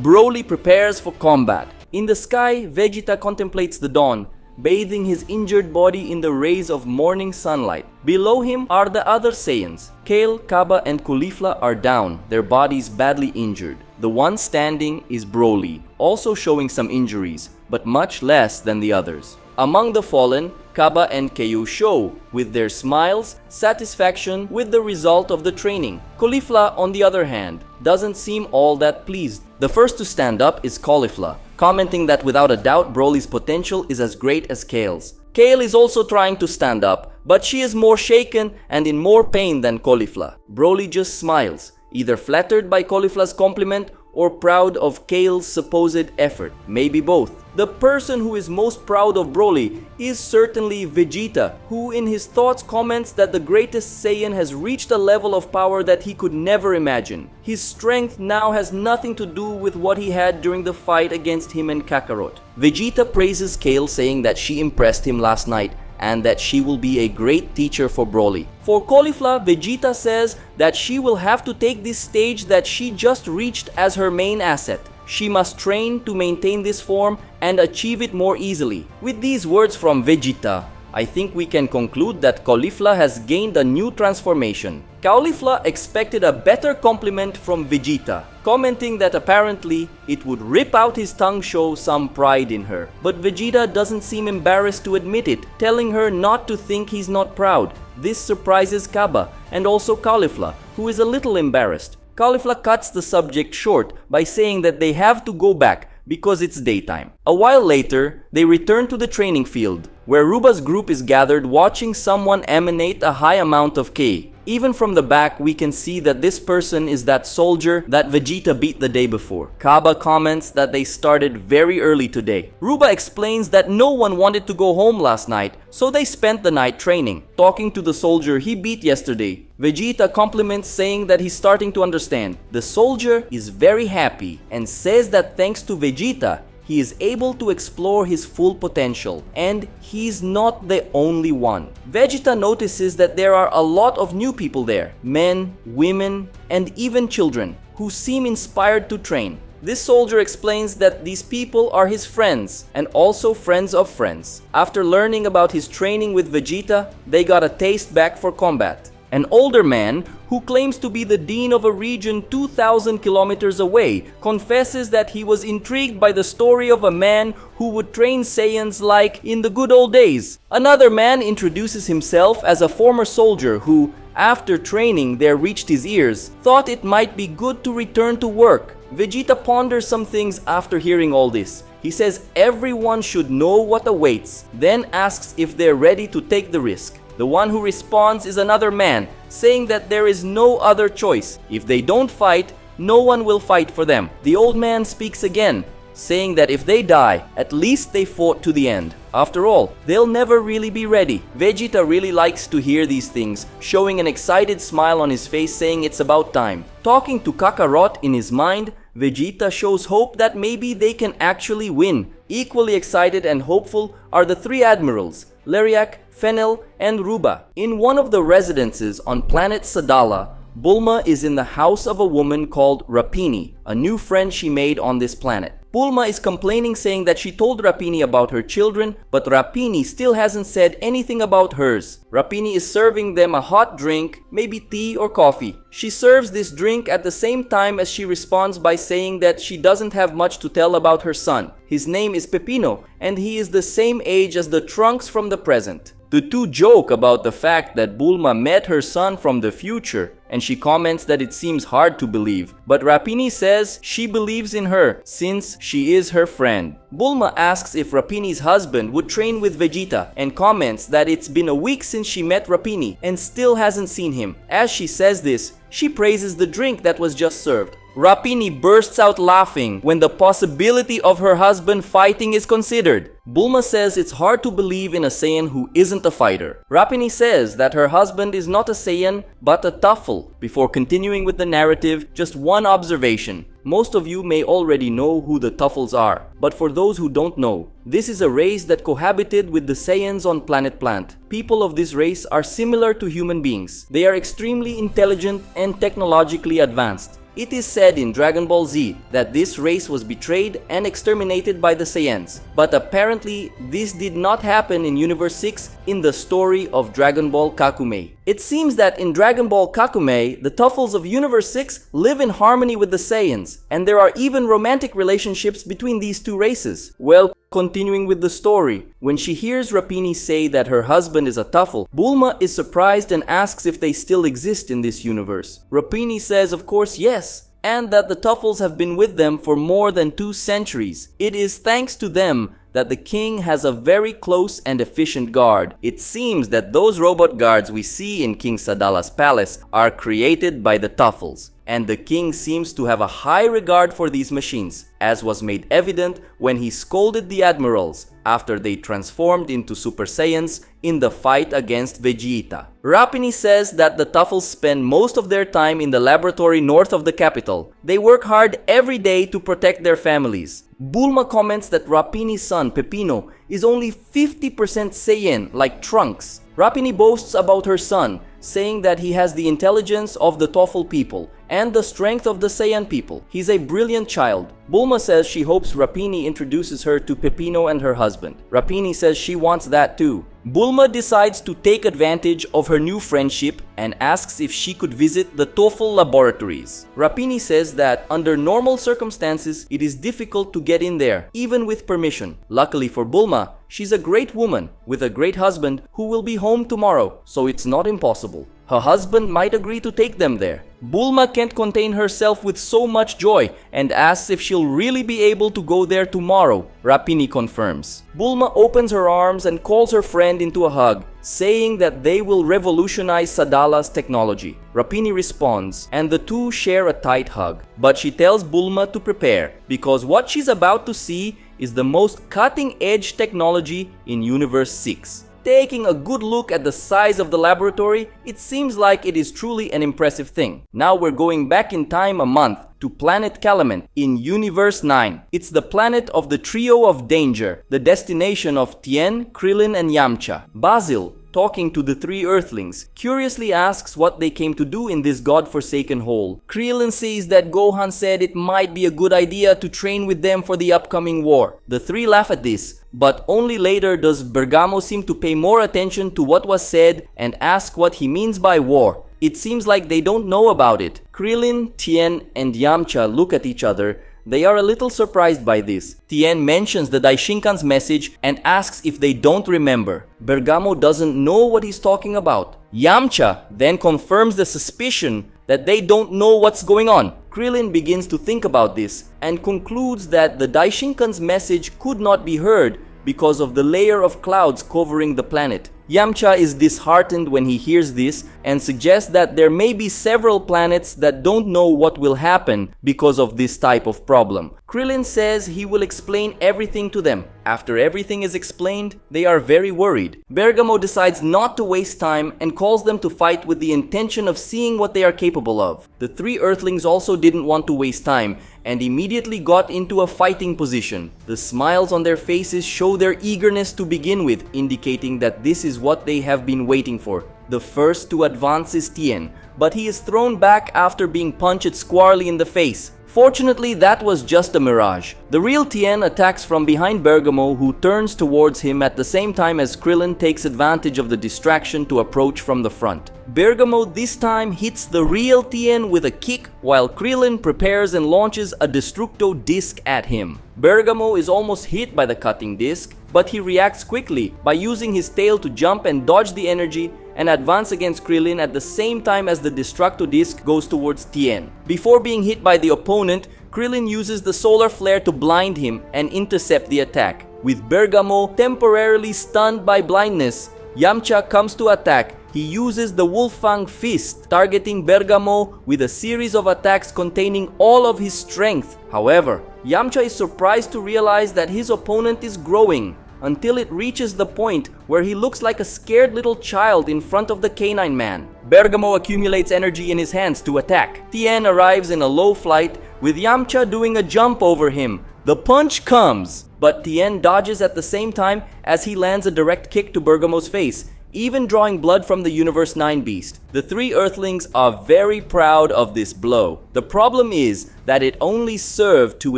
Broly prepares for combat. In the sky, Vegeta contemplates the dawn, bathing his injured body in the rays of morning sunlight. Below him are the other Saiyans. Kale, Kaba, and Caulifla are down, their bodies badly injured. The one standing is Broly, also showing some injuries, but much less than the others. Among the fallen, Kaba and Keiyu show, with their smiles, satisfaction with the result of the training. Caulifla, on the other hand, doesn't seem all that pleased. The first to stand up is Caulifla, commenting that without a doubt Broly's potential is as great as Kale's. Kale is also trying to stand up, but she is more shaken and in more pain than Caulifla. Broly just smiles, either flattered by Caulifla's compliment or proud of Kale's supposed effort, maybe both. The person who is most proud of Broly is certainly Vegeta, who in his thoughts comments that the greatest Saiyan has reached a level of power that he could never imagine. His strength now has nothing to do with what he had during the fight against him and Kakarot. Vegeta praises Kale, saying that she impressed him last night and that she will be a great teacher for Broly. For Caulifla, Vegeta says that she will have to take this stage that she just reached as her main asset. She must train to maintain this form and achieve it more easily. With these words from Vegeta, I think we can conclude that Caulifla has gained a new transformation. Caulifla expected a better compliment from Vegeta, commenting that apparently it would rip out his tongue show some pride in her. But Vegeta doesn't seem embarrassed to admit it, telling her not to think he's not proud. This surprises Kaba and also Caulifla, who is a little embarrassed. Caulifla cuts the subject short by saying that they have to go back because it's daytime. A while later, they return to the training field, where Ruba's group is gathered watching someone emanate a high amount of K. Even from the back, we can see that this person is that soldier that Vegeta beat the day before. Kaba comments that they started very early today. Ruba explains that no one wanted to go home last night, so they spent the night training. Talking to the soldier he beat yesterday, Vegeta compliments, saying that he's starting to understand. The soldier is very happy and says that thanks to Vegeta, he is able to explore his full potential, and he's not the only one. Vegeta notices that there are a lot of new people there, men, women, and even children, who seem inspired to train. This soldier explains that these people are his friends, and also friends of friends. After learning about his training with Vegeta, they got a taste back for combat. An older man, who claims to be the dean of a region 2,000 kilometers away, confesses that he was intrigued by the story of a man who would train Saiyans like in the good old days. Another man introduces himself as a former soldier who, after training there reached his ears, thought it might be good to return to work. Vegeta ponders some things after hearing all this. He says everyone should know what awaits, then asks if they're ready to take the risk. The one who responds is another man, saying that there is no other choice. If they don't fight, no one will fight for them. The old man speaks again, saying that if they die, at least they fought to the end. After all, they'll never really be ready. Vegeta really likes to hear these things, showing an excited smile on his face, saying it's about time. Talking to Kakarot in his mind, Vegeta shows hope that maybe they can actually win. Equally excited and hopeful are the three admirals, Leriak, Fennel, and Ruba. In one of the residences on planet Sadala, Bulma is in the house of a woman called Rapini, a new friend she made on this planet. Bulma is complaining, saying that she told Rapini about her children, but Rapini still hasn't said anything about hers. Rapini is serving them a hot drink, maybe tea or coffee. She serves this drink at the same time as she responds by saying that she doesn't have much to tell about her son. His name is Pepino, and he is the same age as the Trunks from the present. The two joke about the fact that Bulma met her son from the future, and she comments that it seems hard to believe, but Rapini says she believes in her since she is her friend. Bulma asks if Rapini's husband would train with Vegeta and comments that it's been a week since she met Rapini and still hasn't seen him. As she says this, she praises the drink that was just served. Rapini bursts out laughing when the possibility of her husband fighting is considered. Bulma says it's hard to believe in a Saiyan who isn't a fighter. Rapini says that her husband is not a Saiyan but a Tuffle. Before continuing with the narrative, just one observation. Most of you may already know who the Tuffles are, but for those who don't know, this is a race that cohabited with the Saiyans on planet Plant. People of this race are similar to human beings. They are extremely intelligent and technologically advanced. It is said in Dragon Ball Z that this race was betrayed and exterminated by the Saiyans, but apparently this did not happen in Universe 6 in the story of Dragon Ball Kakumei. It seems that in Dragon Ball Kakumei, the Tuffles of Universe 6 live in harmony with the Saiyans, and there are even romantic relationships between these two races. Well, continuing with the story, when she hears Rapini say that her husband is a Tuffle, Bulma is surprised and asks if they still exist in this universe. Rapini says of course yes, and that the Tuffles have been with them for more than 2 centuries. It is thanks to them that the king has a very close and efficient guard. It seems that those robot guards we see in King Sadala's palace are created by the Tuffles, and the king seems to have a high regard for these machines, as was made evident when he scolded the admirals after they transformed into Super Saiyans in the fight against Vegeta. Rapini says that the Tuffles spend most of their time in the laboratory north of the capital. They work hard every day to protect their families. Bulma comments that Rapini's son, Pepino, is only 50% Saiyan, like Trunks. Rapini boasts about her son, saying that he has the intelligence of the Toffle people and the strength of the Saiyan people. He's a brilliant child. Bulma says she hopes Rapini introduces her to Pepino and her husband. Rapini says she wants that too. Bulma decides to take advantage of her new friendship and asks if she could visit the Toffle laboratories. Rapini says that under normal circumstances, it is difficult to get in there, even with permission. Luckily for Bulma, she's a great woman with a great husband who will be home tomorrow, so it's not impossible. Her husband might agree to take them there. Bulma can't contain herself with so much joy and asks if she'll really be able to go there tomorrow. Rapini confirms. Bulma opens her arms and calls her friend into a hug, saying that they will revolutionize Sadala's technology. Rapini responds, and the two share a tight hug. But she tells Bulma to prepare, because what she's about to see is the most cutting-edge technology in Universe 6. Taking a good look at the size of the laboratory, it seems like it is truly an impressive thing. Now we're going back in time a month to planet Calamant in Universe 9. It's the planet of the Trio of Danger, the destination of Tien, Krillin, and Yamcha. Basil, talking to the three Earthlings, curiously asks what they came to do in this godforsaken hole. Krillin says that Gohan said it might be a good idea to train with them for the upcoming war. The three laugh at this, but only later does Bergamo seem to pay more attention to what was said and ask what he means by war. It seems like they don't know about it. Krillin, Tien, and Yamcha look at each other. They are a little surprised by this. Tien mentions the Daishinkan's message and asks if they don't remember. Bergamo doesn't know what he's talking about. Yamcha then confirms the suspicion that they don't know what's going on. Krillin begins to think about this and concludes that the Daishinkan's message could not be heard because of the layer of clouds covering the planet. Yamcha is disheartened when he hears this and suggests that there may be several planets that don't know what will happen because of this type of problem. Krillin says he will explain everything to them. After everything is explained, they are very worried. Bergamo decides not to waste time and calls them to fight with the intention of seeing what they are capable of. The three Earthlings also didn't want to waste time and immediately got into a fighting position. The smiles on their faces show their eagerness to begin with, indicating that this is what they have been waiting for. The first to advance is Tien, but he is thrown back after being punched squarely in the face. Fortunately, that was just a mirage. The real Tien attacks from behind Bergamo, who turns towards him at the same time as Krillin takes advantage of the distraction to approach from the front. Bergamo this time hits the real Tien with a kick, while Krillin prepares and launches a Destructo disc at him. Bergamo is almost hit by the cutting disc, but he reacts quickly by using his tail to jump and dodge the energy and advance against Krillin at the same time as the Destructo disc goes towards Tien. Before being hit by the opponent, Krillin uses the solar flare to blind him and intercept the attack. With Bergamo temporarily stunned by blindness, Yamcha comes to attack. He uses the Wolffang Fist, targeting Bergamo with a series of attacks containing all of his strength. However, Yamcha is surprised to realize that his opponent is growing, until it reaches the point where he looks like a scared little child in front of the Canine Man. Bergamo accumulates energy in his hands to attack. Tien arrives in a low flight, with Yamcha doing a jump over him. The punch comes, but Tien dodges at the same time as he lands a direct kick to Bergamo's face, even drawing blood from the Universe 9 beast. The three Earthlings are very proud of this blow. The problem is that it only served to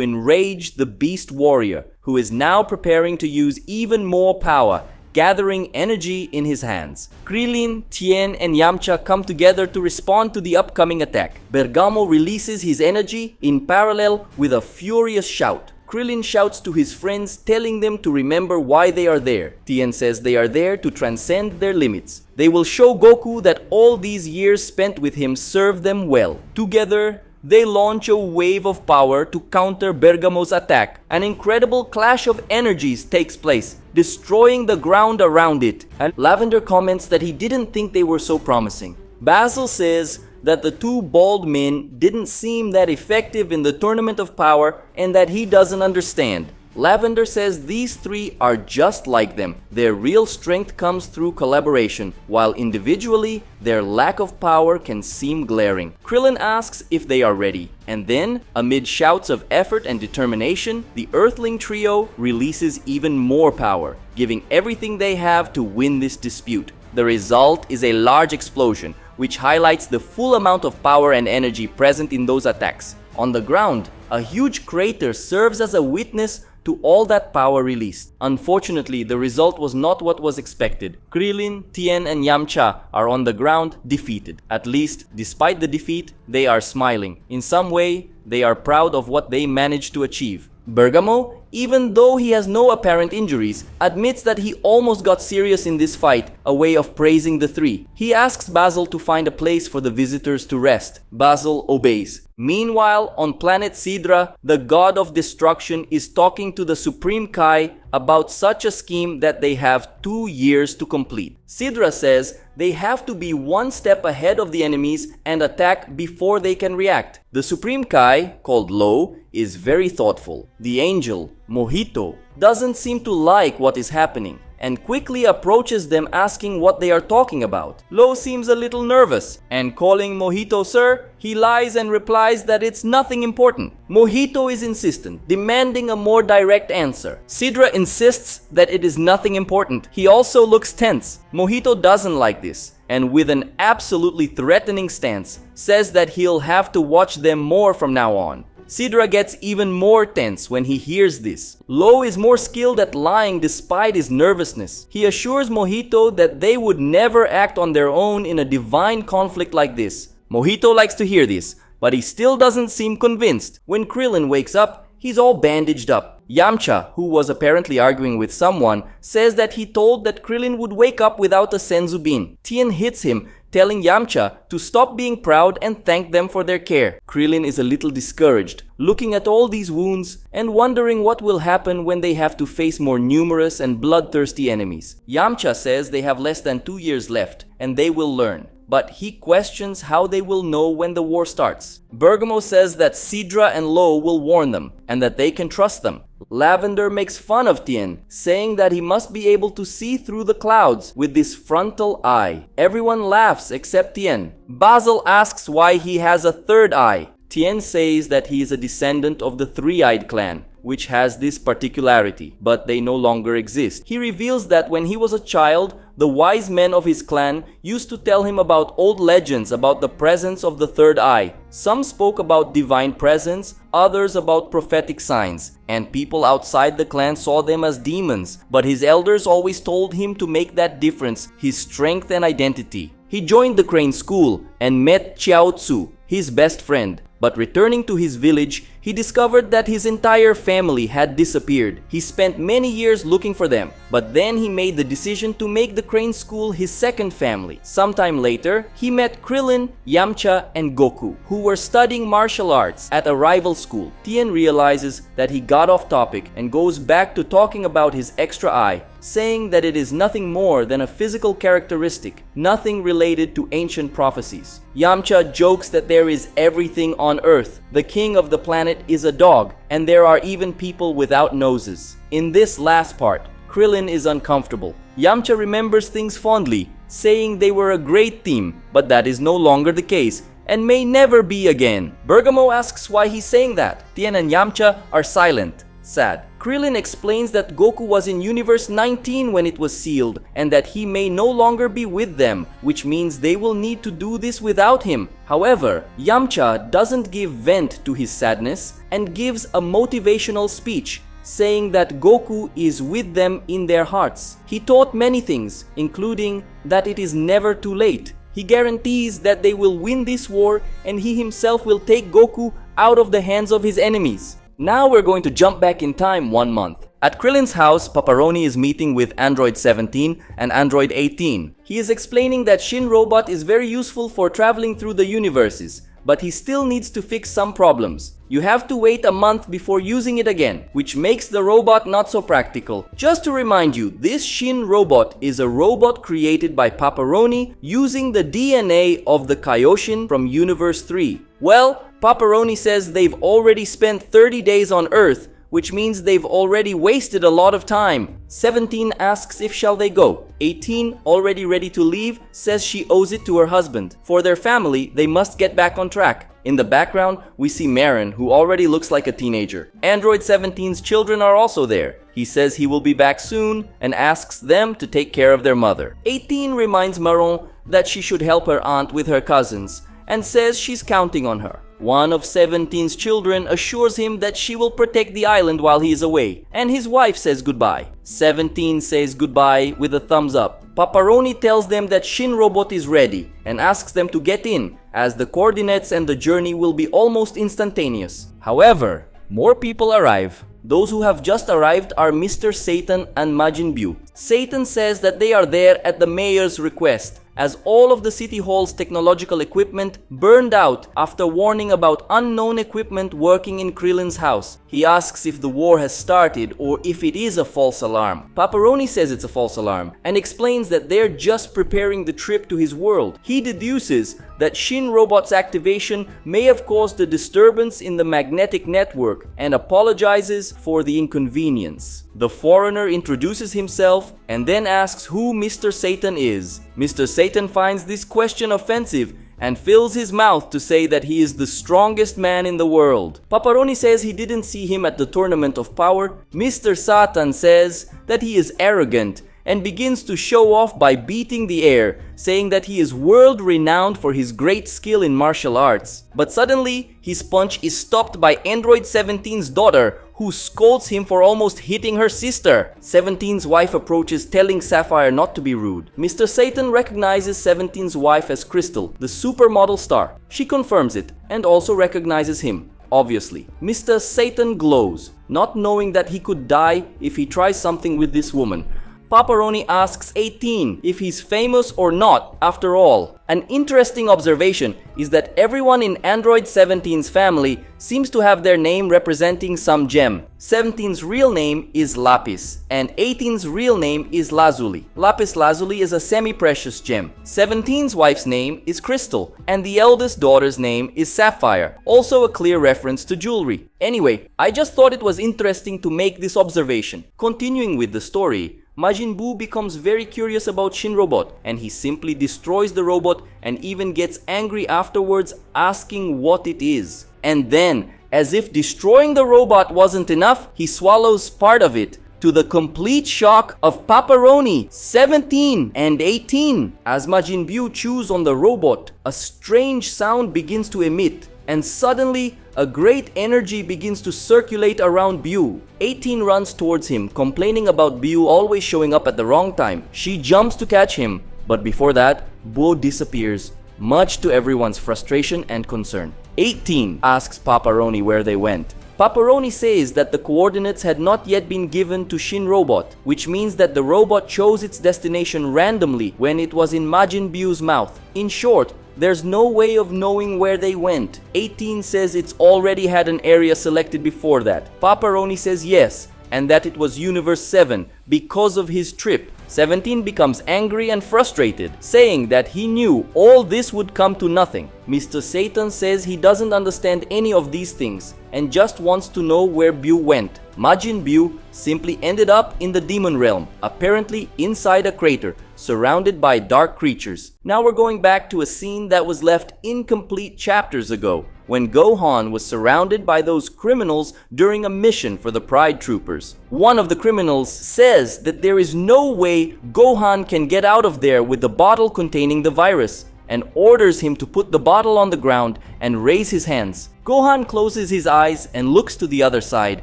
enrage the Beast Warrior, who is now preparing to use even more power, gathering energy in his hands. Krillin, Tien, and Yamcha come together to respond to the upcoming attack. Bergamo releases his energy in parallel with a furious shout. Krillin shouts to his friends, telling them to remember why they are there. Tien says they are there to transcend their limits. They will show Goku that all these years spent with him serve them well. Together, they launch a wave of power to counter Bergamo's attack. An incredible clash of energies takes place, destroying the ground around it. And Lavender comments that he didn't think they were so promising. Basil says that the two bald men didn't seem that effective in the Tournament of Power and that he doesn't understand. Lavender says these three are just like them. Their real strength comes through collaboration, while individually, their lack of power can seem glaring. Krillin asks if they are ready, and then, amid shouts of effort and determination, the Earthling trio releases even more power, giving everything they have to win this dispute. The result is a large explosion, which highlights the full amount of power and energy present in those attacks. On the ground, a huge crater serves as a witness to all that power released. Unfortunately, the result was not what was expected. Krillin, Tien, and Yamcha are on the ground, defeated. At least, despite the defeat, they are smiling. In some way, they are proud of what they managed to achieve. Bergamo, even though he has no apparent injuries, admits that he almost got serious in this fight, a way of praising the three. He asks Basil to find a place for the visitors to rest. Basil obeys. Meanwhile, on planet Sidra, the god of destruction is talking to the Supreme Kai about such a scheme that they have 2 years to complete. Sidra says they have to be one step ahead of the enemies and attack before they can react. The Supreme Kai, called Lo, is very thoughtful. The angel, Mojito, doesn't seem to like what is happening and quickly approaches them asking what they are talking about. Lo seems a little nervous, and calling Mojito sir, he lies and replies that it's nothing important. Mojito is insistent, demanding a more direct answer. Sidra insists that it is nothing important. He also looks tense. Mojito doesn't like this, and with an absolutely threatening stance, says that he'll have to watch them more from now on. Sidra gets even more tense when he hears this. Lo is more skilled at lying despite his nervousness. He assures Mojito that they would never act on their own in a divine conflict like this. Mojito likes to hear this, but he still doesn't seem convinced. When Krillin wakes up, he's all bandaged up. Yamcha, who was apparently arguing with someone, says that he told that Krillin would wake up without a Senzubin. Tien hits him, telling Yamcha to stop being proud and thank them for their care. Krillin is a little discouraged, looking at all these wounds and wondering what will happen when they have to face more numerous and bloodthirsty enemies. Yamcha says they have less than 2 years left and they will learn, but he questions how they will know when the war starts. Bergamo says that Sidra and Lo will warn them and that they can trust them. Lavender makes fun of Tien, saying that he must be able to see through the clouds with this frontal eye. Everyone laughs except Tien. Basil asks why he has a third eye. Tien says that he is a descendant of the Three-Eyed clan, which has this particularity, but they no longer exist. He reveals that when he was a child, the wise men of his clan used to tell him about old legends about the presence of the third eye. Some spoke about divine presence, others about prophetic signs, and people outside the clan saw them as demons, but his elders always told him to make that difference his strength and identity. He joined the Crane School and met Chiao Tzu, his best friend. But returning to his village, he discovered that his entire family had disappeared. He spent many years looking for them, but then he made the decision to make the Crane School his second family. Sometime later, he met Krillin, Yamcha, and Goku, who were studying martial arts at a rival school. Tien realizes that he got off topic and goes back to talking about his extra eye, saying that it is nothing more than a physical characteristic, nothing related to ancient prophecies. Yamcha jokes that there is everything on Earth. The king of the planet is a dog, and there are even people without noses. In this last part, Krillin is uncomfortable. Yamcha remembers things fondly, saying they were a great team, but that is no longer the case, and may never be again. Bergamo asks why he's saying that. Tien and Yamcha are silent, sad. Krillin explains that Goku was in Universe 19 when it was sealed, and that he may no longer be with them, which means they will need to do this without him. However, Yamcha doesn't give vent to his sadness and gives a motivational speech, saying that Goku is with them in their hearts. He taught many things, including that it is never too late. He guarantees that they will win this war and he himself will take Goku out of the hands of his enemies. Now we're going to jump back in time 1 month. At Krillin's house, Paparoni is meeting with Android 17 and Android 18. He is explaining that Shin Robot is very useful for traveling through the universes, but he still needs to fix some problems. You have to wait a month before using it again, which makes the robot not so practical. Just to remind you, this Shin Robot is a robot created by Paparoni using the DNA of the Kaioshin from Universe 3. Well, Paparoni says they've already spent 30 days on Earth, which means they've already wasted a lot of time. 17 asks if shall they go. 18, already ready to leave, says she owes it to her husband. For their family, they must get back on track. In the background, we see Marin, who already looks like a teenager. Android 17's children are also there. He says he will be back soon and asks them to take care of their mother. 18 reminds Maron that she should help her aunt with her cousins and says she's counting on her. One of 17's children assures him that she will protect the island while he is away, and his wife says goodbye. 17 says goodbye with a thumbs up. Paparoni tells them that Shin Robot is ready and asks them to get in, as the coordinates and the journey will be almost instantaneous. However, more people arrive. Those who have just arrived are Mr. Satan and Majin Buu. Satan says that they are there at the mayor's request, as all of the city hall's technological equipment burned out after warning about unknown equipment working in Krillin's house. He asks if the war has started or if it is a false alarm. Paparoni says it's a false alarm and explains that they're just preparing the trip to his world. He deduces that Shin Robot's activation may have caused a disturbance in the magnetic network and apologizes for the inconvenience. The foreigner introduces himself and then asks who Mr. Satan is. Mr. Satan finds this question offensive and fills his mouth to say that he is the strongest man in the world. Paparoni says he didn't see him at the Tournament of Power. Mr. Satan says that he is arrogant and begins to show off by beating the air, saying that he is world-renowned for his great skill in martial arts. But suddenly, his punch is stopped by Android 17's daughter, who scolds him for almost hitting her sister. 17's wife approaches, telling Sapphire not to be rude. Mr. Satan recognizes 17's wife as Crystal, the supermodel star. She confirms it and also recognizes him. Obviously, Mr. Satan glows, not knowing that he could die if he tries something with this woman. Paparoni asks 18 if he's famous or not after all. An interesting observation is that everyone in Android 17's family seems to have their name representing some gem. 17's real name is Lapis and 18's real name is Lazuli. Lapis Lazuli is a semi-precious gem. 17's wife's name is Crystal and the eldest daughter's name is Sapphire, also a clear reference to jewelry. Anyway, I just thought it was interesting to make this observation. Continuing with the story, Majin Buu becomes very curious about Shin Robot and he simply destroys the robot and even gets angry afterwards, asking what it is. And then, as if destroying the robot wasn't enough, he swallows part of it, to the complete shock of Paparoni, 17 and 18. As Majin Buu chews on the robot, a strange sound begins to emit, and suddenly a great energy begins to circulate around Buu. 18 runs towards him, complaining about Buu always showing up at the wrong time. She jumps to catch him, but before that, Buu disappears, much to everyone's frustration and concern. 18 asks Paparoni where they went. Paparoni says that the coordinates had not yet been given to Shin Robot, which means that the robot chose its destination randomly when it was in Majin Buu's mouth. In short, there's no way of knowing where they went. 18 says it's already had an area selected before that. Paparoni says yes, and that it was Universe 7 because of his trip. 17 becomes angry and frustrated, saying that he knew all this would come to nothing. Mr. Satan says he doesn't understand any of these things and just wants to know where Buu went. Majin Buu simply ended up in the demon realm, apparently inside a crater, surrounded by dark creatures. Now we're going back to a scene that was left incomplete chapters ago, when Gohan was surrounded by those criminals during a mission for the Pride Troopers. One of the criminals says that there is no way Gohan can get out of there with the bottle containing the virus, and orders him to put the bottle on the ground and raise his hands. Gohan closes his eyes and looks to the other side,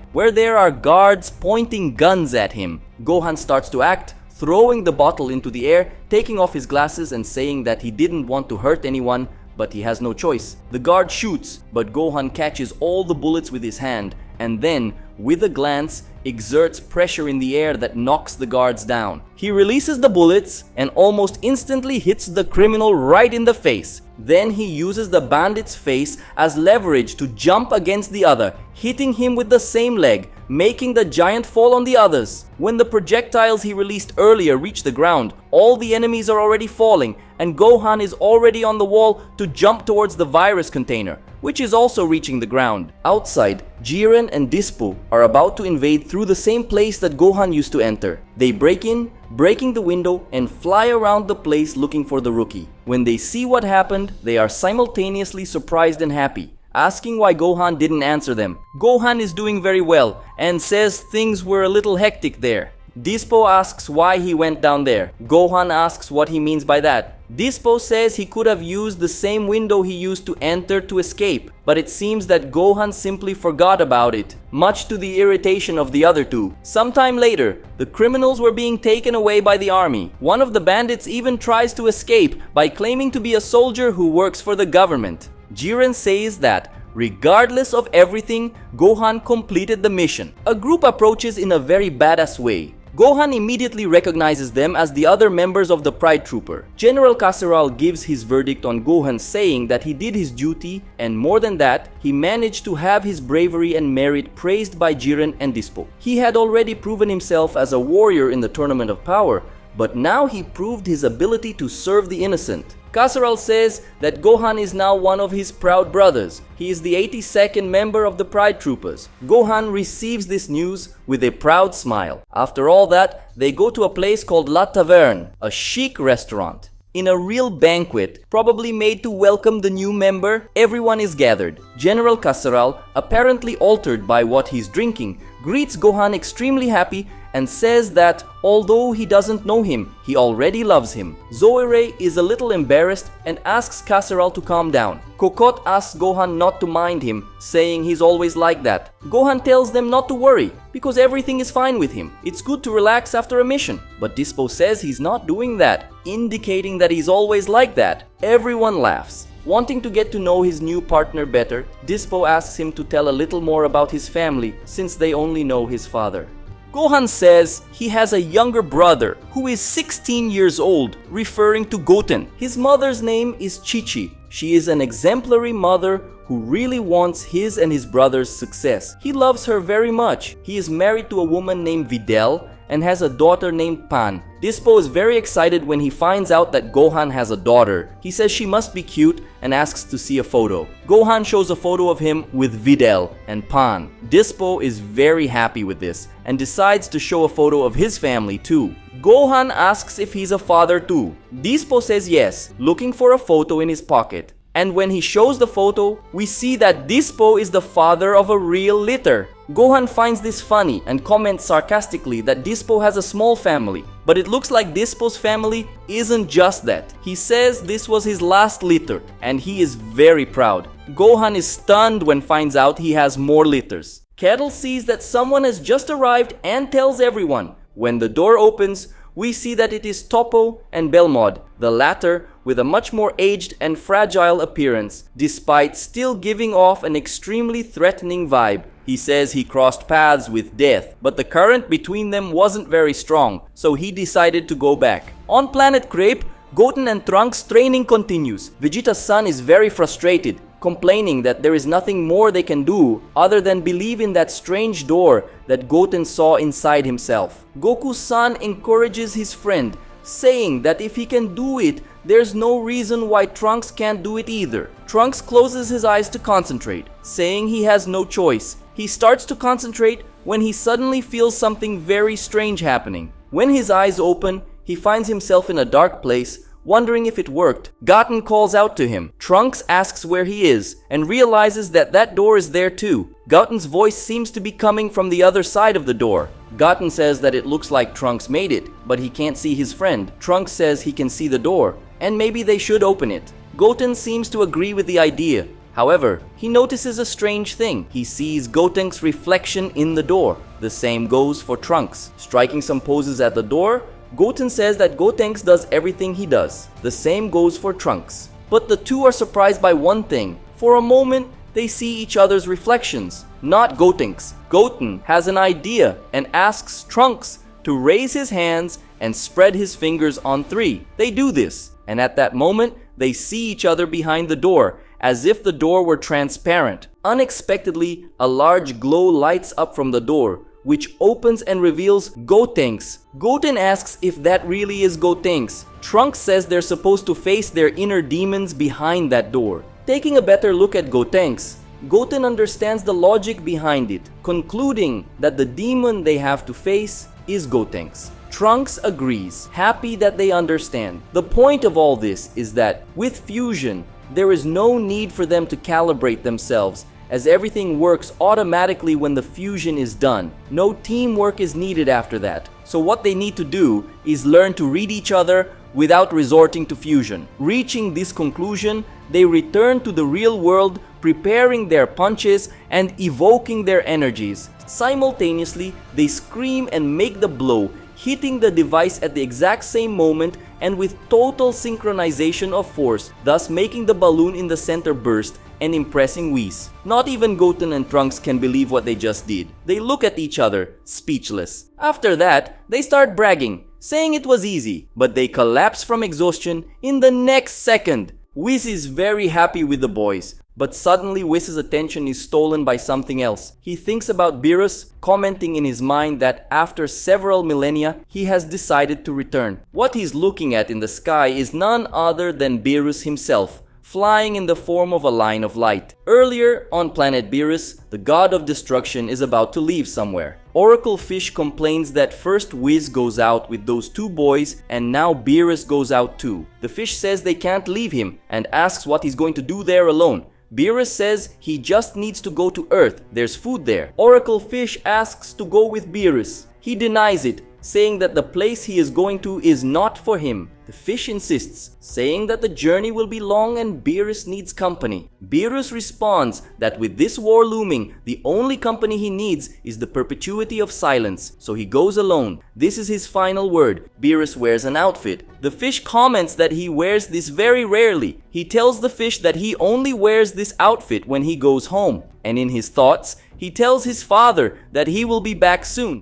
where there are guards pointing guns at him. Gohan starts to act, throwing the bottle into the air, taking off his glasses and saying that he didn't want to hurt anyone, but he has no choice. The guard shoots, but Gohan catches all the bullets with his hand, and then, with a glance, exerts pressure in the air that knocks the guards down. He releases the bullets and almost instantly hits the criminal right in the face. Then he uses the bandit's face as leverage to jump against the other, hitting him with the same leg, making the giant fall on the others. When the projectiles he released earlier reach the ground, all the enemies are already falling, and Gohan is already on the wall to jump towards the virus container, which is also reaching the ground. Outside, Jiren and Dispo are about to invade through the same place that Gohan used to enter. They break in, breaking the window, and fly around the place looking for the rookie. When they see what happened, they are simultaneously surprised and happy, asking why Gohan didn't answer them. Gohan is doing very well and says things were a little hectic there. Dispo asks why he went down there. Gohan asks what he means by that. Dispo says he could have used the same window he used to enter to escape, but it seems that Gohan simply forgot about it, much to the irritation of the other two. Sometime later, the criminals were being taken away by the army. One of the bandits even tries to escape by claiming to be a soldier who works for the government. Jiren says that regardless of everything, Gohan completed the mission. A group approaches in a very badass way. Gohan immediately recognizes them as the other members of the Pride Trooper. General Kasseral gives his verdict on Gohan, saying that he did his duty, and more than that, he managed to have his bravery and merit praised by Jiren and Dispo. He had already proven himself as a warrior in the Tournament of Power, but now he proved his ability to serve the innocent. Kasseral says that Gohan is now one of his proud brothers. He is the 82nd member of the Pride Troopers. Gohan receives this news with a proud smile. After all that, they go to a place called La Taverne, a chic restaurant. In a real banquet, probably made to welcome the new member, everyone is gathered. General Kasseral, apparently altered by what he's drinking, greets Gohan extremely happy and says that although he doesn't know him, he already loves him. Zoe is a little embarrassed and asks Kasseral to calm down. Cocotte asks Gohan not to mind him, saying he's always like that. Gohan tells them not to worry, because everything is fine with him. It's good to relax after a mission. But Dispo says he's not doing that, indicating that he's always like that. Everyone laughs. Wanting to get to know his new partner better, Dispo asks him to tell a little more about his family, since they only know his father. Gohan says he has a younger brother who is 16 years old, referring to Goten. His mother's name is Chi-Chi. She is an exemplary mother who really wants his and his brother's success. He loves her very much. He is married to a woman named Videl and has a daughter named Pan. Dispo is very excited when he finds out that Gohan has a daughter. He says she must be cute and asks to see a photo. Gohan shows a photo of him with Videl and Pan. Dispo is very happy with this and decides to show a photo of his family too. Gohan asks if he's a father too. Dispo says yes, looking for a photo in his pocket. And when he shows the photo, we see that Dispo is the father of a real litter. Gohan finds this funny and comments sarcastically that Dispo has a small family, but it looks like Dispo's family isn't just that. He says this was his last litter, and he is very proud. Gohan is stunned when finds out he has more litters. Kettle sees that someone has just arrived and tells everyone. When the door opens, we see that it is Toppo and Belmod, the latter with a much more aged and fragile appearance, despite still giving off an extremely threatening vibe. He says he crossed paths with Death, but the current between them wasn't very strong, so he decided to go back. On planet Crepe, Goten and Trunks' training continues. Vegeta's son is very frustrated, complaining that there is nothing more they can do other than believe in that strange door that Goten saw inside himself. Goku's son encourages his friend, saying that if he can do it, there's no reason why Trunks can't do it either. Trunks closes his eyes to concentrate, saying he has no choice. He starts to concentrate when he suddenly feels something very strange happening. When his eyes open, he finds himself in a dark place, wondering if it worked. Goten calls out to him. Trunks asks where he is and realizes that that door is there too. Goten's voice seems to be coming from the other side of the door. Goten says that it looks like Trunks made it, but he can't see his friend. Trunks says he can see the door, and maybe they should open it. Goten seems to agree with the idea. However, he notices a strange thing. He sees Gotenks' reflection in the door. The same goes for Trunks. Striking some poses at the door, Goten says that Gotenks does everything he does. The same goes for Trunks. But the two are surprised by one thing. For a moment, they see each other's reflections, not Gotenks. Goten has an idea and asks Trunks to raise his hands and spread his fingers on 3. They do this, and at that moment, they see each other behind the door, as if the door were transparent. Unexpectedly, a large glow lights up from the door, which opens and reveals Gotenks. Goten asks if that really is Gotenks. Trunks says they're supposed to face their inner demons behind that door. Taking a better look at Gotenks, Goten understands the logic behind it, concluding that the demon they have to face is Gotenks. Trunks agrees, happy that they understand. The point of all this is that with fusion, there is no need for them to calibrate themselves, as everything works automatically when the fusion is done. No teamwork is needed after that. So what they need to do is learn to read each other without resorting to fusion. Reaching this conclusion, they return to the real world, preparing their punches and evoking their energies. Simultaneously, they scream and make the blow, hitting the device at the exact same moment and with total synchronization of force, thus making the balloon in the center burst and impressing Whis. Not even Goten and Trunks can believe what they just did. They look at each other, speechless. After that, they start bragging, saying it was easy, but they collapse from exhaustion in the next second. Whis is very happy with the boys, but suddenly Whis' attention is stolen by something else. He thinks about Beerus, commenting in his mind that after several millennia, he has decided to return. What he's looking at in the sky is none other than Beerus himself, flying in the form of a line of light. Earlier, on planet Beerus, the god of destruction is about to leave somewhere. Oracle Fish complains that first Whis goes out with those two boys and now Beerus goes out too. The fish says they can't leave him and asks what he's going to do there alone. Beerus says he just needs to go to Earth, there's food there. Oracle Fish asks to go with Beerus. He denies it, saying that the place he is going to is not for him. The fish insists, saying that the journey will be long and Beerus needs company. Beerus responds that with this war looming, the only company he needs is the perpetuity of silence, so he goes alone. This is his final word. Beerus wears an outfit. The fish comments that he wears this very rarely. He tells the fish that he only wears this outfit when he goes home. And in his thoughts, he tells his father that he will be back soon.